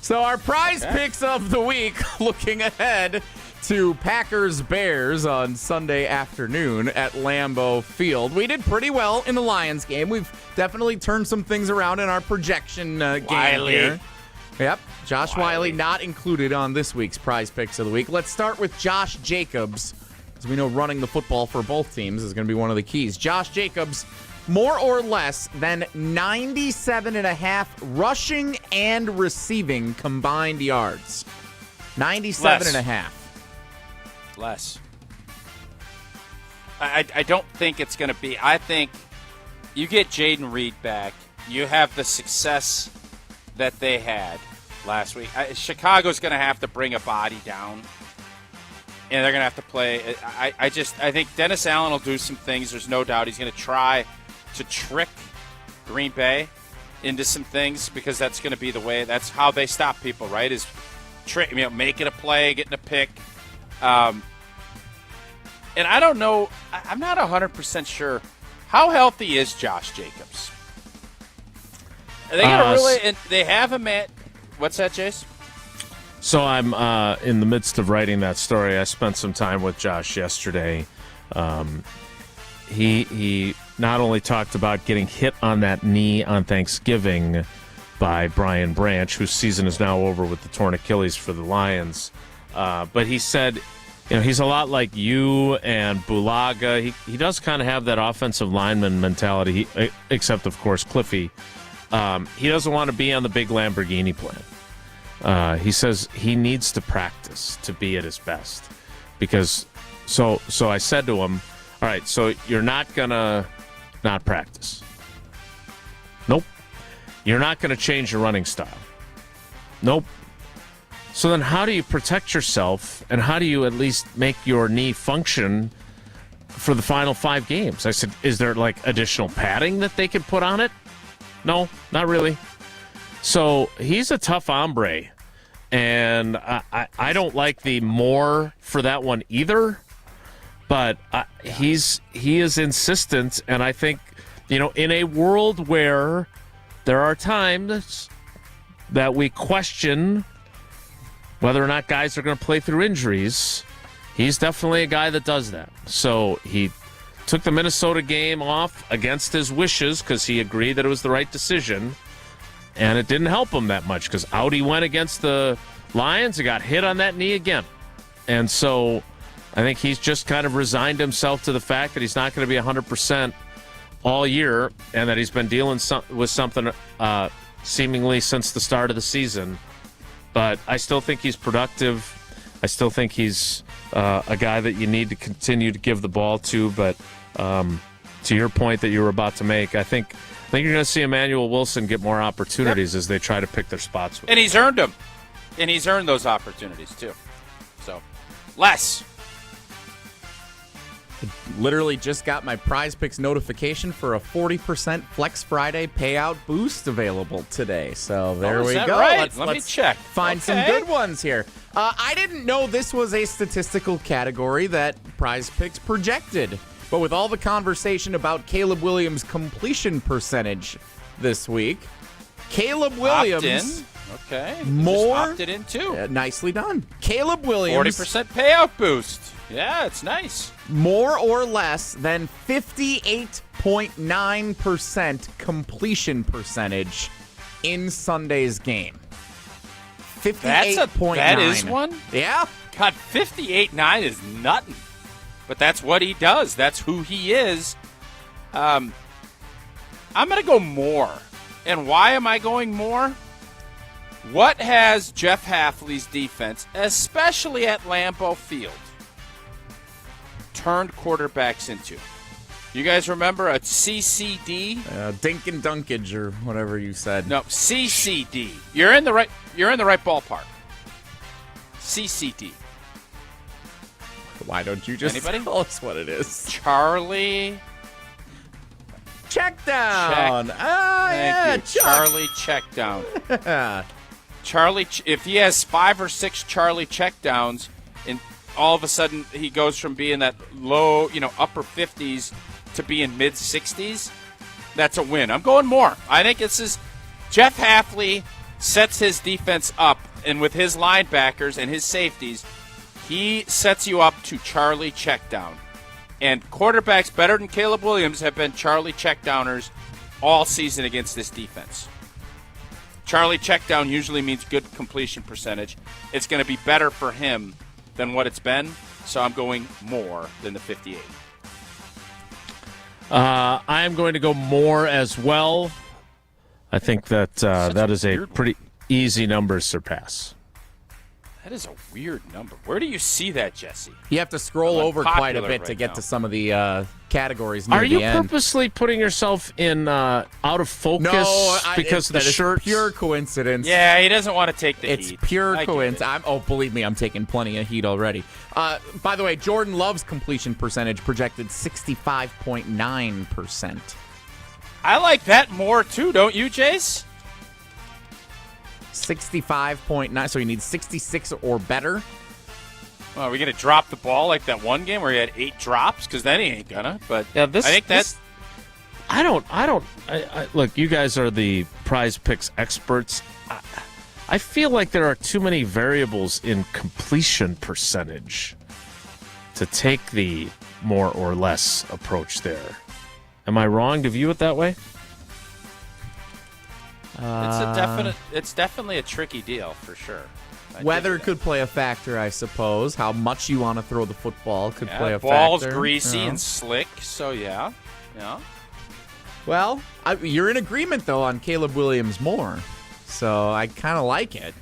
So our prize picks of the week, looking ahead to Packers-Bears on Sunday afternoon at Lambeau Field. We did pretty well in the Lions game. We've definitely turned some things around in our projection game here. Yep, Josh Wiley not included on this week's prize picks of the week. Let's start with Josh Jacobs, because we know running the football for both teams is going to be one of the keys. Josh Jacobs, more or less than 97.5 rushing and receiving combined yards. 97.5.
Less. I don't think it's going to be. I think you get Jaden Reed back. You have the success that they had last week. Chicago's going to have to bring a body down, and they're going to have to play. I think Dennis Allen will do some things. There's no doubt he's going to try to trick Green Bay into some things, because that's going to be the way. That's how they stop people, right? Is trick, making a play, getting a pick. And I don't know, I'm not 100% sure. How healthy is Josh Jacobs? Are they going to really, and they have him at, what's that, Jace?
So I'm in the midst of writing that story. I spent some time with Josh yesterday. He not only talked about getting hit on that knee on Thanksgiving by Brian Branch, whose season is now over with the torn Achilles for the Lions, but he said, he's a lot like you and Bulaga. He does kind of have that offensive lineman mentality, except, of course, Cliffy. He doesn't want to be on the big Lamborghini plan. He says he needs to practice to be at his best. Because, so I said to him, all right, so you're not going to not practice. Nope. You're not going to change your running style. Nope. So then how do you protect yourself, and how do you at least make your knee function for the final 5 games? I said, is there additional padding that they can put on it? No, not really. So he's a tough hombre, and I don't like the more for that one either, but he is insistent, and I think, in a world where there are times that we question whether or not guys are going to play through injuries, he's definitely a guy that does that. So he took the Minnesota game off against his wishes because he agreed that it was the right decision, and it didn't help him that much because out he went against the Lions and got hit on that knee again. And so I think he's just kind of resigned himself to the fact that he's not going to be 100% all year, and that he's been dealing with something seemingly since the start of the season. But I still think he's productive. I still think he's a guy that you need to continue to give the ball to. But to your point that you were about to make, I think you're going to see Emmanuel Wilson get more opportunities as they try to pick their spots with
And he's earned them. And he's earned those opportunities, too. So, Les.
Literally just got my Prize Picks notification for a 40% Flex Friday payout boost available today. So there we go.
Right? Let me check.
Find some good ones here. I didn't know this was a statistical category that Prize Picks projected. But with all the conversation about Caleb Williams' completion percentage this week, Caleb Williams...
Okay.
More
just opted in too.
Nicely done. Caleb Williams.
40% payout boost. Yeah, it's nice.
More or less than 58.9% completion percentage in Sunday's game. 58.9.
That is one?
Yeah.
God, 58.9 is nothing. But that's what he does. That's who he is. I'm going to go more. And why am I going more? What has Jeff Hafley's defense, especially at Lambeau Field, turned quarterbacks into? You guys remember a CCD?
Dink and dunkage or whatever you said.
No, CCD. You're in the right ballpark. CCD.
Why don't you just tell us what it is?
Charlie
check down.
Thank you. Charlie check down. Charlie, if he has 5 or 6 Charlie checkdowns, and all of a sudden he goes from being that low, upper 50s to being mid 60s, that's a win. I'm going more. I think this is Jeff Hafley sets his defense up, and with his linebackers and his safeties, he sets you up to Charlie checkdown. And quarterbacks better than Caleb Williams have been Charlie checkdowners all season against this defense. Charlie checkdown usually means good completion percentage. It's going to be better for him than what it's been, so I'm going more than the 58.
I'm going to go more as well. I think that that is a pretty easy number to surpass.
That is a weird number. Where do you see that, Jesse?
You have to scroll over quite a bit to get to some of the categories near the end.
Are you purposely putting yourself in out of focus because of the shirt?
It's pure coincidence.
Yeah, he doesn't want to take the heat.
It's pure coincidence. Believe me, I'm taking plenty of heat already. By the way, Jordan Love's completion percentage projected 65.9%.
I like that more, too, don't you, Jace?
65.9, so you need 66 or better.
Well, are we going to drop the ball like that one game where he had 8 drops? Because then he ain't gonna. But yeah, I think that's...
I look, you guys are the Prize Picks experts. I feel like there are too many variables in completion percentage to take the more or less approach there. Am I wrong to view it that way?
It's definitely a tricky deal for sure.
Weather could play a factor, I suppose. How much you want to throw the football could play a factor.
Ball's greasy and slick, so yeah.
Well, you're in agreement though on Caleb Williams more, so I kind of like it.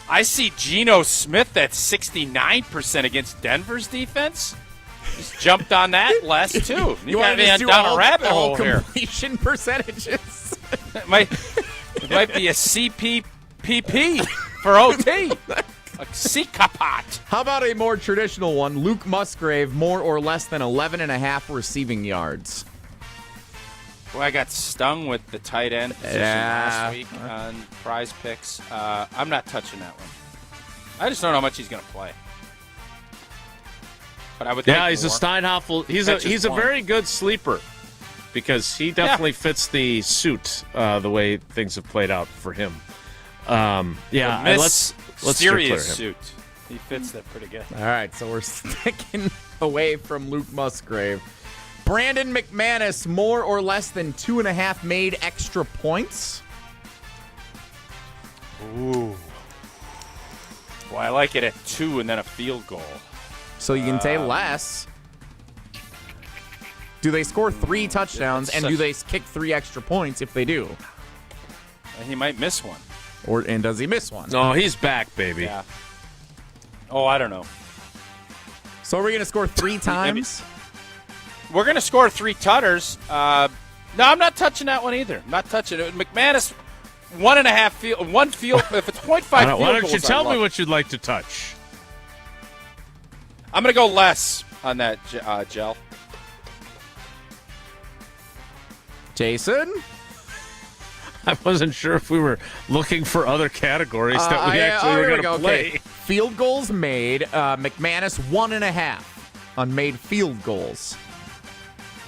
I see Geno Smith at 69% against Denver's defense. Just jumped on that last too.
You got me down a rabbit hole here. Completion percentages.
It might be a CPPP for OT. A C-Kapot.
How about a more traditional one? Luke Musgrave, more or less than 11.5 receiving yards.
Well, I got stung with the tight end position last week on Prize Picks. I'm not touching that one. I just don't know how much he's going to play. But I would think
he's
more.
a Steinhoffel. He's a very good sleeper because he definitely fits the suit the way things have played out for him. Let's
serious suit. He fits that pretty good.
All right, so we're sticking away from Luke Musgrave. Brandon McManus, more or less than 2.5 made extra points.
Ooh. Well, I like it at 2 and then a field goal.
So you can say less. Do they score 3 touchdowns, and do they kick 3 extra points if they do?
He might miss one.
And does he miss one?
No, he's back, baby.
Yeah. Oh, I don't know.
So are we going to score 3 times?
We're going to score 3 tutters. No, I'm not touching that one either. I'm not touching it. McManus, 1.5 field, 1 field. If it's 0.5 field goals,
why don't you tell me what you'd like to touch?
I'm going to go less. on that gel?
Jason?
I wasn't sure if we were looking for other categories that we actually were going to play.
Okay. Field goals made. McManus 1.5 on made field goals.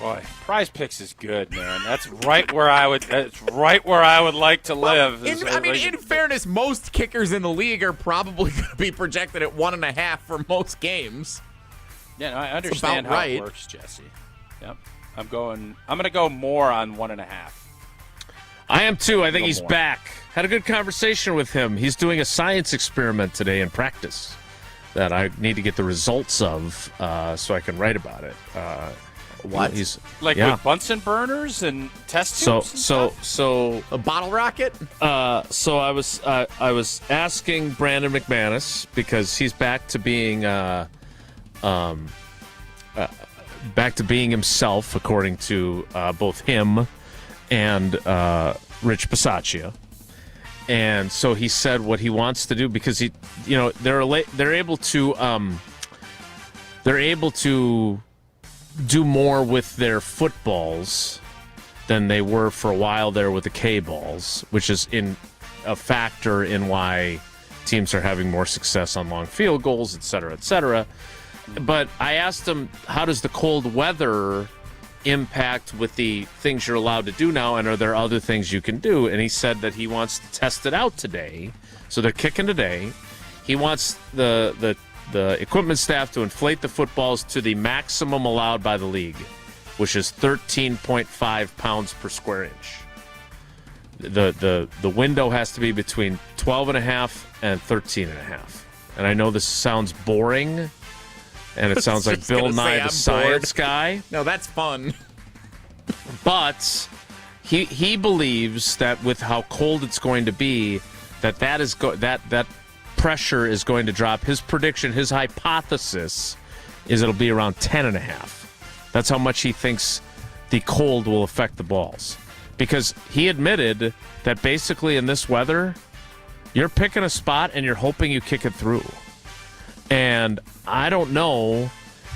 Boy, Prize Picks is good, man. That's right where I would. That's right where I would like to live.
In fairness, most kickers in the league are probably going to be projected at 1.5 for most games.
Yeah, no, I understand how it works, Jesse. Yep, I'm going to go more on 1.5.
I am too. I think he's back. Had a good conversation with him. He's doing a science experiment today in practice that I need to get the results of so I can write about it.
What?
He's with Bunsen burners and test tubes.
So
a bottle rocket.
So I was asking Brandon McManus because he's back to being himself, according to both him and Rich Bisaccia. And so he said what he wants to do because they're able to do more with their footballs than they were for a while there with the K-balls, which is in a factor in why teams are having more success on long field goals, et cetera, et cetera. But I asked him, how does the cold weather impact with the things you're allowed to do now, and are there other things you can do? And he said that he wants to test it out today. So they're kicking today. He wants the equipment staff to inflate the footballs to the maximum allowed by the league, which is 13.5 pounds per square inch. The window has to be between 12.5 and 13.5. And I know this sounds boring, and it sounds like Bill Nye the Science Guy.
No, that's fun.
But he believes that with how cold it's going to be, that pressure is going to drop. His prediction, his hypothesis, is it'll be around 10.5. That's how much he thinks the cold will affect the balls. Because he admitted that basically in this weather, you're picking a spot and you're hoping you kick it through. And I don't know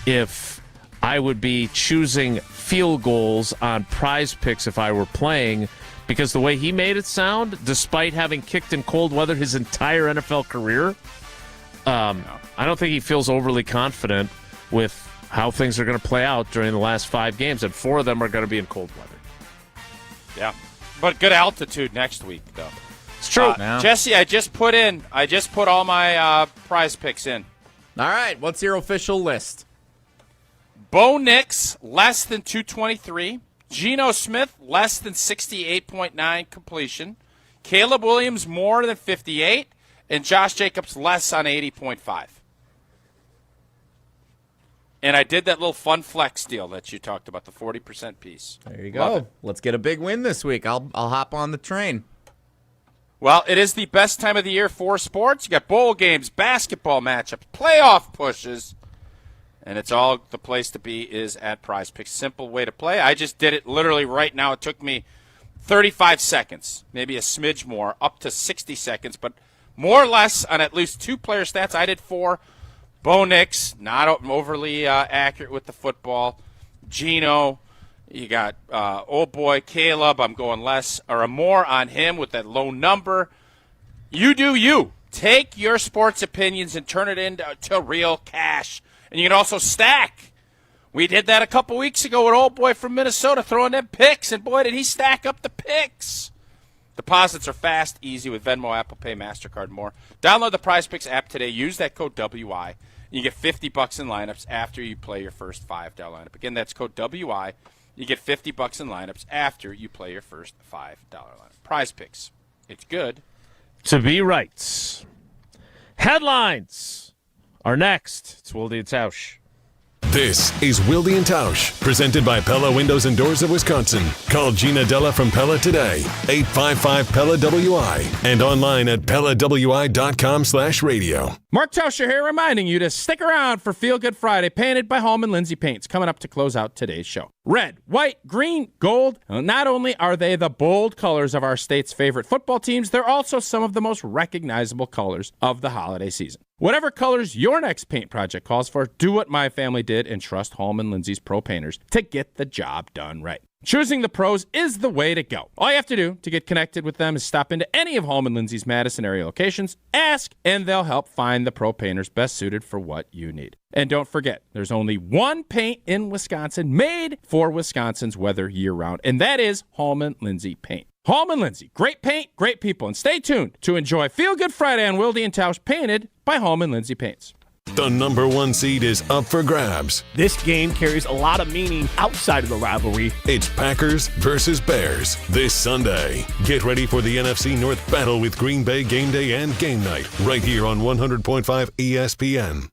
if I would be choosing field goals on Prize Picks if I were playing, because the way he made it sound, despite having kicked in cold weather his entire NFL career, I don't think he feels overly confident with how things are going to play out during the last 5 games, and 4 of them are going to be in cold weather.
Yeah, but good altitude next week, though.
It's true.
Jesse, I just put all my Prize Picks in.
All right, what's your official list?
Bo Nix, less than 223. Geno Smith, less than 68.9 completion. Caleb Williams, more than 58. And Josh Jacobs, less on 80.5. And I did that little fun flex deal that you talked about, the 40% piece.
There you go. Let's get a big win this week. I'll hop on the train.
Well, it is the best time of the year for sports. You got bowl games, basketball matchups, playoff pushes, and it's all the place to be is at Prize Picks. Simple way to play. I just did it literally right now. It took me 35 seconds, maybe a smidge more, up to 60 seconds, but more or less on at least 2 player stats. I did 4. Bo Nix, not overly accurate with the football. Geno. You got old boy Caleb. I'm going less or more on him with that low number. You do you. Take your sports opinions and turn it into real cash. And you can also stack. We did that a couple weeks ago with old boy from Minnesota throwing them picks, and boy, did he stack up the picks. Deposits are fast, easy with Venmo, Apple Pay, MasterCard, and more. Download the Prize Picks app today. Use that code WI. You get $50 in lineups after you play your first $5 lineup. Again, that's code WI. You get $50 in lineups after you play your first $5 lineup. Prize Picks. It's good
to be right. Headlines are next. It's Wilde and Tausch.
This is Wilde and Tausch, presented by Pella Windows and Doors of Wisconsin. Call Gina Della from Pella today, 855-PELLA-WI, and online at PellaWI.com/radio.
Mark Tauscher here, reminding you to stick around for Feelgood Friday, painted by Hallman Lindsay Paints, coming up to close out today's show. Red, white, green, gold. Not only are they the bold colors of our state's favorite football teams, they're also some of the most recognizable colors of the holiday season. Whatever colors your next paint project calls for, do what my family did and trust Hallman Lindsey's Pro Painters to get the job done right. Choosing the pros is the way to go. All you have to do to get connected with them is stop into any of Hallman Lindsey's Madison area locations, ask, and they'll help find the pro painters best suited for what you need. And don't forget, there's only one paint in Wisconsin made for Wisconsin's weather year-round, and that is Hallman Lindsey Paint. Hallman Lindsey, great paint, great people, and stay tuned to enjoy Feelgood Friday on Wilde and Tausch, painted by Hallman Lindsey Paints.
The number 1 seed is up for grabs.
This game carries a lot of meaning outside of the rivalry.
It's Packers versus Bears this Sunday. Get ready for the NFC North battle with Green Bay game day and game night right here on 100.5 ESPN.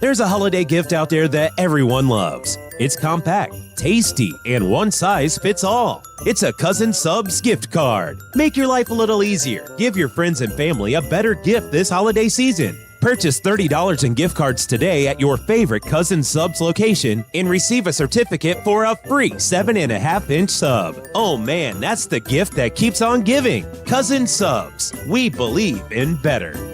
There's a holiday gift out there that everyone loves. It's compact, tasty, and one size fits all. It's a Cousin Subs gift card. Make your life a little easier. Give your friends and family a better gift this holiday season. Purchase $30 in gift cards today at your favorite Cousin Subs location and receive a certificate for a free 7.5-inch sub. Oh man, that's the gift that keeps on giving. Cousin Subs. We believe in better.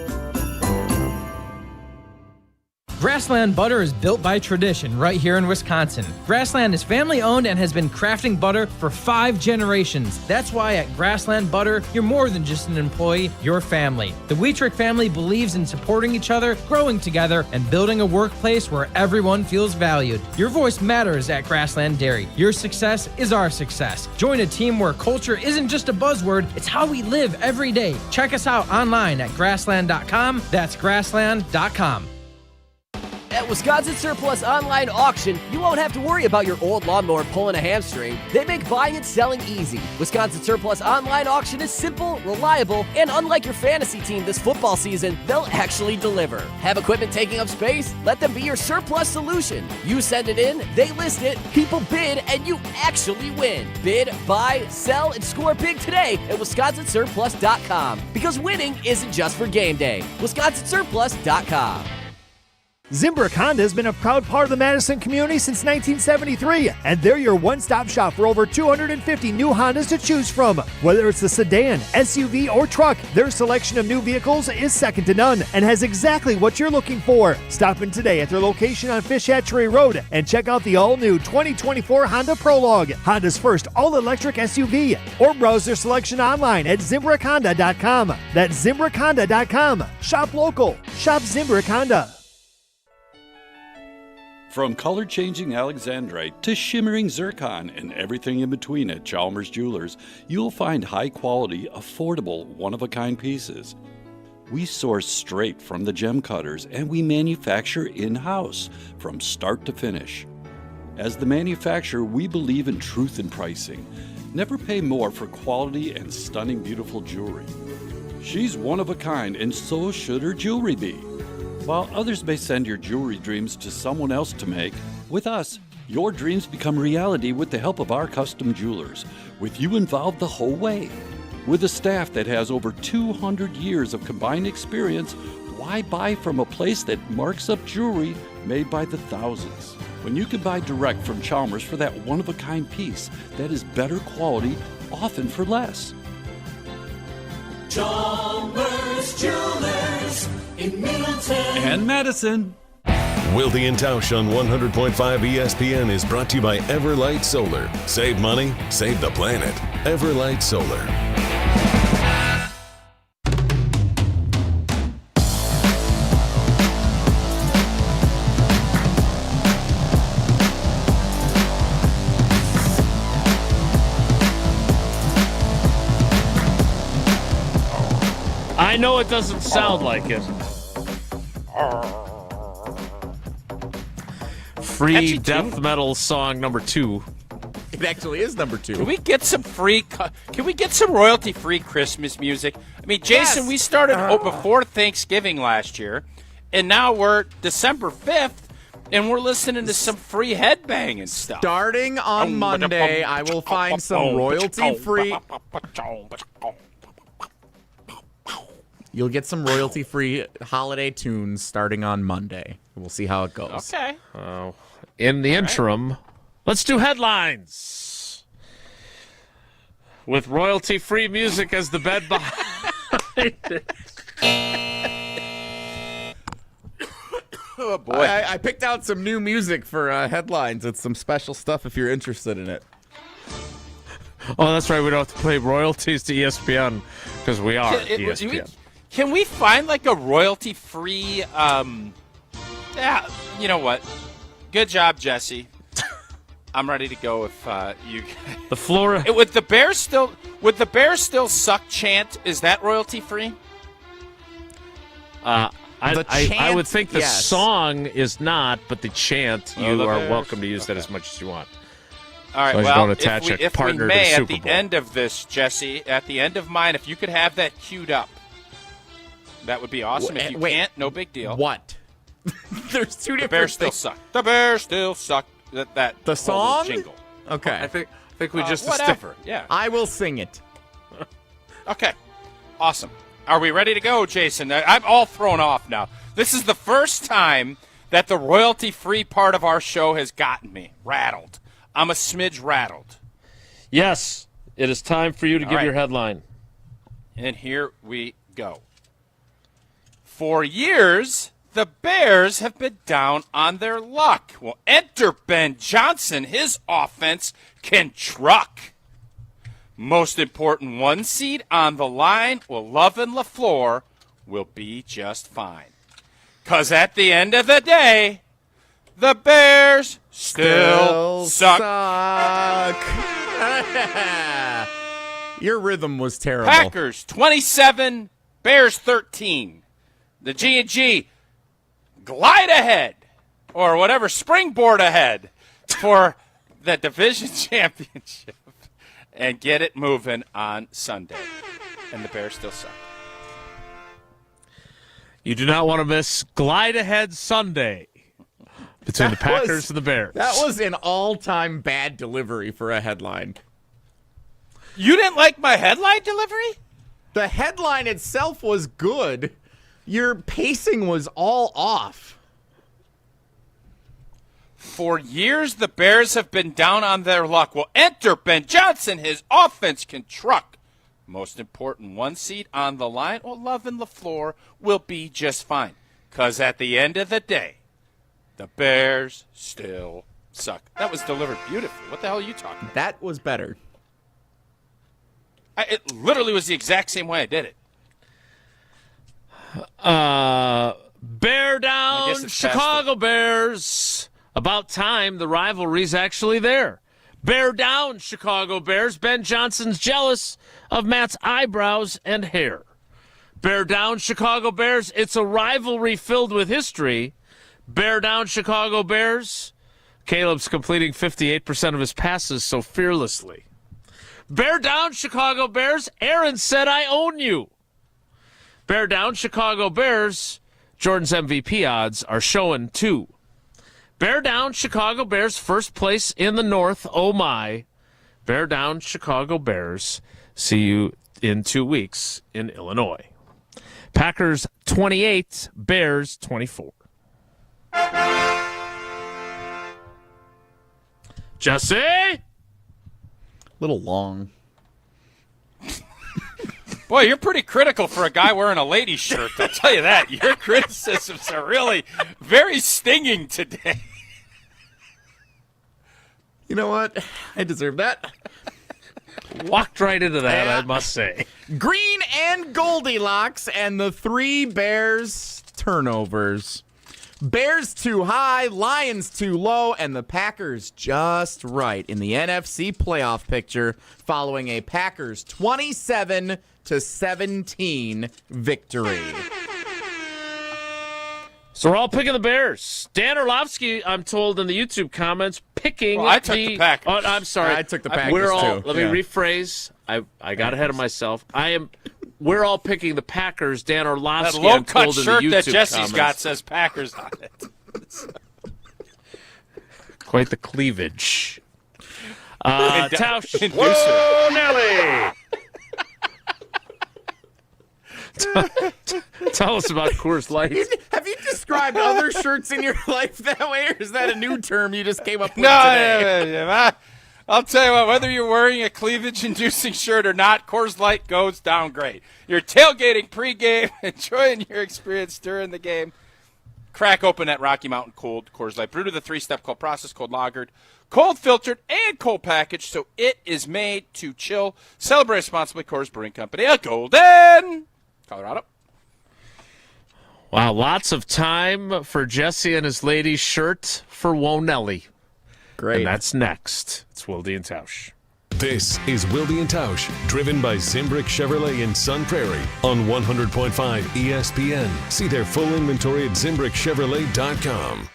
Grassland Butter is built by tradition right here in Wisconsin. Grassland is family owned and has been crafting butter for 5 generations. That's why at Grassland Butter, you're more than just an employee, you're family. The Wietrich family believes in supporting each other, growing together, and building a workplace where everyone feels valued. Your voice matters at Grassland Dairy. Your success is our success. Join a team where culture isn't just a buzzword, it's how we live every day. Check us out online at grassland.com. That's grassland.com.
At Wisconsin Surplus Online Auction, you won't have to worry about your old lawnmower pulling a hamstring. They make buying and selling easy. Wisconsin Surplus Online Auction is simple, reliable, and unlike your fantasy team this football season, they'll actually deliver. Have equipment taking up space? Let them be your surplus solution. You send it in, they list it, people bid, and you actually win. Bid, buy, sell, and score big today at WisconsinSurplus.com. Because winning isn't just for game day. WisconsinSurplus.com.
Zimbrick Honda has been a proud part of the Madison community since 1973, and they're your one-stop shop for over 250 new Hondas to choose from. Whether it's the sedan, SUV, or truck, their selection of new vehicles is second to none and has exactly what you're looking for. Stop in today at their location on Fish Hatchery Road and check out the all-new 2024 Honda Prologue, Honda's first all-electric SUV, or browse their selection online at ZimbrickHonda.com. That's ZimbrickHonda.com. Shop local. Shop Zimbrick Honda. From color-changing alexandrite to shimmering zircon and everything in between at Chalmers Jewelers, you'll find high-quality, affordable, one-of-a-kind pieces. We source straight from the gem cutters, and we manufacture in-house from start to finish. As the manufacturer, we believe in truth in pricing. Never pay more for quality and stunning, beautiful jewelry. She's one of a kind, and so should her jewelry be. While others may send your jewelry dreams to someone else to make, with us, your dreams become reality with the help of our custom jewelers, with you involved the whole way. With a staff that has over 200 years of combined experience, why buy from a place that marks up jewelry made by the thousands? When you can buy direct from Chalmers for that one-of-a-kind piece that is better quality, often for less.
Chalmers Jewelers in Middleton
and Madison.
Wilde and Tausch on 100.5 ESPN is brought to you by Everlight Solar. Save money, save the planet. Everlight Solar.
I know it doesn't sound like it. Free death metal song number 2.
It actually is number 2.
Can we get some royalty-free Christmas music? I mean, Jason, we started before Thanksgiving last year, and now we're December 5th, and we're listening to some free headbanging stuff.
Starting on Monday, I will find some royalty-free... You'll get some royalty-free holiday tunes starting on Monday. We'll see how it goes.
Okay.
In the interim, Let's do headlines with royalty-free music as the bed behind it.
Oh, boy. I picked out some new music for headlines. It's some special stuff if you're interested in it.
Oh, that's right. We don't have to pay royalties to ESPN because we are ESPN.
Can we find like a royalty-free? Yeah, you know what? Good job, Jesse. I'm ready to go if you.
The floor.
Would the Bears still suck chant? Is that royalty-free?
I would think the song is not, but the chant, you are welcome to use that as much as you want.
All right,
so
well,
if we
may, at the end of this, Jesse, at the end of mine, if you could have that queued up, that would be awesome. If you can't, no big deal.
What? There's two different
The Bears still suck. The Bears still suck.
The song?
Jingle.
Okay.
I think we just
whatever. Yeah.
I will sing it.
Okay. Awesome. Are we ready to go, Jason? I'm all thrown off now. This is the first time that the royalty-free part of our show has gotten me rattled. I'm a smidge rattled.
Yes, it is time for you to give your headline.
And here we go. For years, the Bears have been down on their luck. Well, enter Ben Johnson. His offense can truck. Most important, 1 seed on the line. Well, Love and LaFleur will be just fine. Because at the end of the day, the Bears still suck.
Your rhythm was terrible.
Packers 27, Bears 13. The G&G glide ahead, or whatever, springboard ahead for the division championship and get it moving on Sunday. And the Bears still suck.
You do not want to miss Glide Ahead Sunday between the Packers and the Bears.
That was an all-time bad delivery for a headline.
You didn't like my headline delivery?
The headline itself was good. Your pacing was all off.
For years, the Bears have been down on their luck. Well, enter Ben Johnson. His offense can truck. Most important, 1 seed on the line. Well, Love and LaFleur will be just fine. Because at the end of the day, the Bears still suck. That was delivered beautifully. What the hell are you talking about?
That was better.
It literally was the exact same way I did it.
Bear down, Chicago Bears. About time the rivalry's actually there. Bear down, Chicago Bears. Ben Johnson's jealous of Matt's eyebrows and hair. Bear down, Chicago Bears. It's a rivalry filled with history. Bear down, Chicago Bears. Caleb's completing 58% of his passes so fearlessly. Bear down, Chicago Bears. Aaron said, I own you. Bear down, Chicago Bears. Jordan's MVP odds are showing 2. Bear down, Chicago Bears. First place in the North. Oh, my. Bear down, Chicago Bears. See you in 2 weeks in Illinois. Packers 28, Bears 24. Jesse?
Little long.
Boy, you're pretty critical for a guy wearing a ladies' shirt. I'll tell you that. Your criticisms are really very stinging today.
You know what? I deserve that.
Walked right into that, I must say.
Green and Goldilocks and the 3 Bears turnovers. Bears too high, Lions too low, and the Packers just right in the NFC playoff picture following a Packers 27-17 victory.
So we're all picking the Bears. Dan Orlovsky, I'm told in the YouTube comments, picking
I took the Packers.
Oh, I'm sorry.
I took the Packers too.
Let me rephrase. I got ahead of myself. We're all picking the Packers. Dan Orlovsky,
that low-cut shirt
in the YouTube
that Jesse's
comments.
got says Packers on it.
Quite the cleavage. Tausch.
Whoa, Nelly!
Tell us about Coors Light.
Have you described described other shirts in your life that way, or is that a new term you just came up with today?
No. I'll tell you what, whether you're wearing a cleavage-inducing shirt or not, Coors Light goes down great. You're tailgating pregame, enjoying your experience during the game. Crack open that Rocky Mountain Cold Coors Light, brewed with a 3-step cold process, cold lagered, cold filtered, and cold packaged, so it is made to chill. Celebrate responsibly, Coors Brewing Company, Golden, Colorado.
Wow, lots of time for Jesse and his ladies' shirt for Wonelli.
Great.
And that's next. It's Wilde and Tausch.
This is Wilde and Tausch, driven by Zimbrick Chevrolet in Sun Prairie on 100.5 ESPN. See their full inventory at ZimbrickChevrolet.com.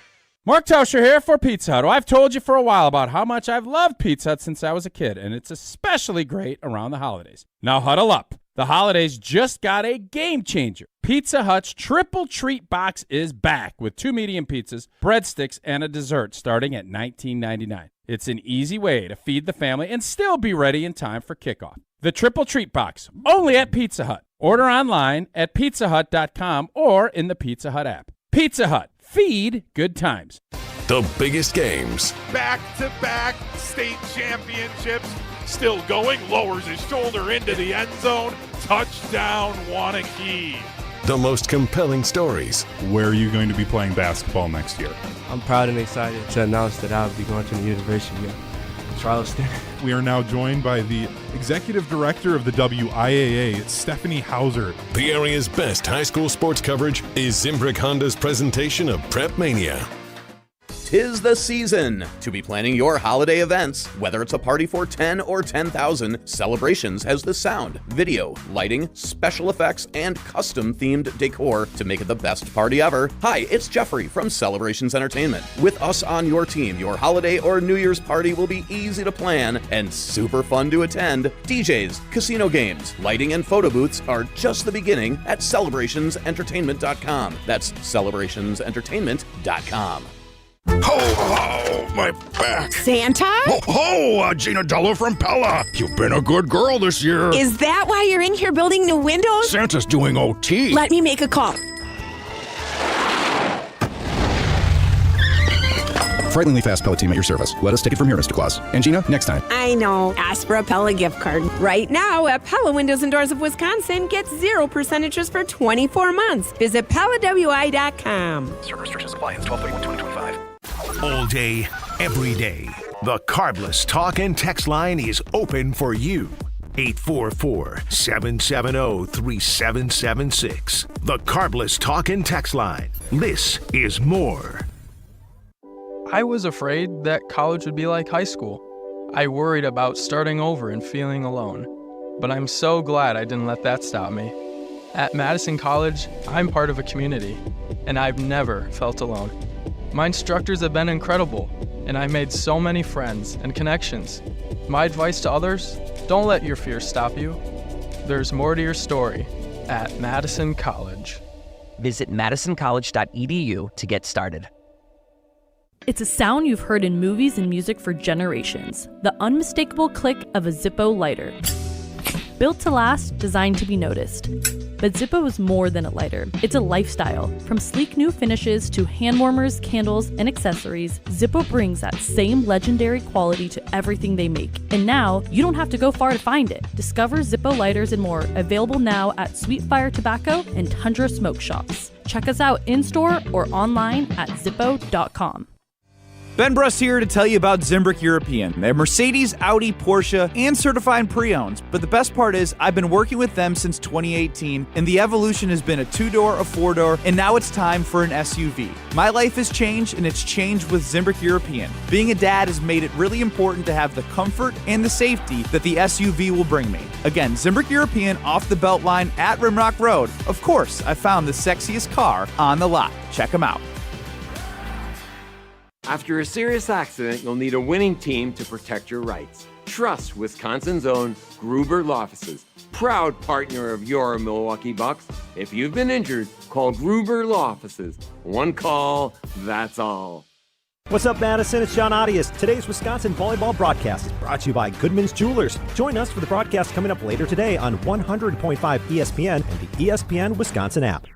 Mark Tauscher here for Pizza Hut. I've told you for a while about how much I've loved Pizza Hut since I was a kid, and it's especially great around the holidays. Now huddle up. The holidays just got a game changer. Pizza Hut's Triple Treat Box is back with 2 medium pizzas, breadsticks, and a dessert starting at $19.99. It's an easy way to feed the family and still be ready in time for kickoff. The Triple Treat Box, only at Pizza Hut. Order online at pizzahut.com or in the Pizza Hut app. Pizza Hut, feed good times.
The biggest games.
Back-to-back state championships. Still going, lowers his shoulder into the end zone. Touchdown, Wanakee.
The most compelling stories.
Where are you going to be playing basketball next year?
I'm proud and excited to announce that I'll be going to the University of Charleston.
We are now joined by the Executive Director of the WIAA, Stephanie Hauser.
The area's best high school sports coverage is Zimbrick Honda's presentation of Prep Mania.
'Tis the season to be planning your holiday events. Whether it's a party for 10 or 10,000, Celebrations has the sound, video, lighting, special effects, and custom-themed decor to make it the best party ever. Hi, it's Jeffrey from Celebrations Entertainment. With us on your team, your holiday or New Year's party will be easy to plan and super fun to attend. DJs, casino games, lighting, and photo booths are just the beginning at CelebrationsEntertainment.com. That's CelebrationsEntertainment.com.
Ho, ho, my back.
Santa?
Ho, ho, Gina Dello from Pella. You've been a good girl this year.
Is that why you're in here building new windows?
Santa's doing OT.
Let me make a call.
Frighteningly fast Pella team at your service. Let us take it from here, Mr. Claus. And Gina, next time.
I know. Ask for a Pella gift card. Right now at Pella Windows and Doors of Wisconsin, get 0% interest for 24 months. Visit PellaWI.com.
Certain restrictions apply. It's 12/31/2025.
All day, every day. The Carbless Talk and Text line is open for you. 844-770-3776. The Carbless Talk and Text line. This is more.
I was afraid that college would be like high school. I worried about starting over and feeling alone. But I'm so glad I didn't let that stop me. At Madison College, I'm part of a community, and I've never felt alone. My instructors have been incredible, and I made so many friends and connections. My advice to others, don't let your fears stop you. There's more to your story at Madison College.
Visit madisoncollege.edu to get started.
It's a sound you've heard in movies and music for generations. The unmistakable click of a Zippo lighter. Built to last, designed to be noticed. But Zippo is more than a lighter. It's a lifestyle. From sleek new finishes to hand warmers, candles, and accessories, Zippo brings that same legendary quality to everything they make. And now, you don't have to go far to find it. Discover Zippo lighters and more, available now at Sweet Fire Tobacco and Tundra Smoke Shops. Check us out in-store or online at Zippo.com.
Ben Brust here to tell you about Zimbrick European. They're Mercedes, Audi, Porsche, and certified pre-owned. But the best part is, I've been working with them since 2018, and the evolution has been a 2-door, a 4-door, and now it's time for an SUV. My life has changed, and it's changed with Zimbrick European. Being a dad has made it really important to have the comfort and the safety that the SUV will bring me. Again, Zimbrick European off the Beltline at Rimrock Road. Of course, I found the sexiest car on the lot. Check them out.
After a serious accident, you'll need a winning team to protect your rights. Trust Wisconsin's own Gruber Law Offices, proud partner of your Milwaukee Bucks. If you've been injured, call Gruber Law Offices. One call, that's all.
What's up, Madison? It's John Audius. Today's Wisconsin volleyball broadcast is brought to you by Goodman's Jewelers. Join us for the broadcast coming up later today on 100.5 ESPN and the ESPN Wisconsin app.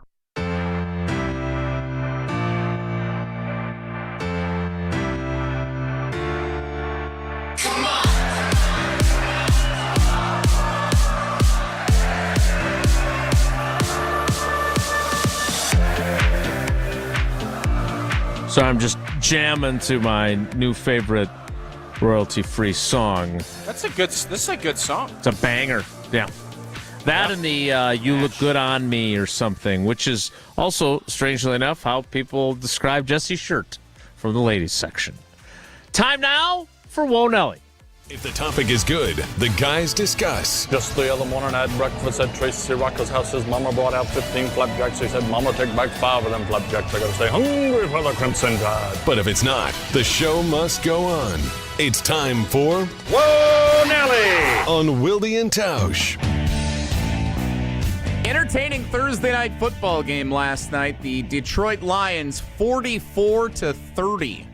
So I'm just jamming to my new favorite royalty-free song.
This is a good song.
It's a banger. Yeah. That and the You Look Good on Me or something, which is also, strangely enough, how people describe Jesse's shirt from the ladies section. Time now for Whoa Nelly.
If the topic is good, the guys discuss.
Just the other morning I had breakfast at Tracy Rocker's house. His mama brought out 15 flapjacks. He said, Mama, take back 5 of them flapjacks. I gotta stay hungry for the Crimson Tide.
But if it's not, the show must go on. It's time for
Whoa Nelly
on Wilde and Tausch.
Entertaining Thursday night football game last night. The Detroit Lions 44-30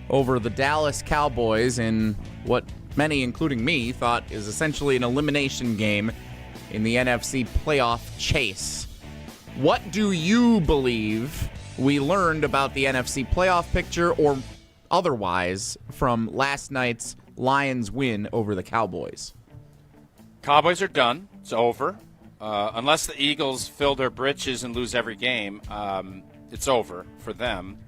over the Dallas Cowboys in what many, including me, thought is essentially an elimination game in the NFC playoff chase. What do you believe we learned about the NFC playoff picture or otherwise from last night's Lions win over the Cowboys?
Cowboys are done. It's over. Unless the Eagles fill their britches and lose every game, it's over for them.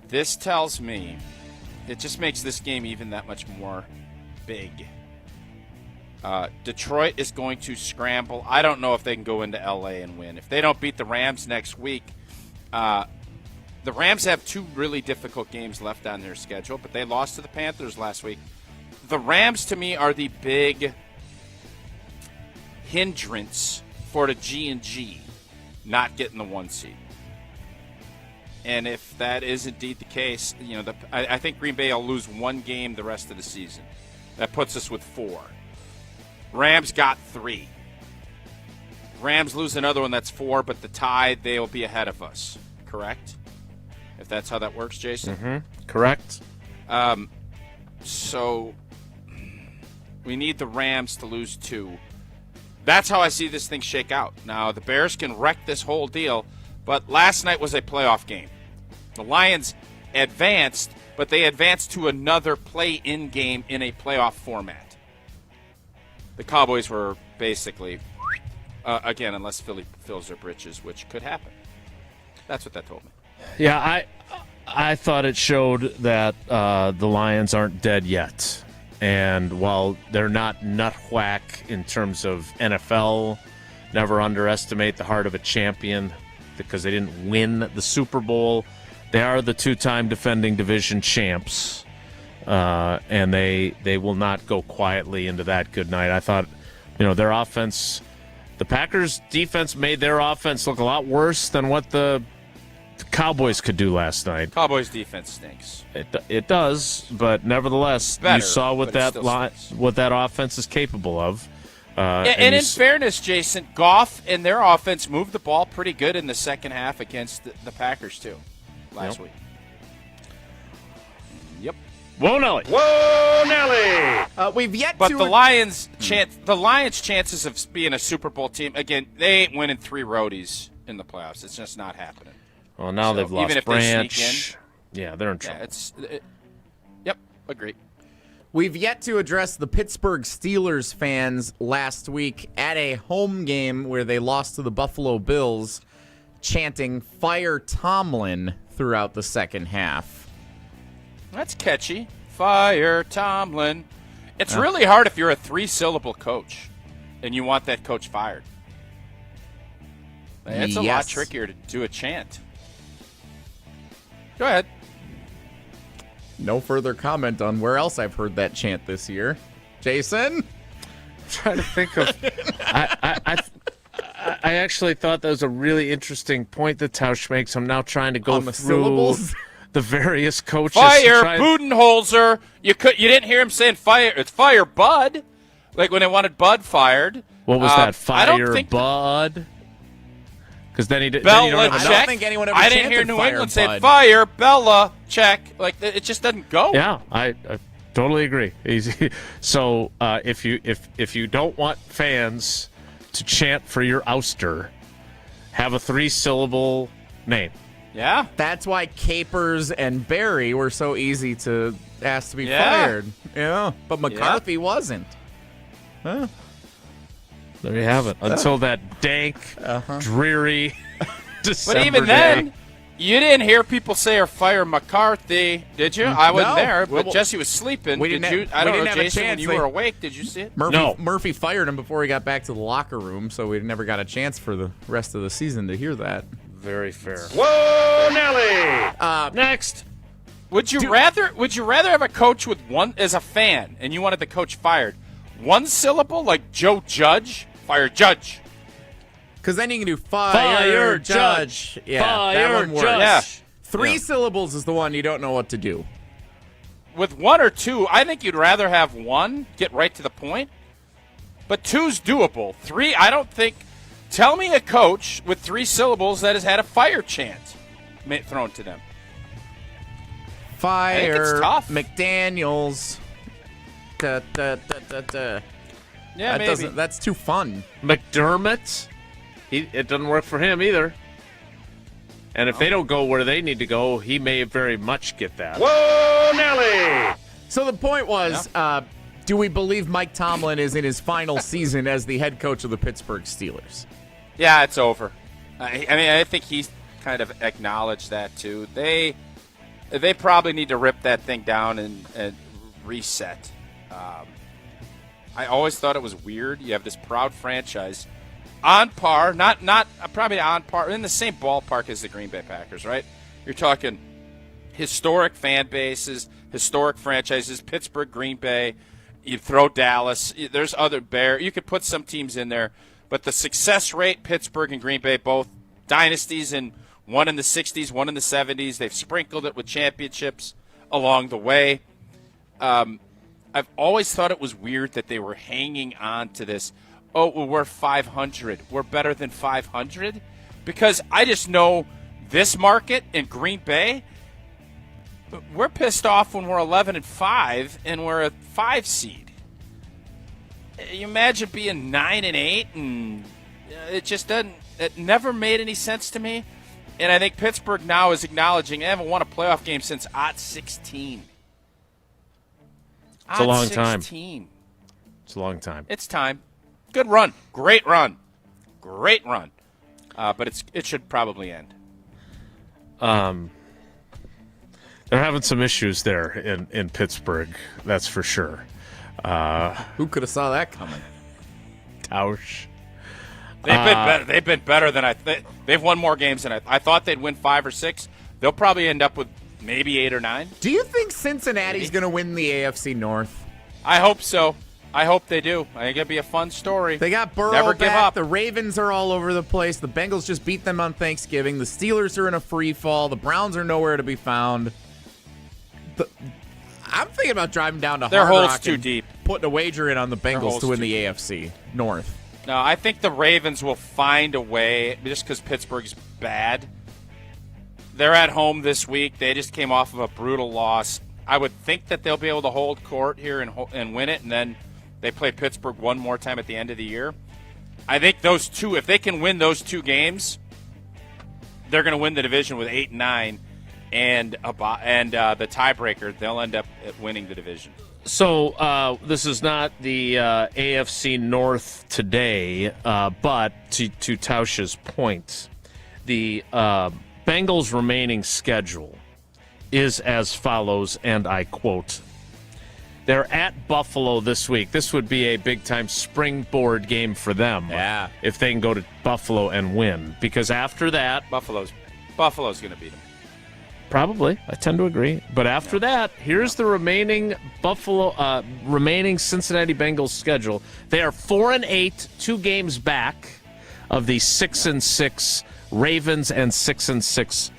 This tells me it just makes this game even that much more big. Detroit is going to scramble. I don't know if they can go into L.A. and win. If they don't beat the Rams next week, the Rams have 2 really difficult games left on their schedule, but they lost to the Panthers last week. The Rams, to me, are the big hindrance for the G&G not getting the 1 seed. And if that is indeed the case, I think Green Bay will lose 1 game the rest of the season. That puts us with 4. Rams got 3. Rams lose another one, that's 4, but the Tide, they will be ahead of us. Correct? If that's how that works, Jason?
Mm-hmm. Correct.
So we need the Rams to lose 2. That's how I see this thing shake out. Now, the Bears can wreck this whole deal, but last night was a playoff game. The Lions advanced, but they advanced to another play-in game in a playoff format. The Cowboys were basically, again, unless Philly fills their britches, which could happen. That's what that told me.
Yeah, I thought it showed that the Lions aren't dead yet. And while they're not nut whack in terms of NFL, never underestimate the heart of a champion because they didn't win the Super Bowl. They are the 2-time defending division champs, and they will not go quietly into that good night. I thought, their offense, the Packers' defense made their offense look a lot worse than what the Cowboys could do last night.
Cowboys' defense stinks.
It does, but nevertheless,
better,
you saw what that offense is capable of.
And in fairness, Jason, Goff and their offense moved the ball pretty good in the second half against the Packers, too, last week. Yep.
Whoa, Nelly.
Whoa Nelly.
We've yet
but
to...
the Lions' chances of being a Super Bowl team, again, they ain't winning 3 roadies in the playoffs. It's just not happening.
Well, now they've lost
even if
Branch.
They sneak in,
yeah, they're in trouble.
Yep, agree.
We've yet to address the Pittsburgh Steelers fans last week at a home game where they lost to the Buffalo Bills, chanting "Fire Tomlin" throughout the second half.
That's catchy. Fire Tomlin. It's really hard if you're a 3-syllable coach and you want that coach fired. It's a lot trickier to do a chant. Go ahead.
No further comment on where else I've heard that chant this year. Jason?
I'm trying to think of... I actually thought that was a really interesting point that Tausch makes. I'm now trying to go
on the
through
syllables?
The various coaches.
Fire Budenholzer. You didn't hear him saying fire. It's fire Bud. Like when they wanted Bud fired.
What was that? Fire Bud? Because then he did.
Belichick.
I don't think anyone ever
I didn't hear
chanted
New
Fire
England
Bud.
say fire Bella check. Like it just doesn't go.
Yeah, I totally agree. So if you don't want fans to chant for your ouster, have a 3-syllable name.
Yeah,
that's why Capers and Barry were so easy to ask to be fired. Yeah, but McCarthy wasn't. Huh?
There you have it. Until that dank, dreary December
But even
day.
You didn't hear people say or fire McCarthy, did you? I wasn't there, but Jesse was sleeping.
We didn't
did you? I don't know, Jason, when you were awake, did you see it?
Murphy fired him before he got back to the locker room, so we never got a chance for the rest of the season to hear that.
Very fair.
Whoa, Nelly!
Next.
Would you rather have a coach with one as a fan, and you wanted the coach fired? One syllable, like Joe Judge, fire Judge.
Because then you can do fire Judge. Yeah, that one works.
Yeah.
Three syllables is the one you don't know what to do.
With one or two, I think you'd rather have one, get right to the point. But two's doable. Three, I don't think. Tell me a coach with three syllables that has had a fire chant thrown to them.
Fire.
I think it's tough.
McDaniels. Yeah,
maybe.
That's too fun.
McDermott. It doesn't work for him either. And if they don't go where they need to go, he may very much get that.
Whoa, Nelly!
So the point was, do we believe Mike Tomlin is in his final season as the head coach of the Pittsburgh Steelers?
Yeah, it's over. I mean, I think he's kind of acknowledged that too. They probably need to rip that thing down and reset. I always thought it was weird. You have this proud franchise on par, not probably on par, in the same ballpark as the Green Bay Packers, right? You're talking historic fan bases, historic franchises, Pittsburgh, Green Bay. You throw Dallas. There's other Bear. You could put some teams in there, but the success rate, Pittsburgh and Green Bay, both dynasties, and one in the 60s, one in the 70s. They've sprinkled it with championships along the way. I've always thought it was weird that they were hanging on to this. Oh, well, we're 500. We're better than 500? Because I just know this market in Green Bay, we're pissed off when we're 11-5 and we're a 5 seed. You imagine being 9-8, and it just doesn't. It never made any sense to me. And I think Pittsburgh now is acknowledging they haven't won a playoff game since '16.
It's a long time.
It's a long time. It's time. Good run. Great run. Great run. But it should probably end.
They're having some issues there in Pittsburgh, that's for sure.
Who could have saw that coming?
Tausch.
They've been better than I think. They've won more games than I thought they'd win 5 or 6. They'll probably end up with maybe 8 or 9.
Do you think Cincinnati's going to win the AFC North?
I hope so. I hope they do. I think it'll be a fun story.
They got Burrow
Never
back.
give up.
The Ravens are all over the place. The Bengals just beat them on Thanksgiving. The Steelers are in a free fall. The Browns are nowhere to be found. I'm thinking about driving down to Hard Rock
too deep.
Putting a wager in on the Bengals to win the AFC North.
No, I think the Ravens will find a way, just because Pittsburgh's bad. They're at home this week. They just came off of a brutal loss. I would think that they'll be able to hold court here and win it, and then they play Pittsburgh one more time at the end of the year. I think those two, if they can win those 2 games, they're going to win the division with 8-9, and the tiebreaker, they'll end up winning the division.
So this is not the AFC North today, but to Tausch's point, the Bengals' remaining schedule is as follows, and I quote, they're at Buffalo this week. This would be a big-time springboard game for them if they can go to Buffalo and win, because after that...
Buffalo's going to beat them.
Probably. I tend to agree. But after that, here's the remaining remaining Cincinnati Bengals schedule. They are 4-8, 2 games back of the 6-6 Ravens and 6-6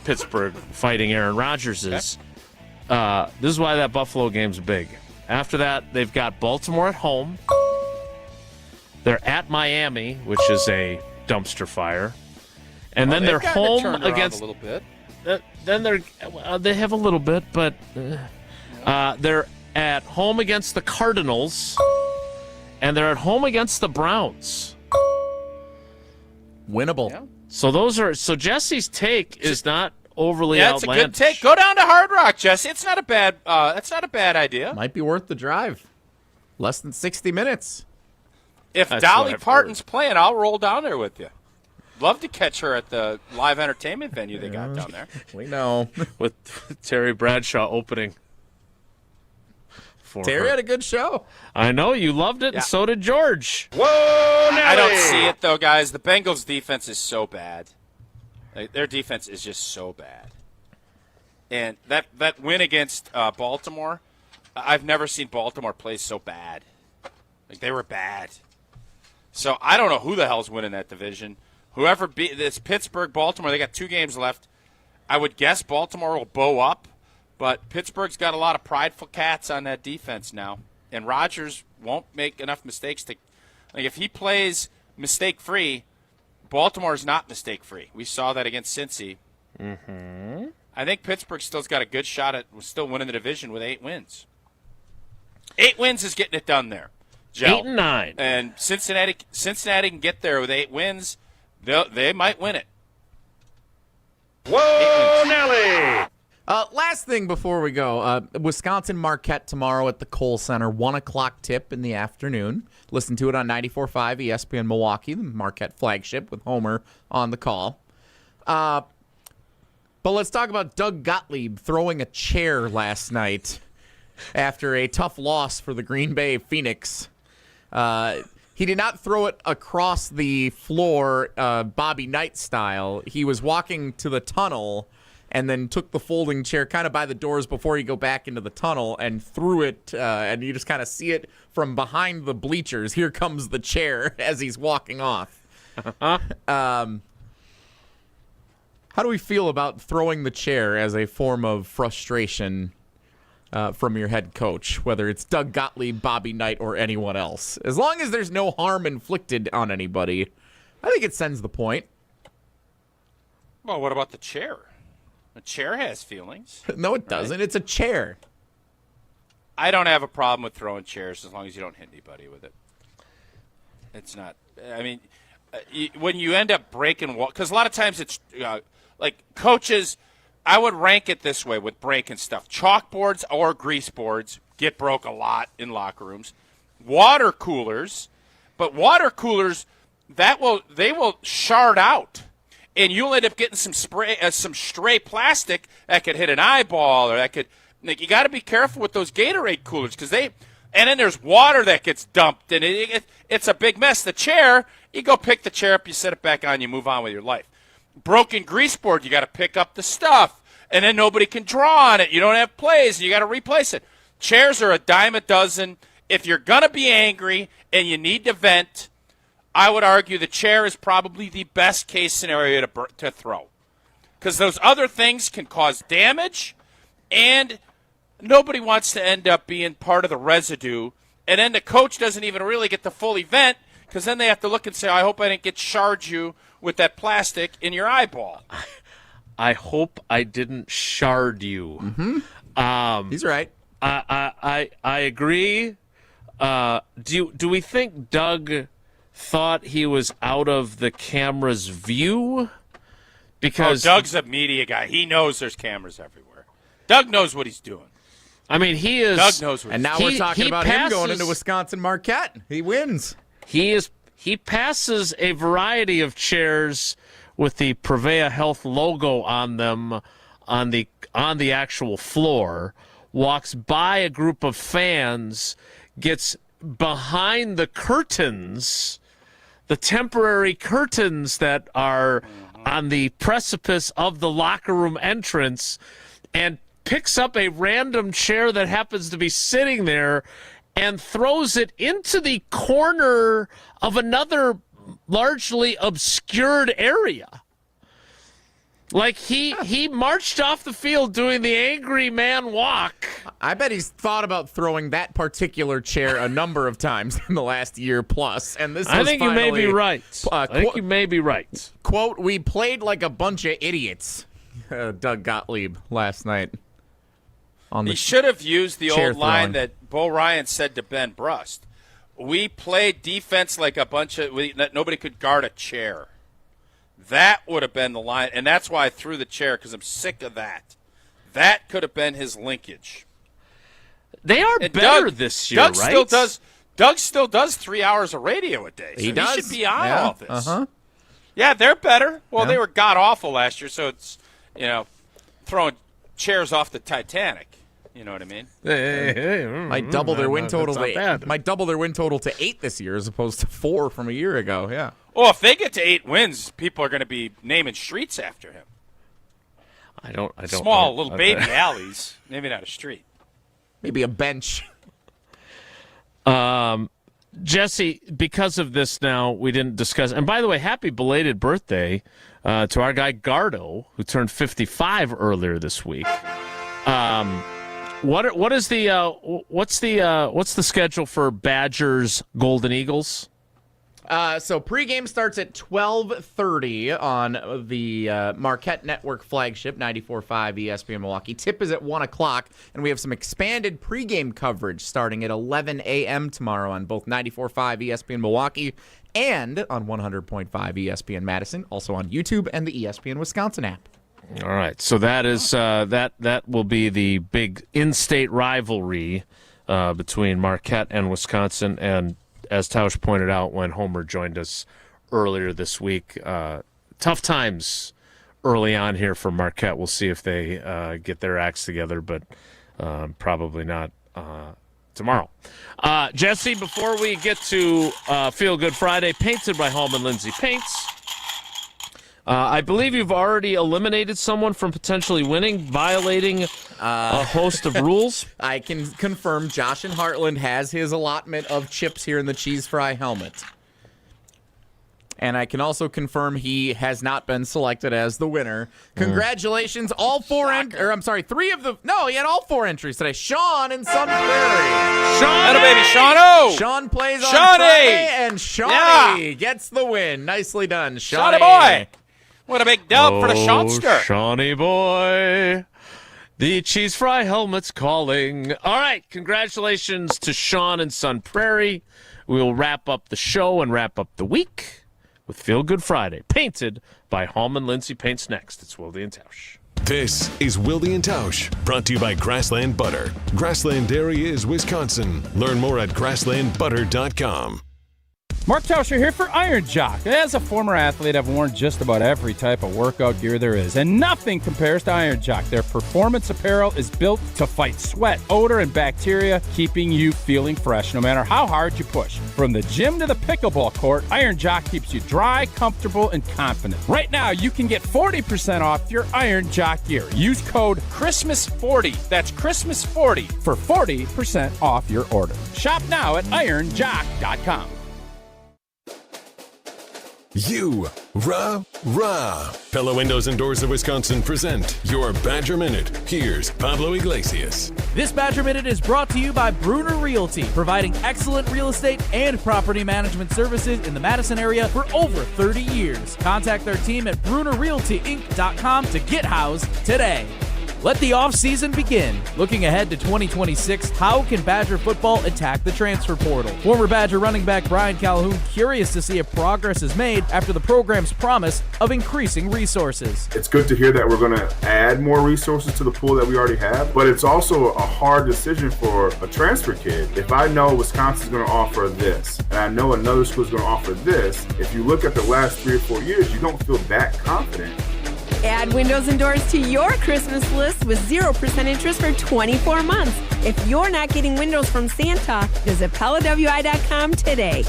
Pittsburgh fighting Aaron Rodgers is. This is why that Buffalo game's big. After that, they've got Baltimore at home. They're at Miami, which is a dumpster fire. And then they're home against...
a little bit.
Then they have a little bit, but they're at home against the Cardinals, and they're at home against the Browns.
Winnable.
Yeah.
So Jesse's take is not overly outlandish.
Yeah, it's a good take. Go down to Hard Rock, Jesse. It's not a bad. That's not a bad idea.
Might be worth the drive. Less than 60 minutes.
If Dolly Parton's playing, I'll roll down there with you. love to catch her at the live entertainment venue they got down there.
We know.
with Terry Bradshaw opening.
Terry had a good show.
I know. You loved it, and so did George.
Whoa, I don't see it, though, guys. The Bengals' defense is so bad. Like, their defense is just so bad. And that win against Baltimore, I've never seen Baltimore play so bad. Like, they were bad. So I don't know who the hell's winning that division. Whoever beat this Pittsburgh, Baltimore, they got 2 games left. I would guess Baltimore will bow up. But Pittsburgh's got a lot of prideful cats on that defense now. And Rodgers won't make enough mistakes to – like, if he plays mistake-free, Baltimore's not mistake-free. We saw that against Cincy.
Mm-hmm.
I think Pittsburgh still's got a good shot at still winning the division with 8 wins. 8 wins is getting it done there, Joe.
8 and 9.
And Cincinnati can get there with 8 wins. They might win it.
Whoa, Nelly! Last thing before we go, Wisconsin Marquette tomorrow at the Kohl Center, 1 o'clock tip in the afternoon. Listen to it on 94.5 ESPN Milwaukee, the Marquette flagship, with Homer on the call. But let's talk about Doug Gottlieb throwing a chair last night after a tough loss for the Green Bay Phoenix. He did not throw it across the floor Bobby Knight style. He was walking to the tunnel and then took the folding chair kind of by the doors before you go back into the tunnel and threw it, and you just kind of see it from behind the bleachers. Here comes the chair as he's walking off. How do we feel about throwing the chair as a form of frustration from your head coach, whether it's Doug Gottlieb, Bobby Knight, or anyone else? As long as there's no harm inflicted on anybody, I think it sends the point.
Well, what about the chair? A chair has feelings.
No, it doesn't. Right? It's a chair.
I don't have a problem with throwing chairs as long as you don't hit anybody with it. It's not. I mean, when you end up breaking – because a lot of times it's like coaches – I would rank it this way with breaking stuff. Chalkboards or grease boards get broke a lot in locker rooms. Water coolers. But water coolers, they will shard out. And you'll end up getting some stray plastic that could hit an eyeball, or that could. Like, you got to be careful with those Gatorade coolers because they. And then there's water that gets dumped, and it's a big mess. The chair, you go pick the chair up, you set it back on, you move on with your life. Broken grease board, you got to pick up the stuff, and then nobody can draw on it. You don't have plays, and you got to replace it. Chairs are a dime a dozen. If you're gonna be angry and you need to vent, I would argue the chair is probably the best case scenario to throw. Because those other things can cause damage, and nobody wants to end up being part of the residue. And then the coach doesn't even really get the full event, because then they have to look and say, I hope I didn't shard you with that plastic in your eyeball.
I hope I didn't shard you.
Mm-hmm. He's right.
I agree. Do we think Doug thought he was out of the camera's view? Because
Doug's a media guy. He knows there's cameras everywhere. Doug knows what he's doing.
I mean, he is.
Doug knows what
and now we're talking about him going into Wisconsin Marquette. He wins.
He passes a variety of chairs with the Prevea Health logo on them on the actual floor, walks by a group of fans, gets behind the curtains, the temporary curtains that are on the precipice of the locker room entrance, and picks up a random chair that happens to be sitting there and throws it into the corner of another largely obscured area. Like he marched off the field doing the angry man walk.
I bet he's thought about throwing that particular chair a number of times in the last year plus. And this
I think
finally,
you may be right. I think you may be right.
Quote, we played like a bunch of idiots, Doug Gottlieb last night.
He should have used the old line that Bo Ryan said to Ben Brust. We played defense like a bunch of that nobody could guard a chair. That would have been the line, and that's why I threw the chair, because I'm sick of that. That could have been his linkage.
They are better this year, right?
Doug still does 3 hours of radio a day. So he
does.
He should be on all this.
Uh-huh.
Yeah, they're better. Well,
Yeah.
they were god-awful last year, so it's, throwing chairs off the Titanic. You know what I mean?
Might double their win total to 8 this year as opposed to 4 from a year ago. Yeah.
Well, if they get to 8 wins, people are going to be naming streets after him.
I don't.
Small little baby alleys, maybe not a street.
Maybe a bench.
Jesse, because of this now, we didn't discuss. And by the way, happy belated birthday to our guy Gardo, who turned 55 earlier this week. What's the schedule for Badgers Golden Eagles?
So pregame starts at 12:30 on the Marquette Network flagship 94.5 ESPN Milwaukee. Tip is at 1 o'clock, and we have some expanded pregame coverage starting at 11 a.m. tomorrow on both 94.5 ESPN Milwaukee and on 100.5 ESPN Madison, also on YouTube and the ESPN Wisconsin app.
All right, so that is that will be the big in-state rivalry between Marquette and Wisconsin, and as Tausch pointed out when Homer joined us earlier this week, tough times early on here for Marquette. We'll see if they get their acts together, but probably not tomorrow. Jesse, before we get to Feelgood Friday, painted by Hallman Lindsay Paints, I believe you've already eliminated someone from potentially winning, violating a host of rules.
I can confirm Josh in Heartland has his allotment of chips here in the cheese fry helmet. And I can also confirm he has not been selected as the winner. Congratulations, all four three of the he had all 4 entries today. Sean in Sun Prairie.
Shawnee! Baby Shawnee!
Sean plays on Friday, and Shawnee gets the win. Nicely done, Shawnee.
Shawnee boy! What a big dub for the Shawnster.
Shawnee boy. The cheese fry helmet's calling. All right, congratulations to Sean in Sun Prairie. We'll wrap up the show and wrap up the week with Feelgood Friday, painted by Hallman Lindsay Paints next. It's Wilde and Tausch.
This is Wilde and Tausch, brought to you by Grassland Butter. Grassland Dairy is Wisconsin. Learn more at grasslandbutter.com.
Mark Tauscher here for Iron Jock. As a former athlete, I've worn just about every type of workout gear there is, and nothing compares to Iron Jock. Their performance apparel is built to fight sweat, odor, and bacteria, keeping you feeling fresh no matter how hard you push. From the gym to the pickleball court, Iron Jock keeps you dry, comfortable, and confident. Right now, you can get 40% off your Iron Jock gear. Use code CHRISTMAS40. That's CHRISTMAS40 for 40% off your order. Shop now at ironjock.com.
Pella Windows and Doors of Wisconsin present your Badger Minute. Here's Pablo Iglesias.
This Badger Minute is brought to you by Bruner Realty, providing excellent real estate and property management services in the Madison area for over 30 years. Contact their team at BrunerRealtyInc.com to get housed today. Let the offseason begin. Looking ahead to 2026, how can Badger football attack the transfer portal? Former Badger running back Brian Calhoun curious to see if progress is made after the program's promise of increasing resources.
It's good to hear that we're going to add more resources to the pool that we already have, but it's also a hard decision for a transfer kid. If I know Wisconsin's going to offer this, and I know another school's going to offer this, if you look at the last 3 or 4 years, you don't feel that confident.
Add windows and doors to your Christmas list with 0% interest for 24 months. If you're not getting windows from Santa, visit PellaWI.com today.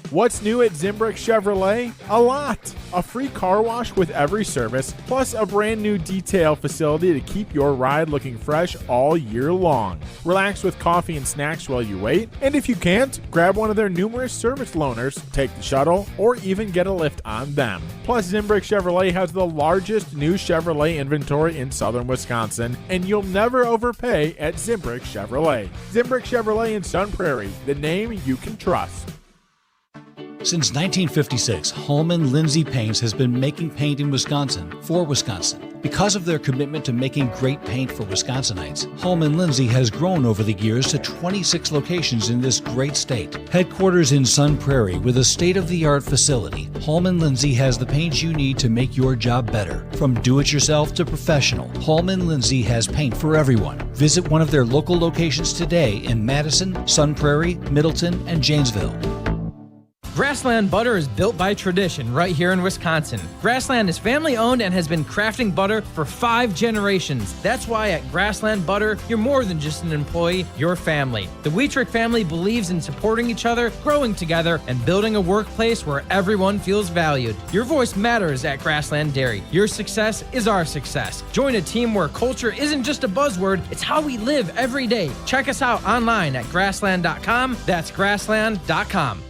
What's new at Zimbrick Chevrolet? A lot. A free car wash with every service, plus a brand new detail facility to keep your ride looking fresh all year long. Relax with coffee and snacks while you wait, and if you can't, grab one of their numerous service loaners, take the shuttle, or even get a lift on them. Plus, Zimbrick Chevrolet has the largest new Chevrolet inventory in southern Wisconsin, and you'll never overpay at Zimbrick Chevrolet. Zimbrick Chevrolet in Sun Prairie, the name you can trust.
Since 1956, Hallman Lindsay Paints has been making paint in Wisconsin for Wisconsin. Because of their commitment to making great paint for Wisconsinites, Hallman Lindsay has grown over the years to 26 locations in this great state. Headquarters in Sun Prairie with a state-of-the-art facility, Hallman Lindsay has the paint you need to make your job better. From do-it-yourself to professional, Hallman Lindsay has paint for everyone. Visit one of their local locations today in Madison, Sun Prairie, Middleton, and Janesville.
Grassland butter is built by tradition right here in Wisconsin. Grassland is family owned and has been crafting butter for 5 generations. That's why at Grassland Butter, you're more than just an employee, you're family. The Wietrich family believes in supporting each other, growing together, and building a workplace where everyone feels valued. Your voice matters at Grassland Dairy. Your success is our success. Join a team where culture isn't just a buzzword, it's how we live every day. Check us out online at grassland.com. That's grassland.com.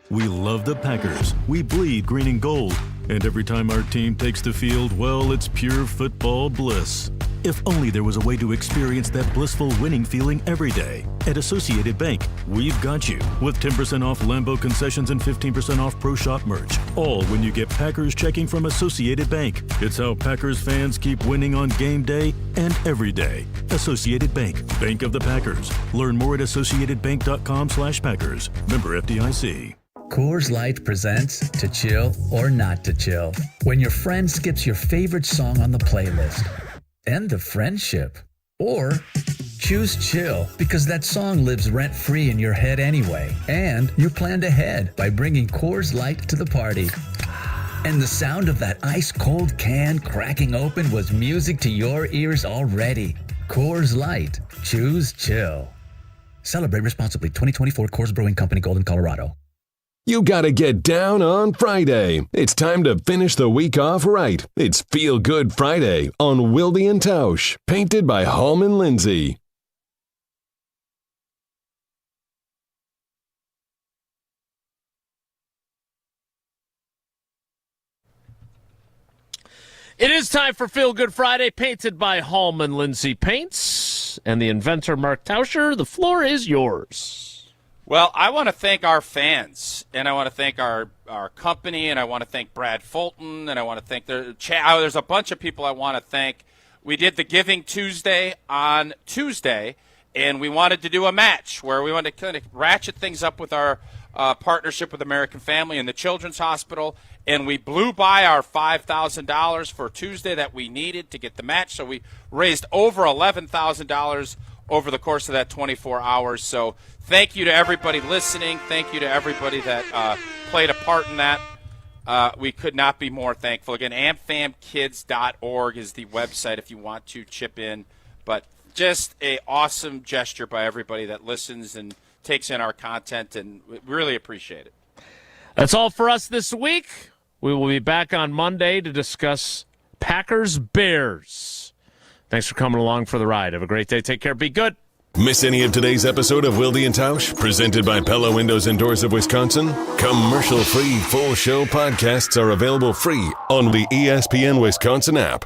We love the Packers. We bleed green and gold. And every time our team takes the field, well, it's pure football bliss. If only there was a way to experience that blissful winning feeling every day. At Associated Bank, we've got you with 10% off Lambeau concessions and 15% off Pro Shop merch. All when you get Packers checking from Associated Bank. It's how Packers fans keep winning on game day and every day. Associated Bank, Bank of the Packers. Learn more at associatedbank.com/Packers. Member FDIC.
Coors Light presents To Chill or Not to Chill. When your friend skips your favorite song on the playlist. End the friendship. Or choose chill because that song lives rent-free in your head anyway. And you planned ahead by bringing Coors Light to the party. And the sound of that ice-cold can cracking open was music to your ears already. Coors Light. Choose chill. Celebrate responsibly. 2024 Coors Brewing Company, Golden, Colorado.
You gotta get down on Friday. It's time to finish the week off right. It's Feelgood Friday on Wilde and Tausch, painted by Hallman Lindsay.
It is time for Feelgood Friday, painted by Hallman Lindsay Paints and the inventor Mark Tauscher. The floor is yours.
Well, I want to thank our fans, and I want to thank our company, and I want to thank Brad Fulton, and I want to thank there's a bunch of people I want to thank. We did the Giving Tuesday on Tuesday, and we wanted to do a match where we wanted to kind of ratchet things up with our partnership with American Family and the Children's Hospital, and we blew by our $5,000 for Tuesday that we needed to get the match, so we raised over $11,000 over the course of that 24 hours. So thank you to everybody listening. Thank you to everybody that played a part in that. We could not be more thankful. Again, amfamkids.org is the website if you want to chip in. But just an awesome gesture by everybody that listens and takes in our content, and we really appreciate it.
That's all for us this week. We will be back on Monday to discuss Packers-Bears. Thanks for coming along for the ride. Have a great day. Take care. Be good.
Miss any of today's episode of Wilde and Tausch, presented by Pella Windows and Doors of Wisconsin? Commercial-free full show podcasts are available free on the ESPN Wisconsin app.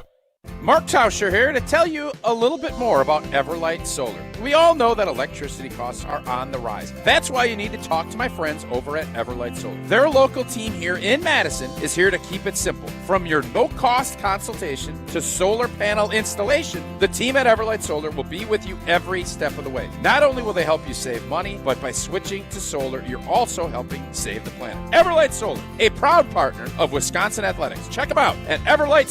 Mark Tauscher here to tell you a little bit more about Everlight Solar. We all know that electricity costs are on the rise. That's why you need to talk to my friends over at Everlight Solar. Their local team here in Madison is here to keep it simple. From your no-cost consultation to solar panel installation, the team at Everlight Solar will be with you every step of the way. Not only will they help you save money, but by switching to solar, you're also helping save the planet. Everlight Solar, a proud partner of Wisconsin Athletics. Check them out at Everlight